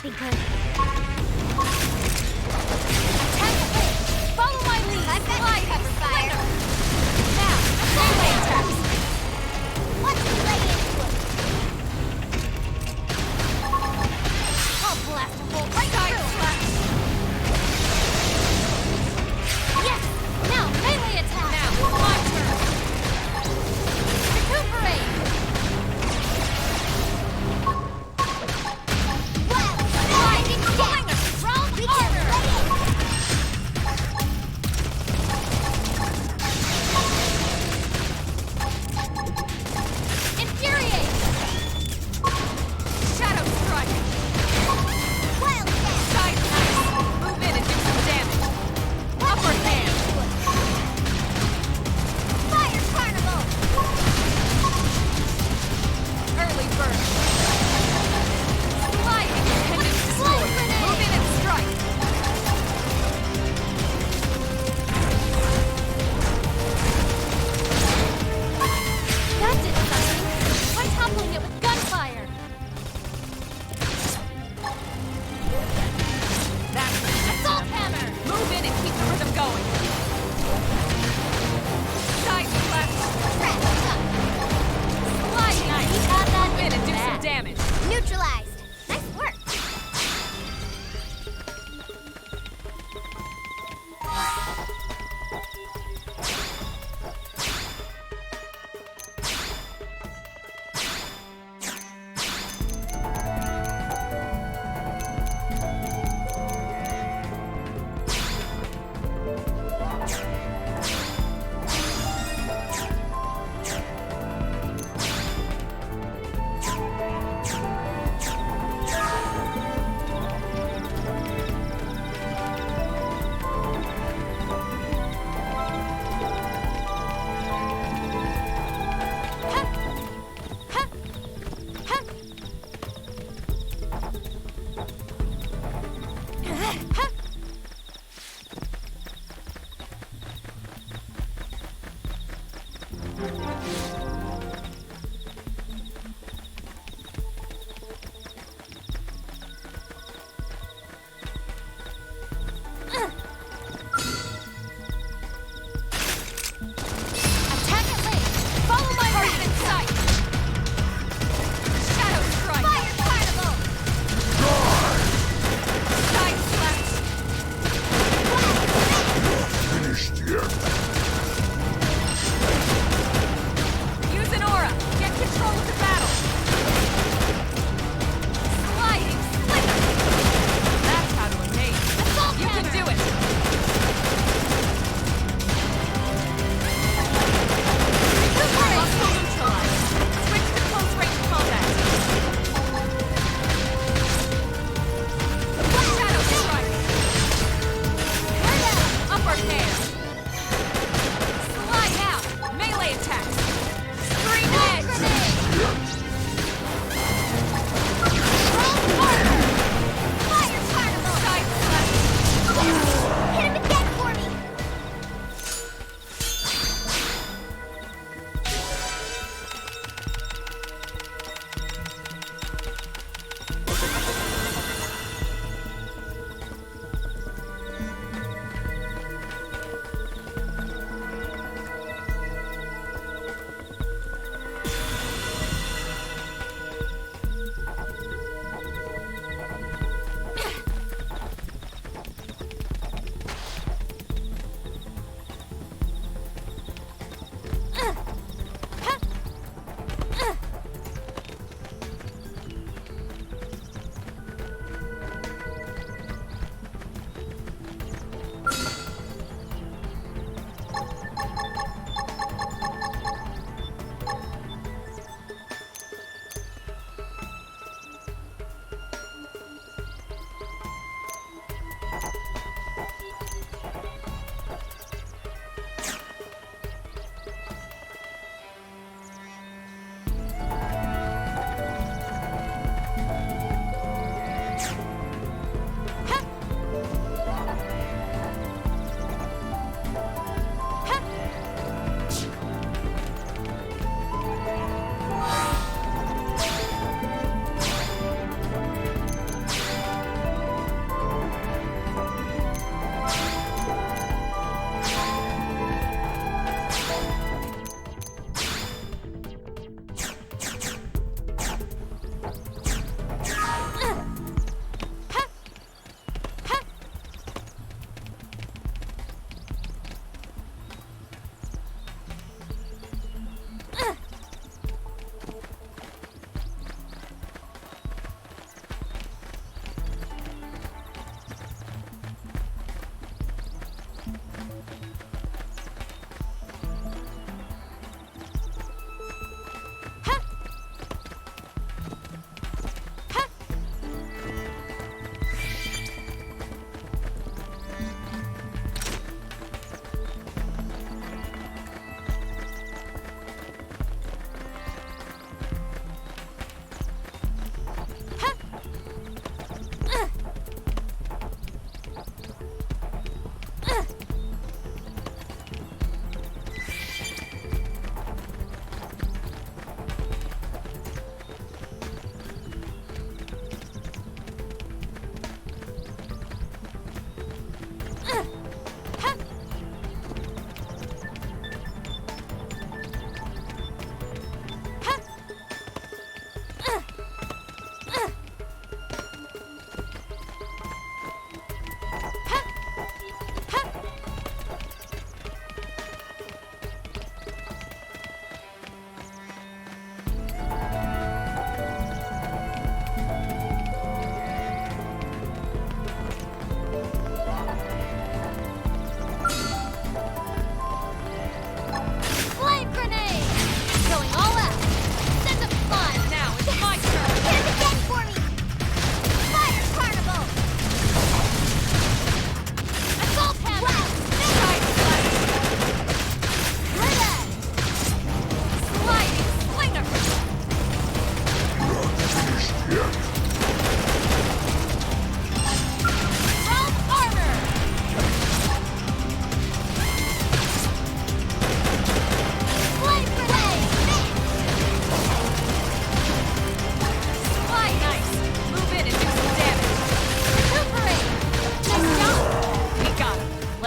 That'll be good. Attack quick! Follow my lead! I've got you cover fire! Now, melee attacks! Let's lay into it! I'll blast a hole right through! Yes! Now, melee attack! Now, my turn! Recuperate! Well, sliding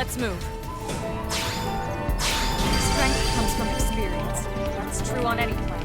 Let's move. Strength comes from experience. That's true on any planet.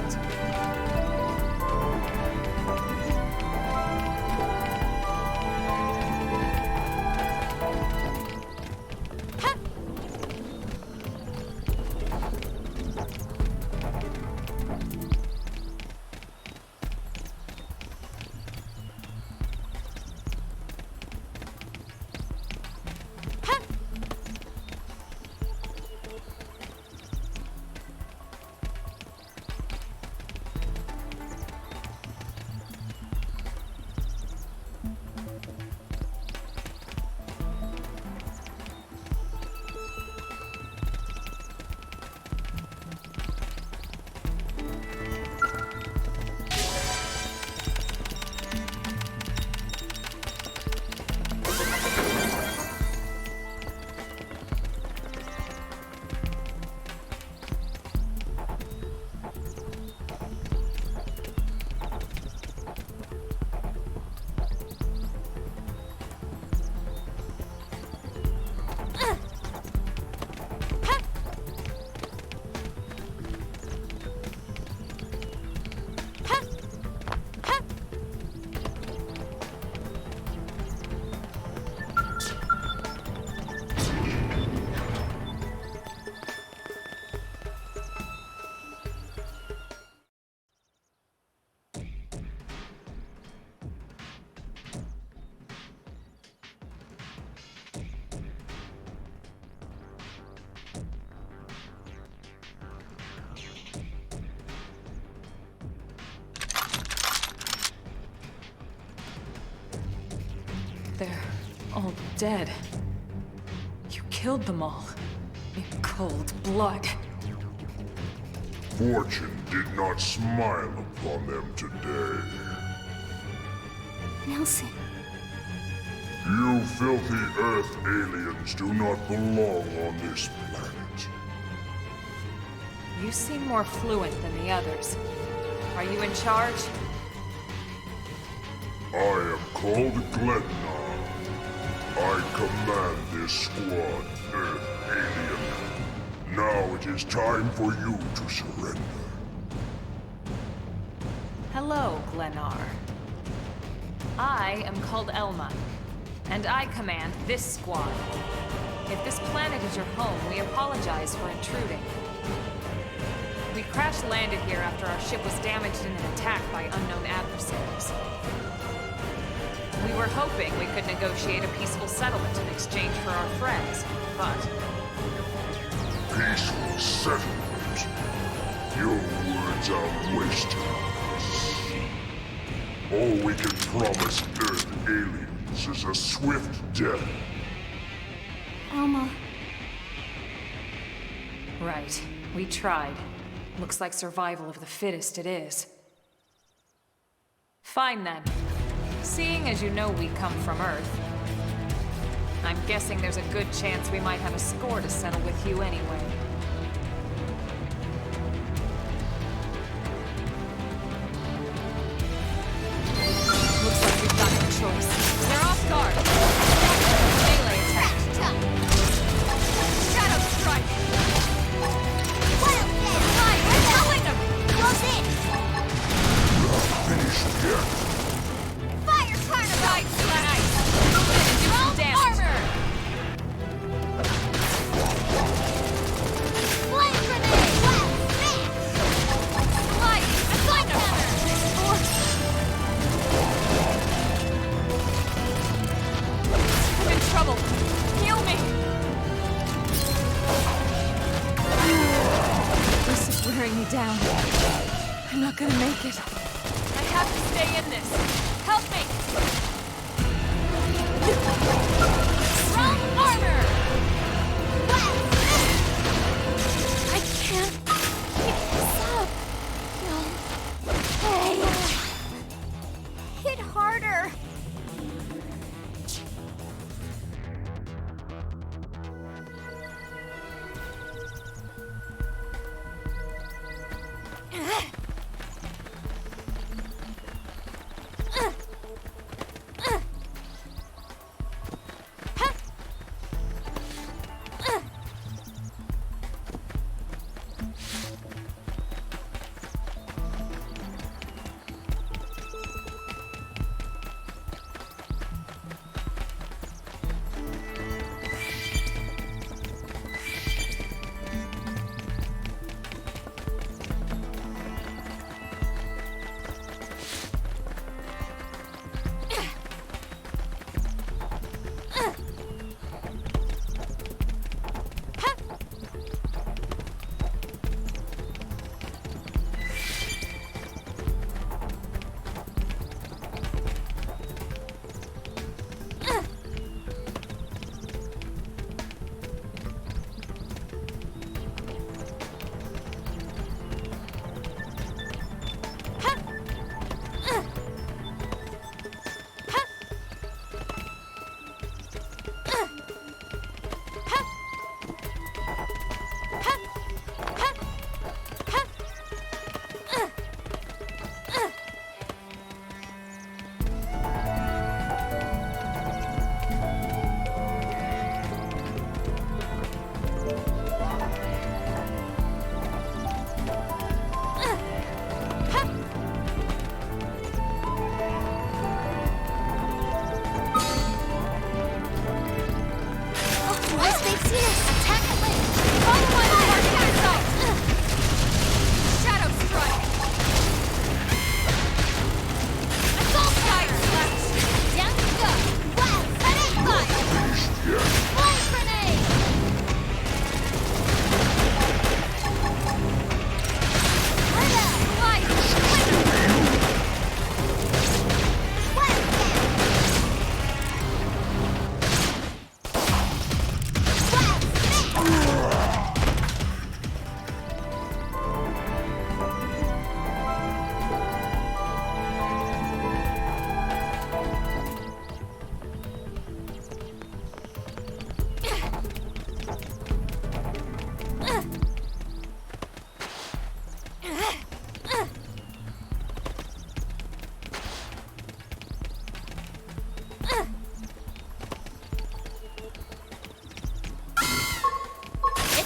They're all dead. You killed them all. In cold blood. Fortune did not smile upon them today. Nelson. You filthy Earth aliens do not belong on this planet. You seem more fluent than the others. Are you in charge? I am called Glednar. I command this squad, Earth alien. Now it is time for you to surrender. Hello, Glennar. I am called Elma, and I command this squad. If this planet is your home, we apologize for intruding. We crash-landed here after our ship was damaged in an attack by unknown adversaries. We were hoping we could negotiate a peaceful settlement in exchange for our friends, but... Peaceful settlement? Your words are wasted. All we can promise Earth aliens is a swift death. Elma. Right. We tried. Looks like survival of the fittest it is. Fine then. Seeing as you know we come from Earth, I'm guessing there's a good chance we might have a score to settle with you anyway. Looks like we've got no choice. They're off guard. Melee attack. Shadow strike. Fire! We're killing them! Close in! Finished yet. Fire Carnival! Side slice! Do some damage! Armor! Flame grenade! Slide! Sledgehammer! I'm in trouble! Heal me! This is wearing me down. I'm not gonna make it. I have to stay in this. Help me! Strong armor! I can't keep this up. No. Hey. Hit harder! Attack at range! Follow my target yourself! Shadow strike! Assault fire! Down you go! Wow! Grenade fire! Flash grenade!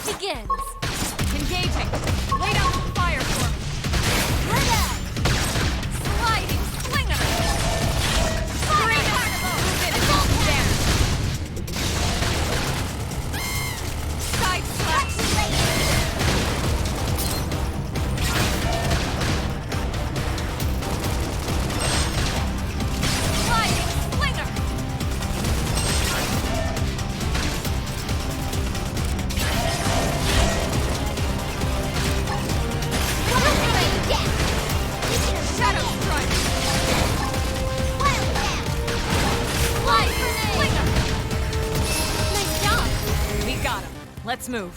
Begins. Engaging. Lay down some fire for me. Sliding slinger. Scream it. Move in and down there. Side slash. Sliding slinger. Shadow strike! Fly grenade! Nice job! We got him. Let's move.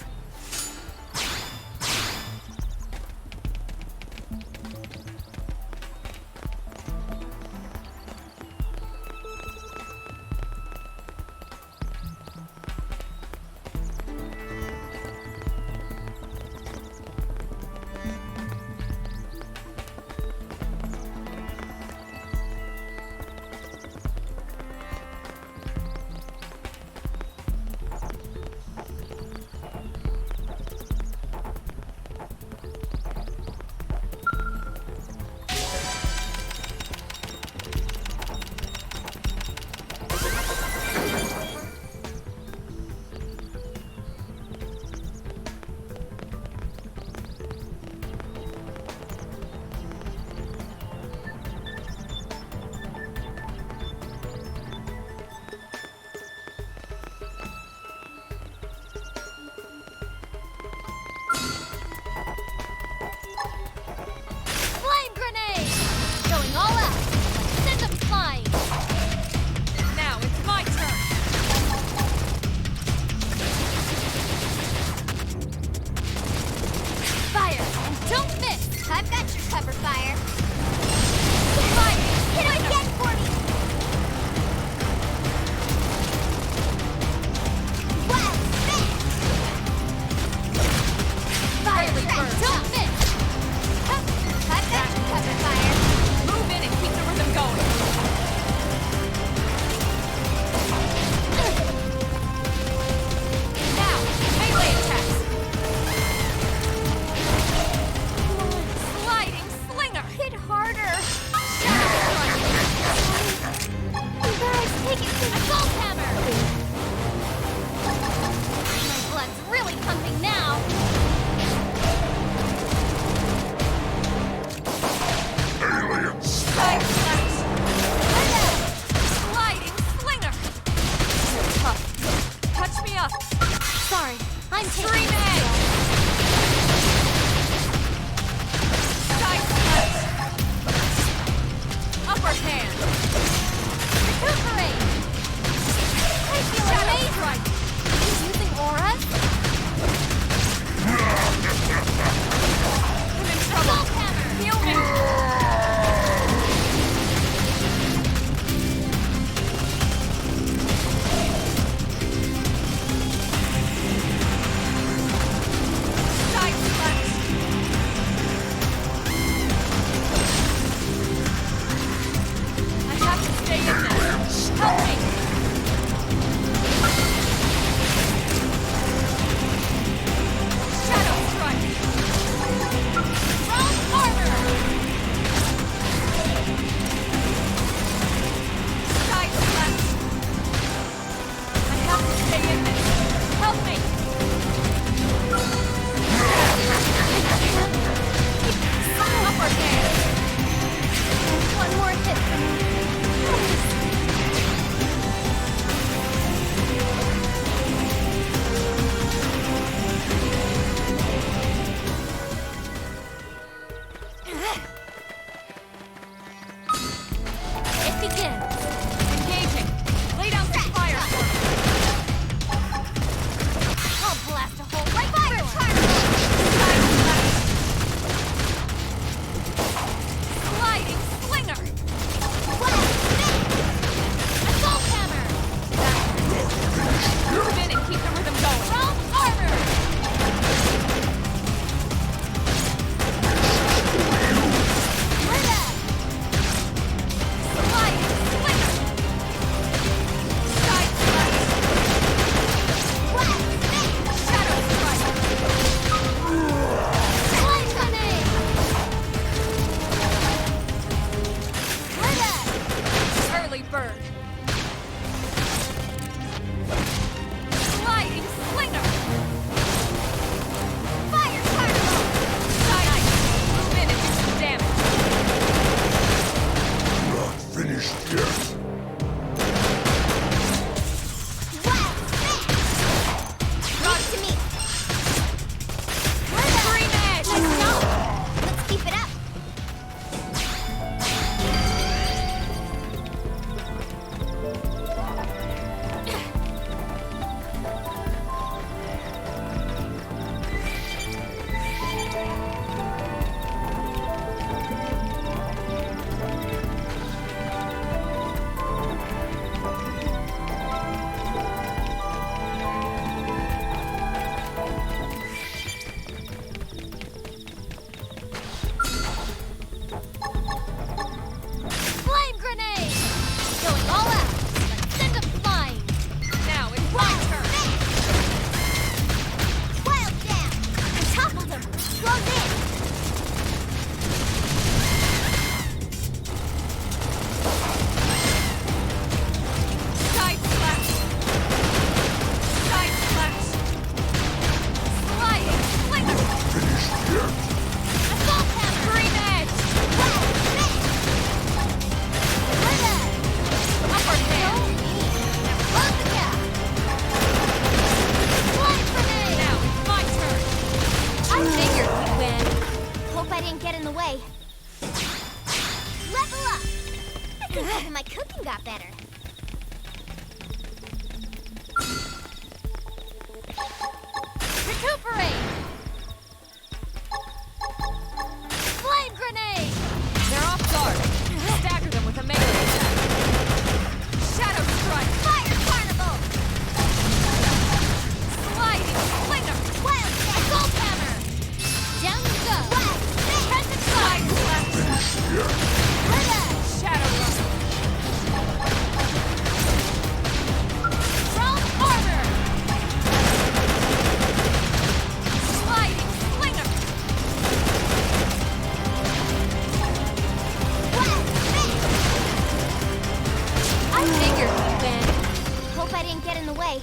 Help me! Upper hand! One more hit from me. It begins! Engaging! Lay down some fire for me! I'll blast a hole right through it. Side slash! Sliding slinger! Assault hammer. Spin and keep the rhythm going! Realm armor. Sliding slinger! Side slash! Shadow strike! Flame grenade. Early bird! Sliding slinger! Fire carnival. Side move in and do some damage! Not finished yet. Rock to me. Green edge! Let's go. Let's keep it up. Flame grenade. Going all out. Let's send them flying. Now it's my turn! Wild jam. I toppled them. Close in. Side slash! Side slash! Sliding slinger! Assault hammer. Green edge! Upper hand! Close the gap. Flame grenade. Now it's my turn! I figured we'd win. Hope I didn't get in the way. Level up. I think even my cooking got better. Recuperate. Flame grenade. They're off guard! Stagger them with a melee attack! Shadow strike! Fire carnival. Sliding slinger! Wild assault hammer. Down you go. Crescent Side slash! Shadow run! Realm armor. Sliding slinger! I figured we'd win. Hope I didn't get in the way.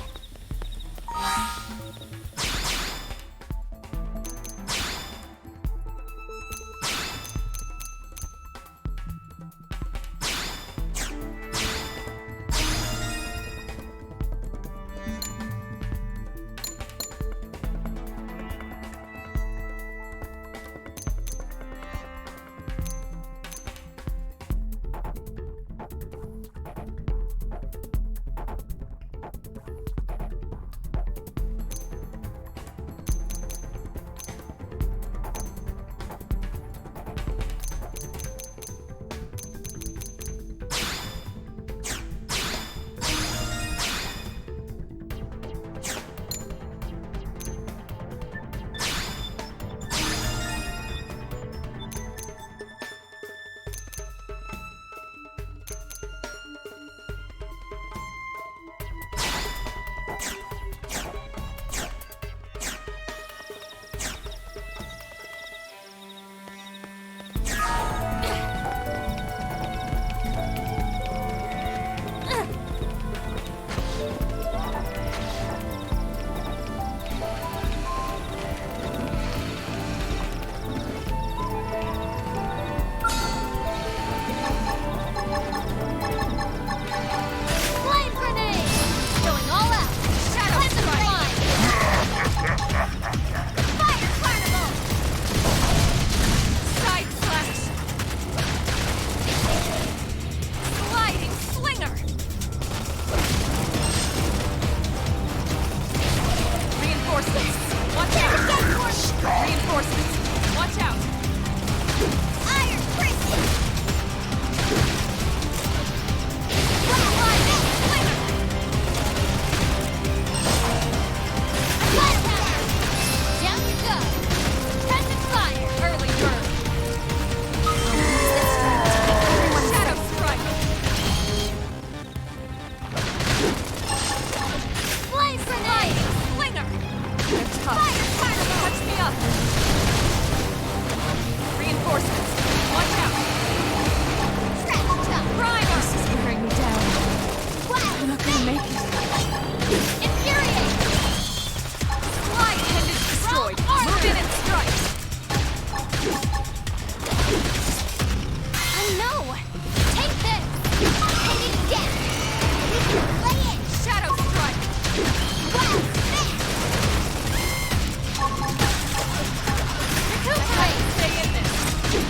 Recuperate! Stay in this!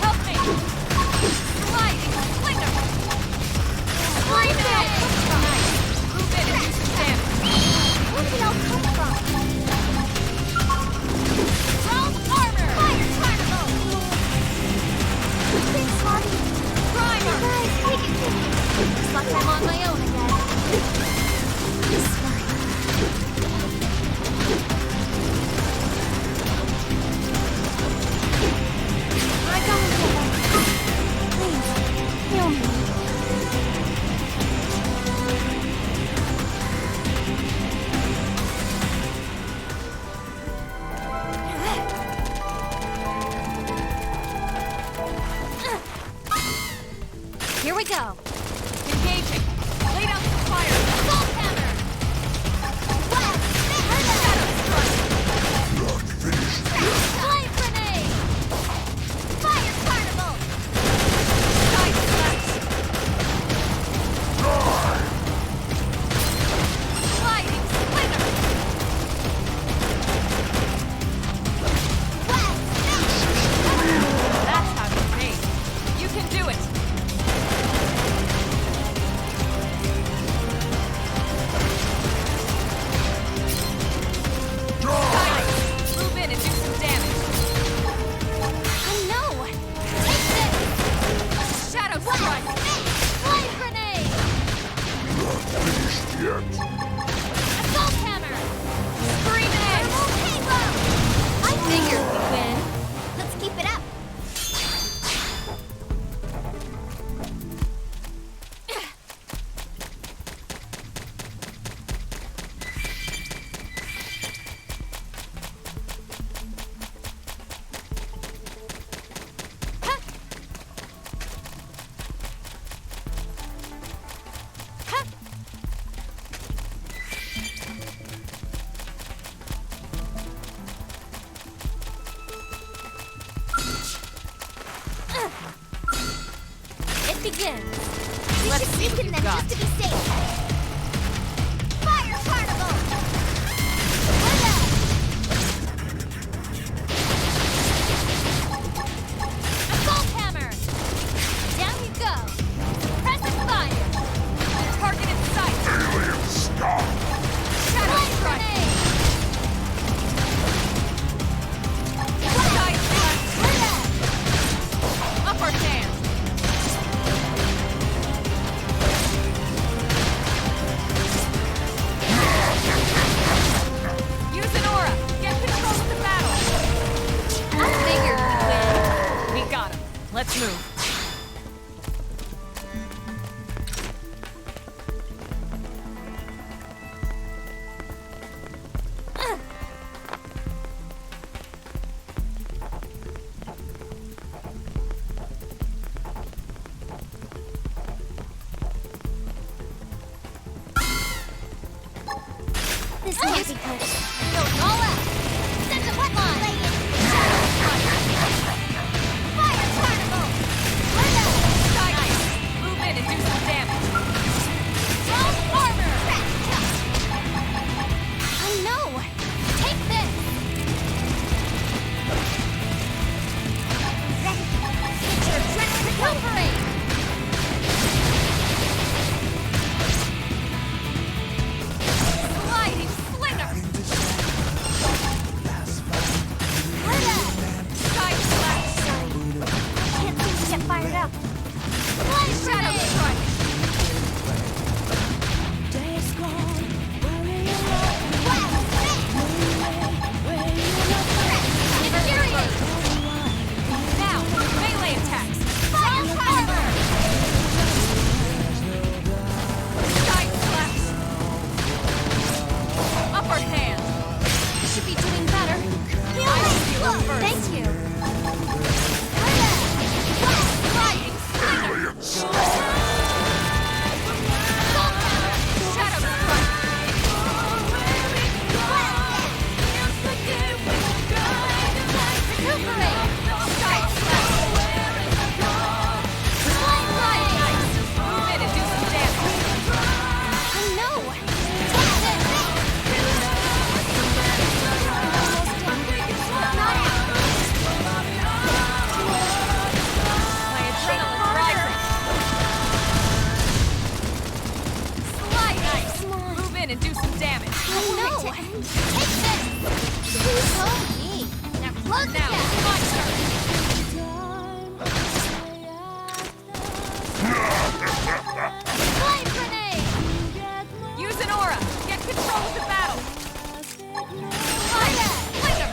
Help me! Sliding slinger! Scream out! Move in and do some damage! Where did it all come from? Round armor! Fire carnival! Thanks, Marty. Primer! Guys, take it. Looks like I'm on my own again. This one. I gotta get them. Please, heal me. Here we go! Engaging! Lay down some fire! Assault hammer! Blast! Shadow strike! Not finished yet. Flame grenade! Fire carnival! Side slash! Sliding slinger! That's how you made. You can do it! Move in and do some damage. I know! Take this! Shadow strike! Flame grenade! Not finished yet. Assault hammer! Scream edge! Halo! I figured we'd win. Let's keep it up. It begins. Let's see what Weaken you've them got. just to be safe. Fire carnival! Hurrah! Assault hammer! Down you go! Press fire! Target in sight! Alien stop. Shadow Flame strike! grenade! Side slash! Hurrah! Upper hand! Use an aura! Get control of the battle! I figured we'd win. We got him. Let's move. This can't be good. Going all out. Send the wetline. Lay in. Fire carnival. Nice. Move in and do some damage. Strong armor. I know. Take this. Ready. Get your adrenaline recuperate. Sliding slinger! Close Now, my turn! Flame grenade! Use an aura! Get control of the battle! Fire! Flinger!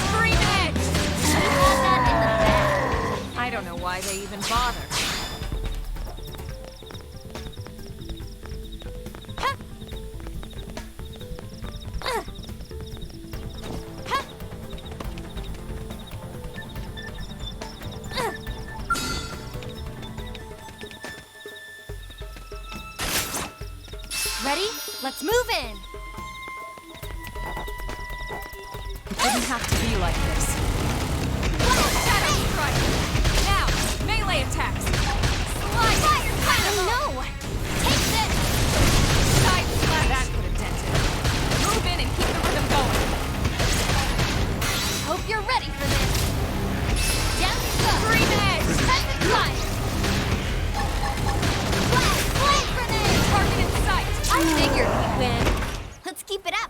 Scream edge! Had that in the bag. I don't know why they even bother. Ready? Let's move in! It didn't have to be like this. Shadow strike! Now, melee attacks! Slide! Fire! No! Take this! Side slash! That could have dented. Move in and keep the rhythm going! Hope you're ready for this! Down you go! Scream edge! Perfect fire! Blast! Flame grenade! Target in sight! I figured we'd win. Let's keep it up.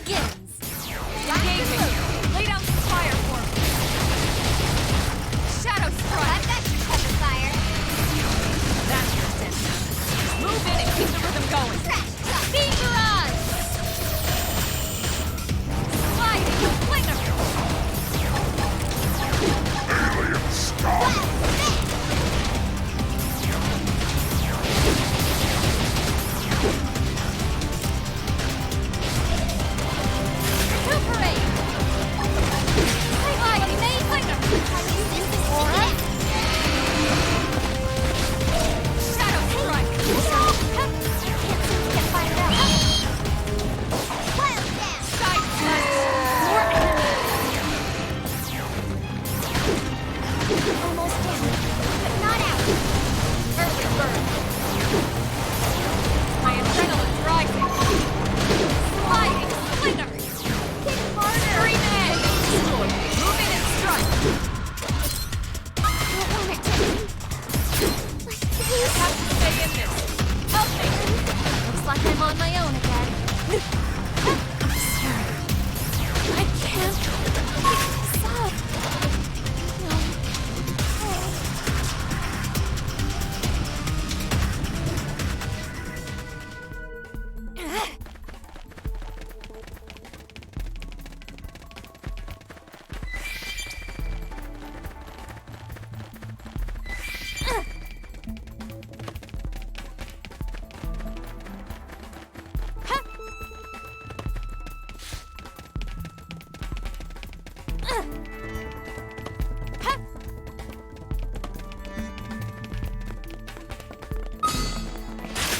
begins! Engaging! Lay down some fire for me! Shadow strike! I've got your cover fire! That's your destiny. Move in and keep the rhythm going! Beat your eyes! Sliding flinger! Alien stop! Recuperate! Sliding flinger! Have you seen this aura? Shadow strike! Can't seem to get fired up. Wild dash! Side slash! More enemies! Almost down, but not out. Early bird! My adrenaline's rising! Sliding flinger! Hit harder! Green egg! Move in and strike! Don't want it to end. Like this. Have to stay in this! Help me! Looks like I'm on my own again. I'm sorry. I can't pick this up. No.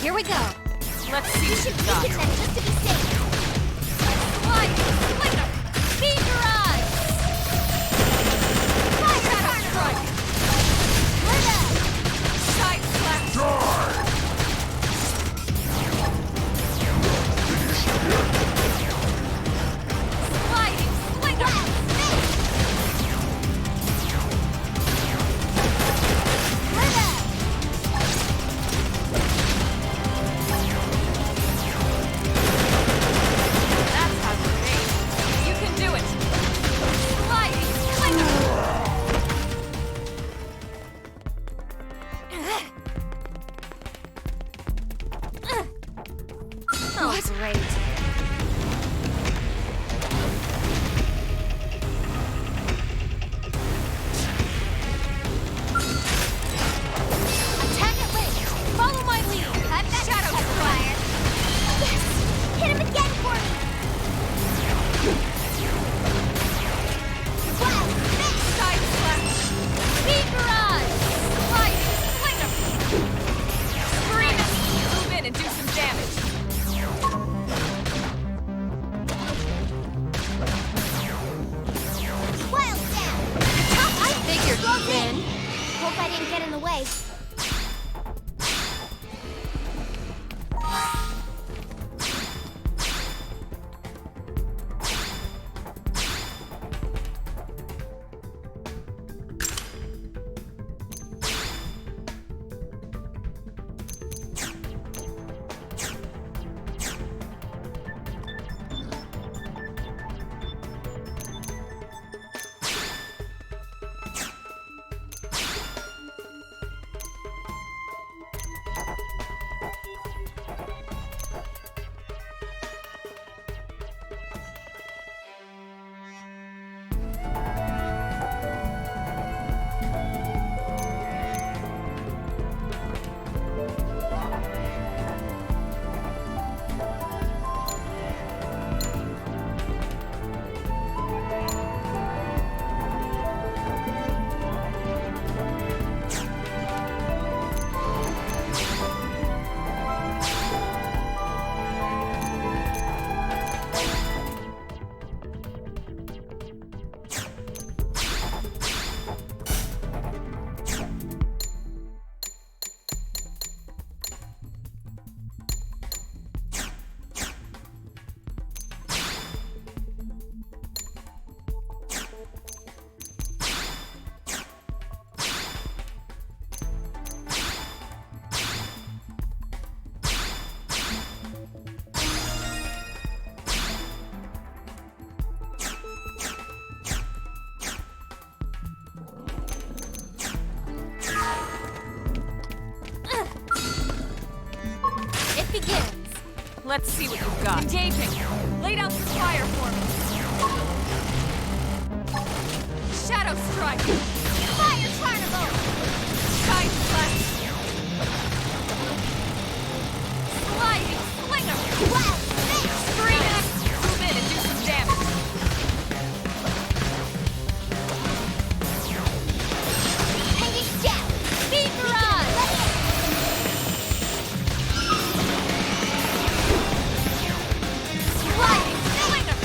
Here we go. Let's see We what should you've got. weaken them just to be safe. Sliding flinger! Beat your eyes! Shadow strike! Murder! Side slash! Sliding flinger! That's how you made. You can do it! Sliding flinger! Oh, great. Attack at range. Follow my lead. I've got shadow fire. Yes! Hit him again for me. Wow! Side slash! Beat your eyes. Sliding flinger! Scream it! Move in and do some damage! begins. Let's see what you've got. Engaging. Lay down some fire for me. Shadow strike. Fire carnival! Side slash. Sliding slinger. Wow! Scream it. Move in and do some damage. Hanging down! Speed barrage! Sliding slinger.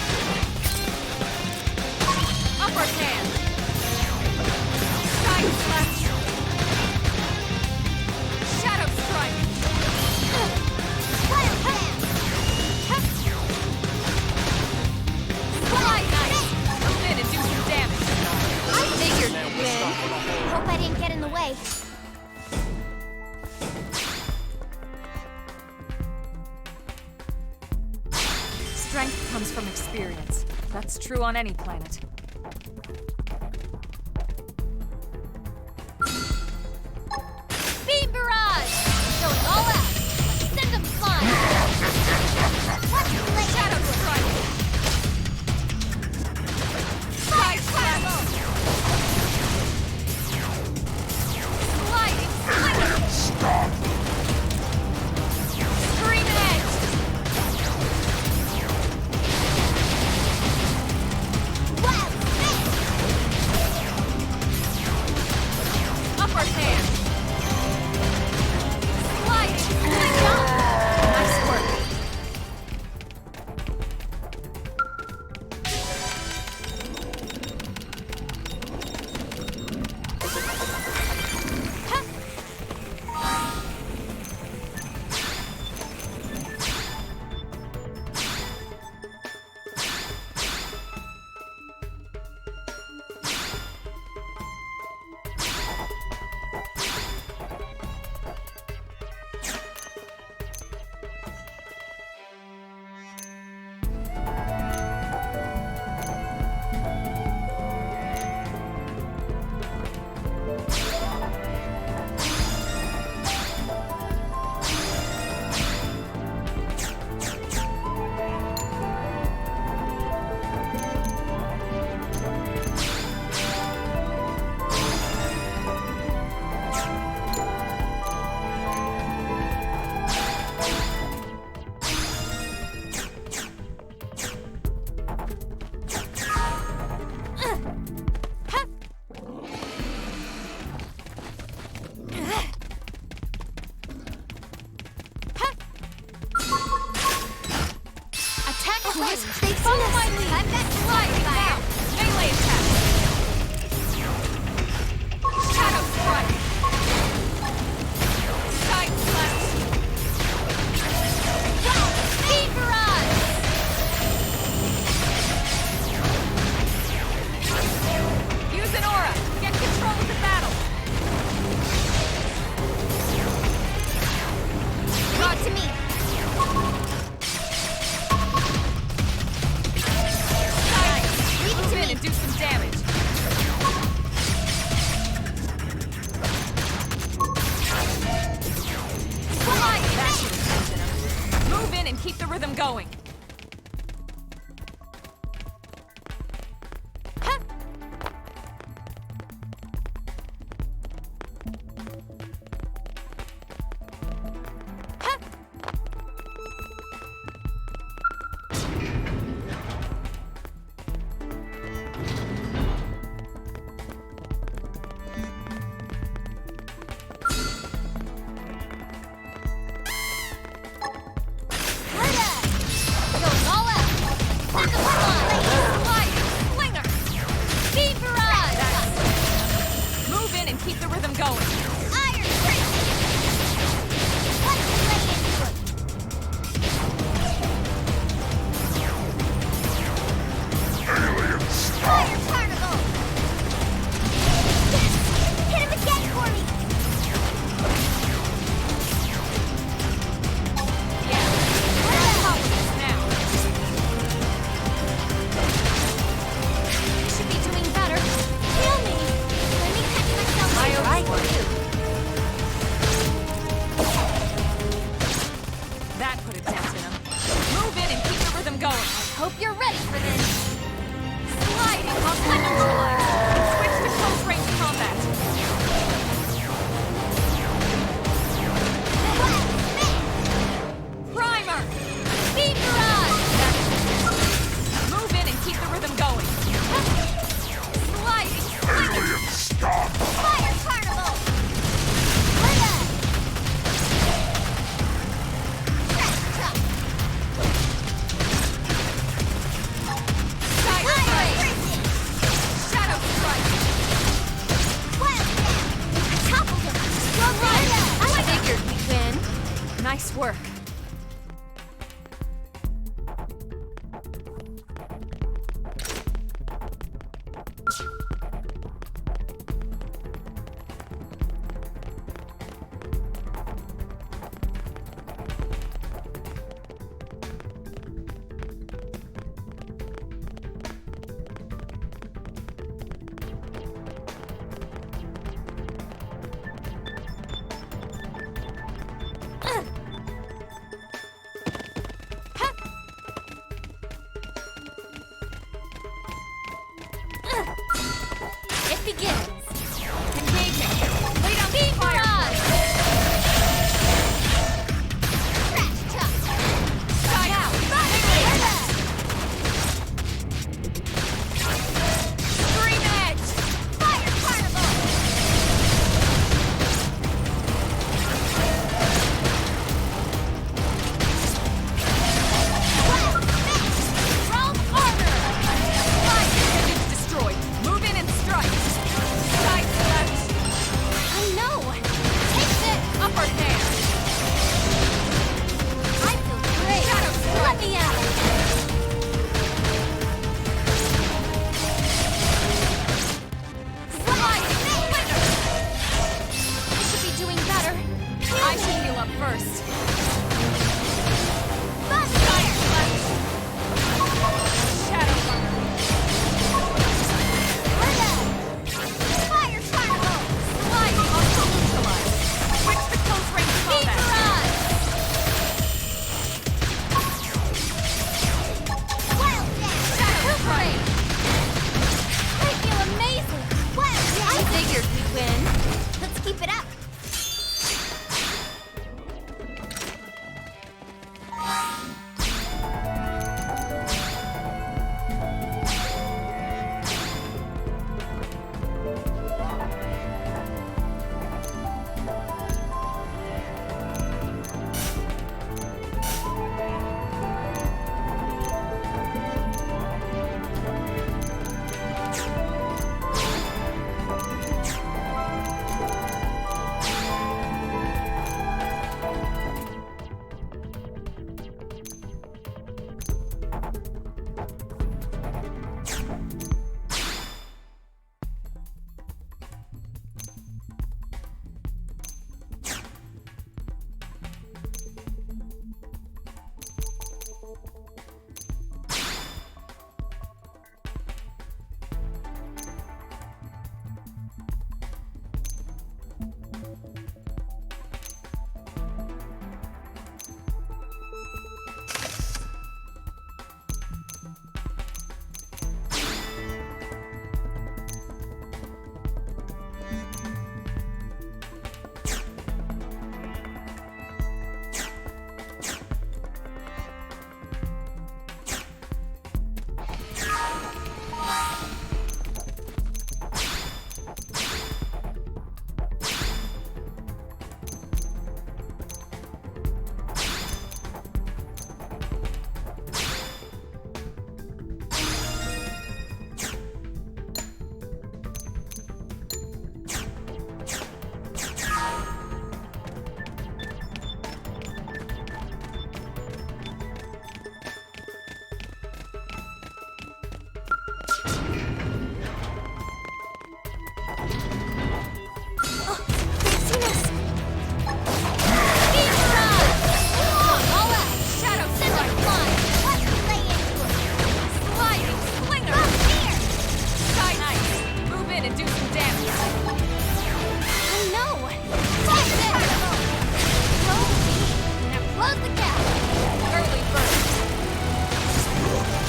Upper hand. Side slash. Shadow strike. Wild hand! Slide knife. Move in and do some damage. I figured you'd win. Hope I didn't get in the way. Strength comes from experience. That's true on any planet. Speed barrage! Going all out! Send them flying! Shadow strike. Side slash. Sliding slinger. Stop! Screaming edge. Wild fist! Upper hand. Sliding slinger. Nice work. Attack twist! They follow my lead! I've got Sliding down. Melee attack. Shadow strike. Side slash. Speed barrage! Use an aura. Get control of the battle. Lead to me! Move in and do some damage. Slide. That should have taken him. Move in and keep the rhythm going. Going all out! Send them flying! Sliding slinger. Speed barrage! Move in and keep the rhythm going. Iron fist! Let's lay into it! Alien, stop! Fire carnival! Yes! Hit him again for me! Yeah. We're on top of this now. Should be doing better. Kill me! Let me catch myself. I owe Right. you one. hope you're ready for this. Sliding on neutralize. Switch to close range combat. Primer. Beat barrage. Move in and keep the rhythm going. Sliding. Alien, stop! Fire carnival! Shadow strike. Toppled him! I figured we'd win. Nice work. It begins! Engaging. Lay down beam fire. Side out. Scream edge. Fire carnival! Realm armor. Fire engines destroyed. Move in and strike. Side slash. I know! Take this! Upper hand. I feel great! Shadow strike. Let me out! Sliding splinter. I should be doing better. I should heal up first. Buzz Side slash. Shadow runner. Fire carnival! Sliding on neutralize. Switch to close range Beat combat. barrage! Wild dash! Shadow strike. I feel amazing! Wild dash! I figured we'd win. Let's keep it up!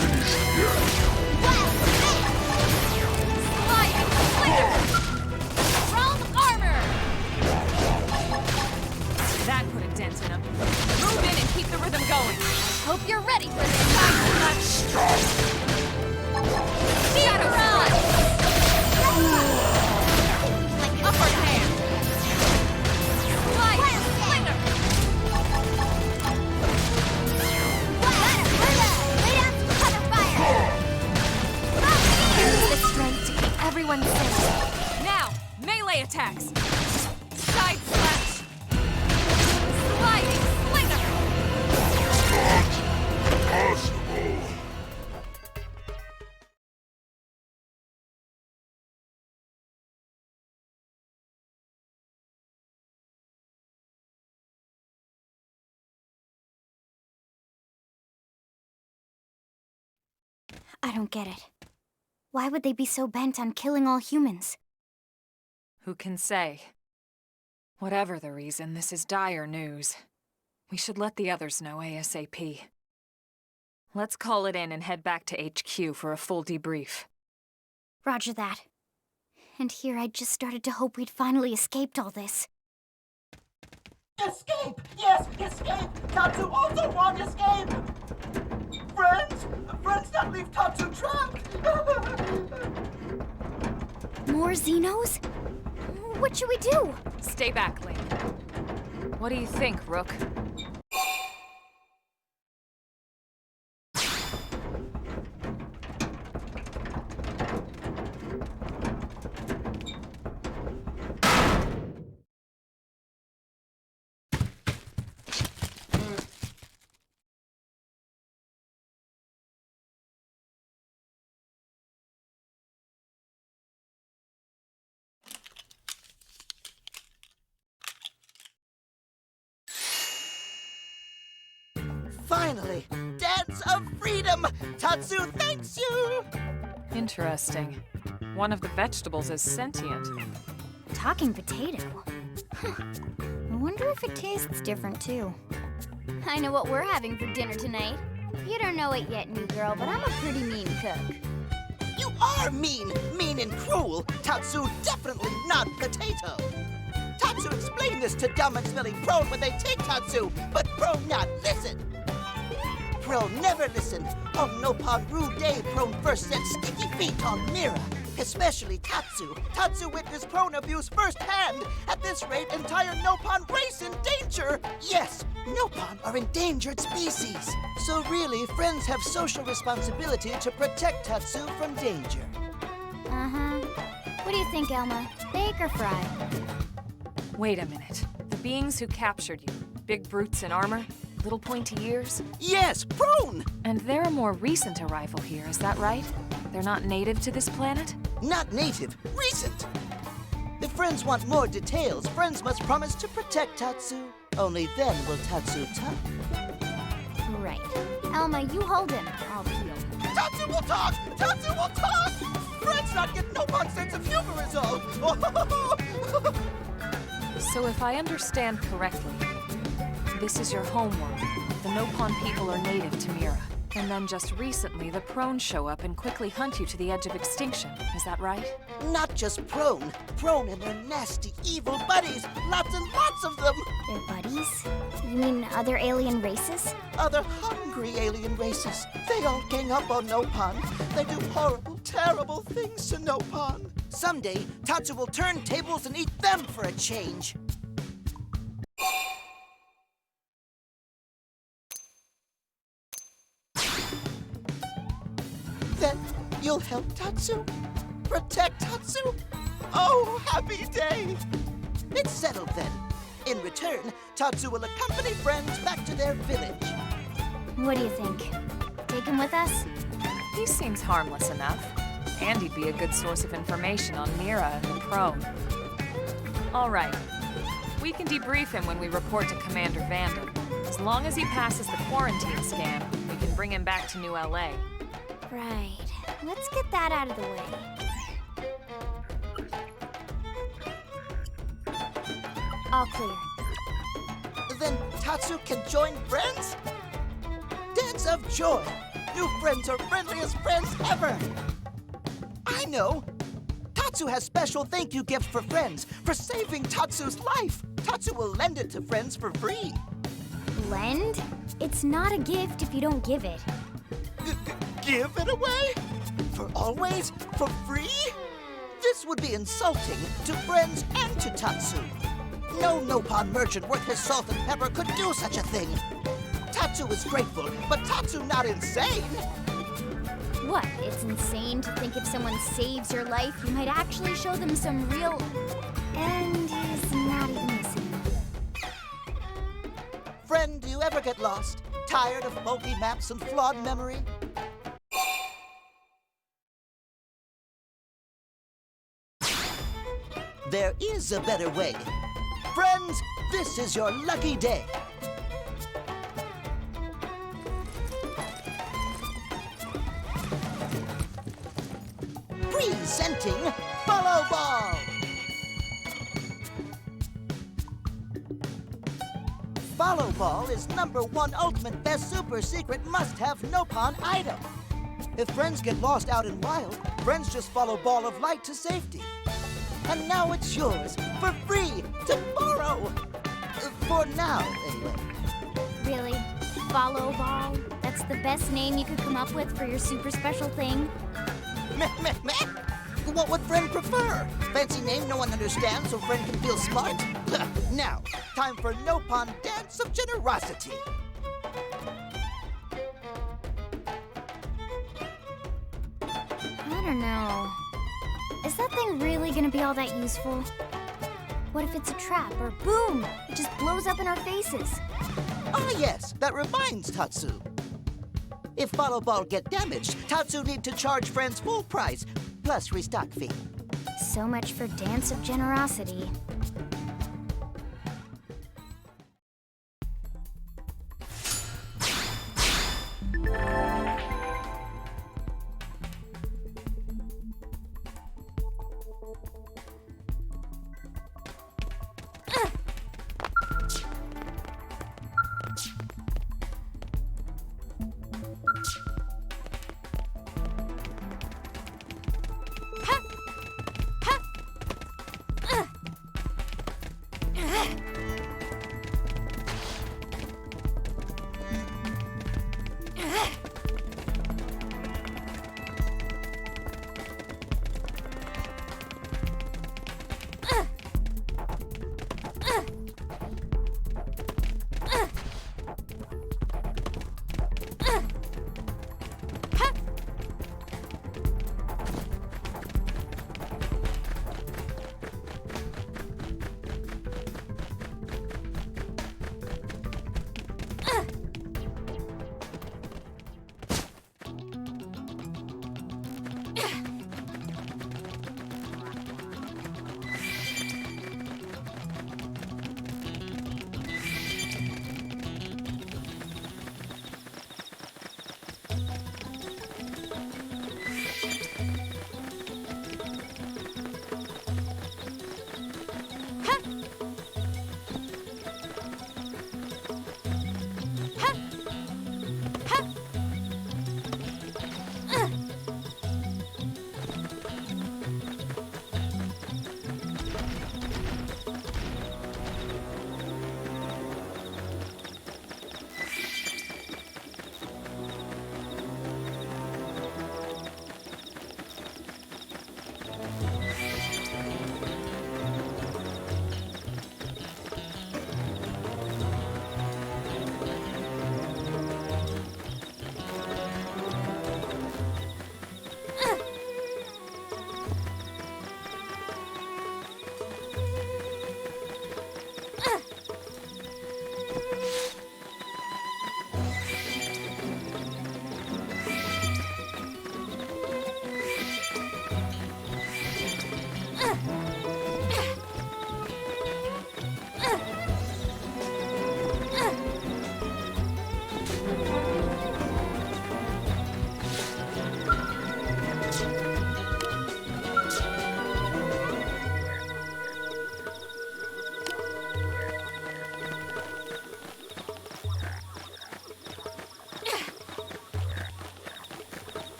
This hope you're ready for this. Shadow Run! Like upper hand! Slide Slinger! Use the strength to keep everyone safe. Now, melee attacks! Side slash! Sliding Slinger! Possible. I don't get it. Why would they be so bent on killing all humans? Who can say? Whatever the reason, this is dire news. We should let the others know ASAP. Let's call it in and head back to HQ for a full debrief. Roger that. And here I just started to hope we'd finally escaped all this. Escape! Yes, escape! Tatsu also want escape! Friends! Friends that leave Tatsu trapped! More Xenos? What should we do? Stay back, Link. What do you think, Rook? Finally! Dance of freedom! Tatsu thanks you! Interesting. One of the vegetables is sentient. Talking potato? Huh. I wonder if it tastes different too. I know what we're having for dinner tonight. You don't know it yet, new girl, but I'm a pretty mean cook. You are mean! Mean and cruel! Tatsu definitely not potato! Tatsu explained this to dumb and smelly Prone when they take Tatsu, but Prone not listen! Prone never listen. On Nopon Rue Day, Prone first set sticky feet on Mira. Especially Tatsu. Tatsu witnessed Prone abuse firsthand. At this rate, entire Nopon race in danger. Yes, Nopon are endangered species. So really, friends have social responsibility to protect Tatsu from danger. Uh-huh. What do you think, Elma? Bake or fry? Wait a minute. The beings who captured you, big brutes in armor? Little pointy ears? Yes, Prone! And they're a more recent arrival here, is that right? They're not native to this planet? Not native, recent! If friends want more details, friends must promise to protect Tatsu. Only then will Tatsu talk. Right. Elma, you hold him. I'll heal. Tatsu will talk! Tatsu will talk! Friends not get Nopon sense of humor is all! So if I understand correctly, this is your homeworld. The Nopon people are native to Mira. And then just recently, the Prone show up and quickly hunt you to the edge of extinction. Is that right? Not just Prone. Prone and their nasty, evil buddies. Lots and lots of them. Their buddies? You mean other alien races? Other hungry alien races. They all gang up on Nopon. They do horrible, terrible things to Nopon. Someday, Tatsu will turn tables and eat them for a change. Then you'll help Tatsu? Protect Tatsu? Oh, happy day! It's settled then. In return, Tatsu will accompany friends back to their village. What do you think? Take him with us? He seems harmless enough. And he'd be a good source of information on Mira and the Prone. All right. We can debrief him when we report to Commander Vander. As long as he passes the quarantine scan, we can bring him back to New LA. Right. Let's get that out of the way. All clear. Then Tatsu can join friends? Dance of joy! New friends are friendliest friends ever! I know! Tatsu has special thank you gift for friends for saving Tatsu's life! Tatsu will lend it to friends for free. Lend? It's not a gift if you don't give it. Give it away? For always? For free? This would be insulting to friends and to Tatsu. No Nopon merchant worth his salt and pepper could do such a thing. Tatsu is grateful, but Tatsu not insane. What? It's insane to think if someone saves your life, you might actually show them some real... And he's not even listening. Friend, do you ever get lost? Tired of bulky maps and flawed memory? There is a better way. Friends, this is your lucky day. Presenting Follow Ball! Follow Ball is #1 ultimate best super secret must-have Nopon item. If friends get lost out in wild, friends just follow Ball of Light to safety. And now it's yours, for free, to borrow. For now, anyway. Really? Follow Ball? That's the best name you could come up with for your super special thing? Meh, meh, meh. What would friend prefer? Fancy name no one understands so friend can feel smart? Now, time for Nopon Dance of Generosity. I don't know. Is that thing really gonna be all that useful? What if it's a trap, or boom, it just blows up in our faces? Ah yes, that reminds Tatsu. If Follow Ball get damaged, Tatsu need to charge friends full price, plus restock fee. So much for Dance of Generosity.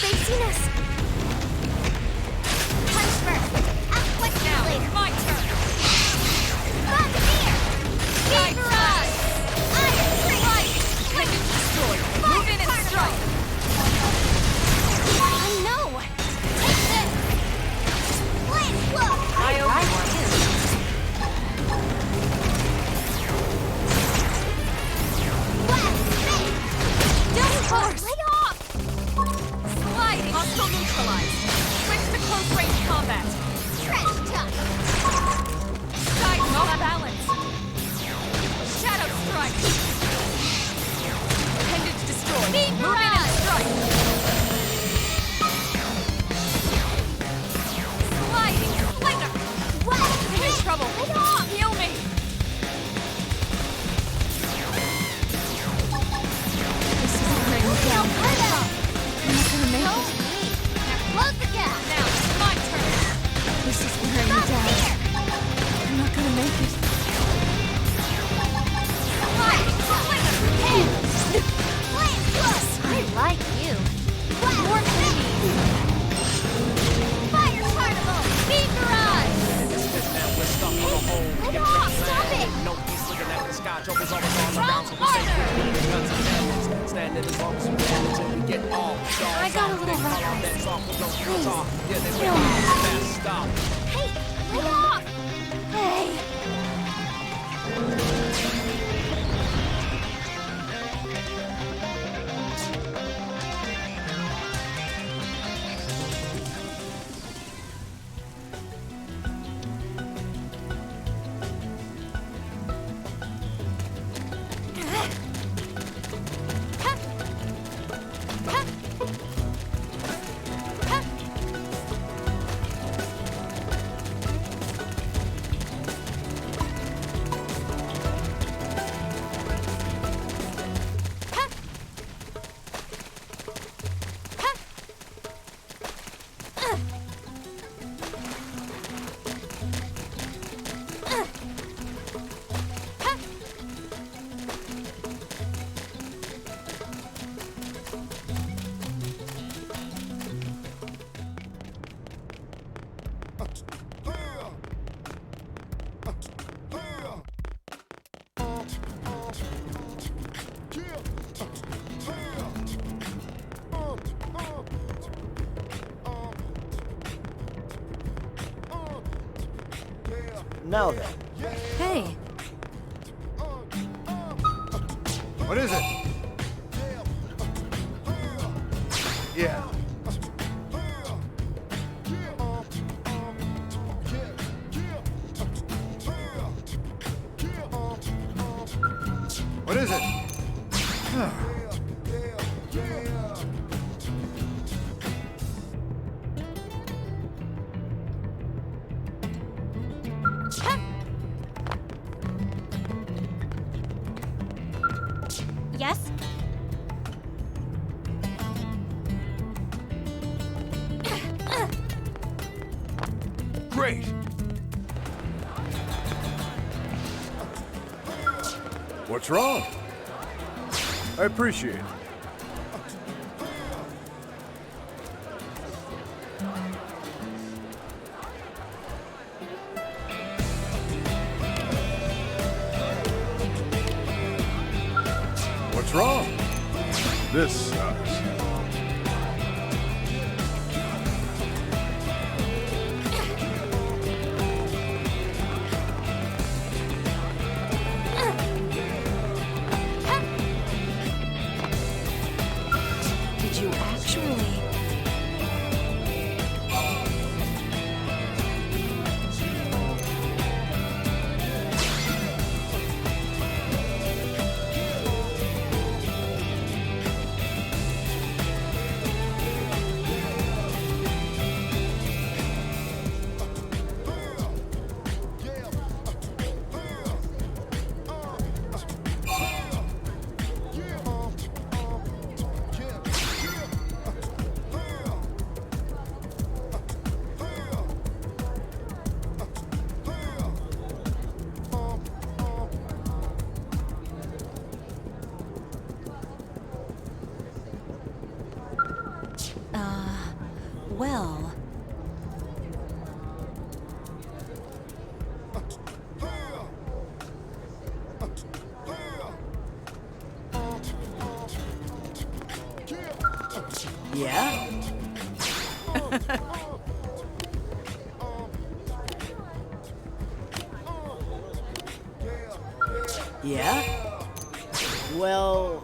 They've seen us! Punch first! Act quick now! My turn! Run here! Vaporous! Iron Strike! Legend destroyed! Move in and strike! Oh no! Take this! Flame Flow! I owe you one. Don't force! Lay off! Sliding! Hostile neutralized! Switch to close range combat! Trash touch! Side off balance! Shadow strike! Appendage destroyed! Move in and strike! Sliding! Slinger! What? I'm in trouble! Lay off! Heal me! Don't hurt us! I'm not gonna make it. Now close the gap! Now it's my turn! This is wearing me down. I'm not gonna make it. Sliding! Slinger! Flame Flow! I like you. More enemy! Fire Carnival! Beam Barrage! Lay off! Stop it! No peace looking at the sky, jokers always all around, so we say quick, guns and cannons. Standing as long as we can until we get all dogs. I got a little rough. Please. Yeah, they will fast stop. Hey! Lay off! Hey! Now then. Hey, What is it? Yeah. What is it? Yes? Great. What's wrong? I appreciate it. What's wrong? This sucks. did you actually... Well... Yeah? Yeah? Well,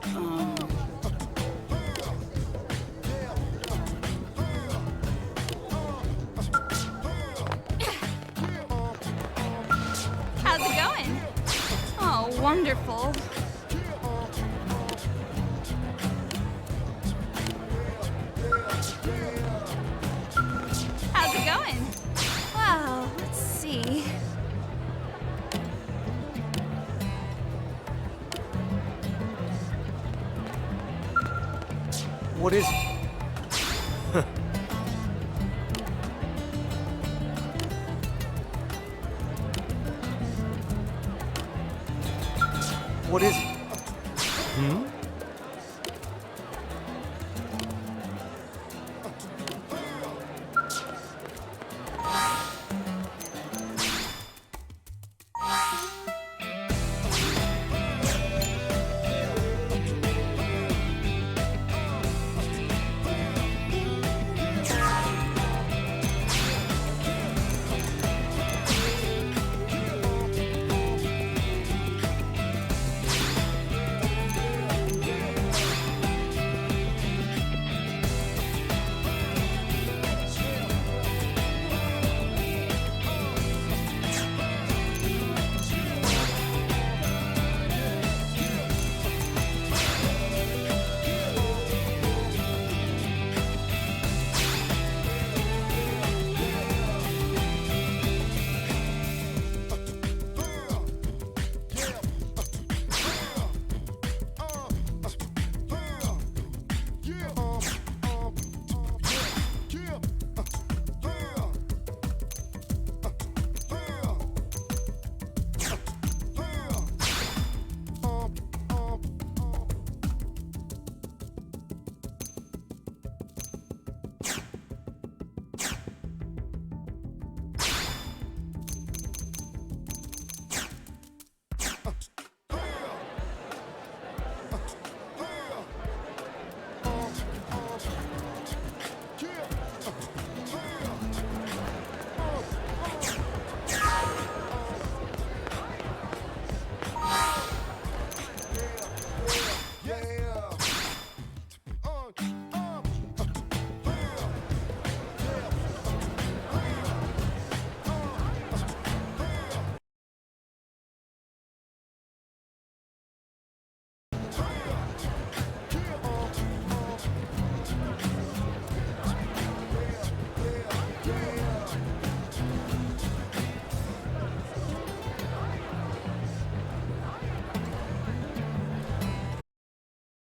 How's it going? Oh, wonderful. How's it going? Well, let's see. What is it? What is it? Hmm?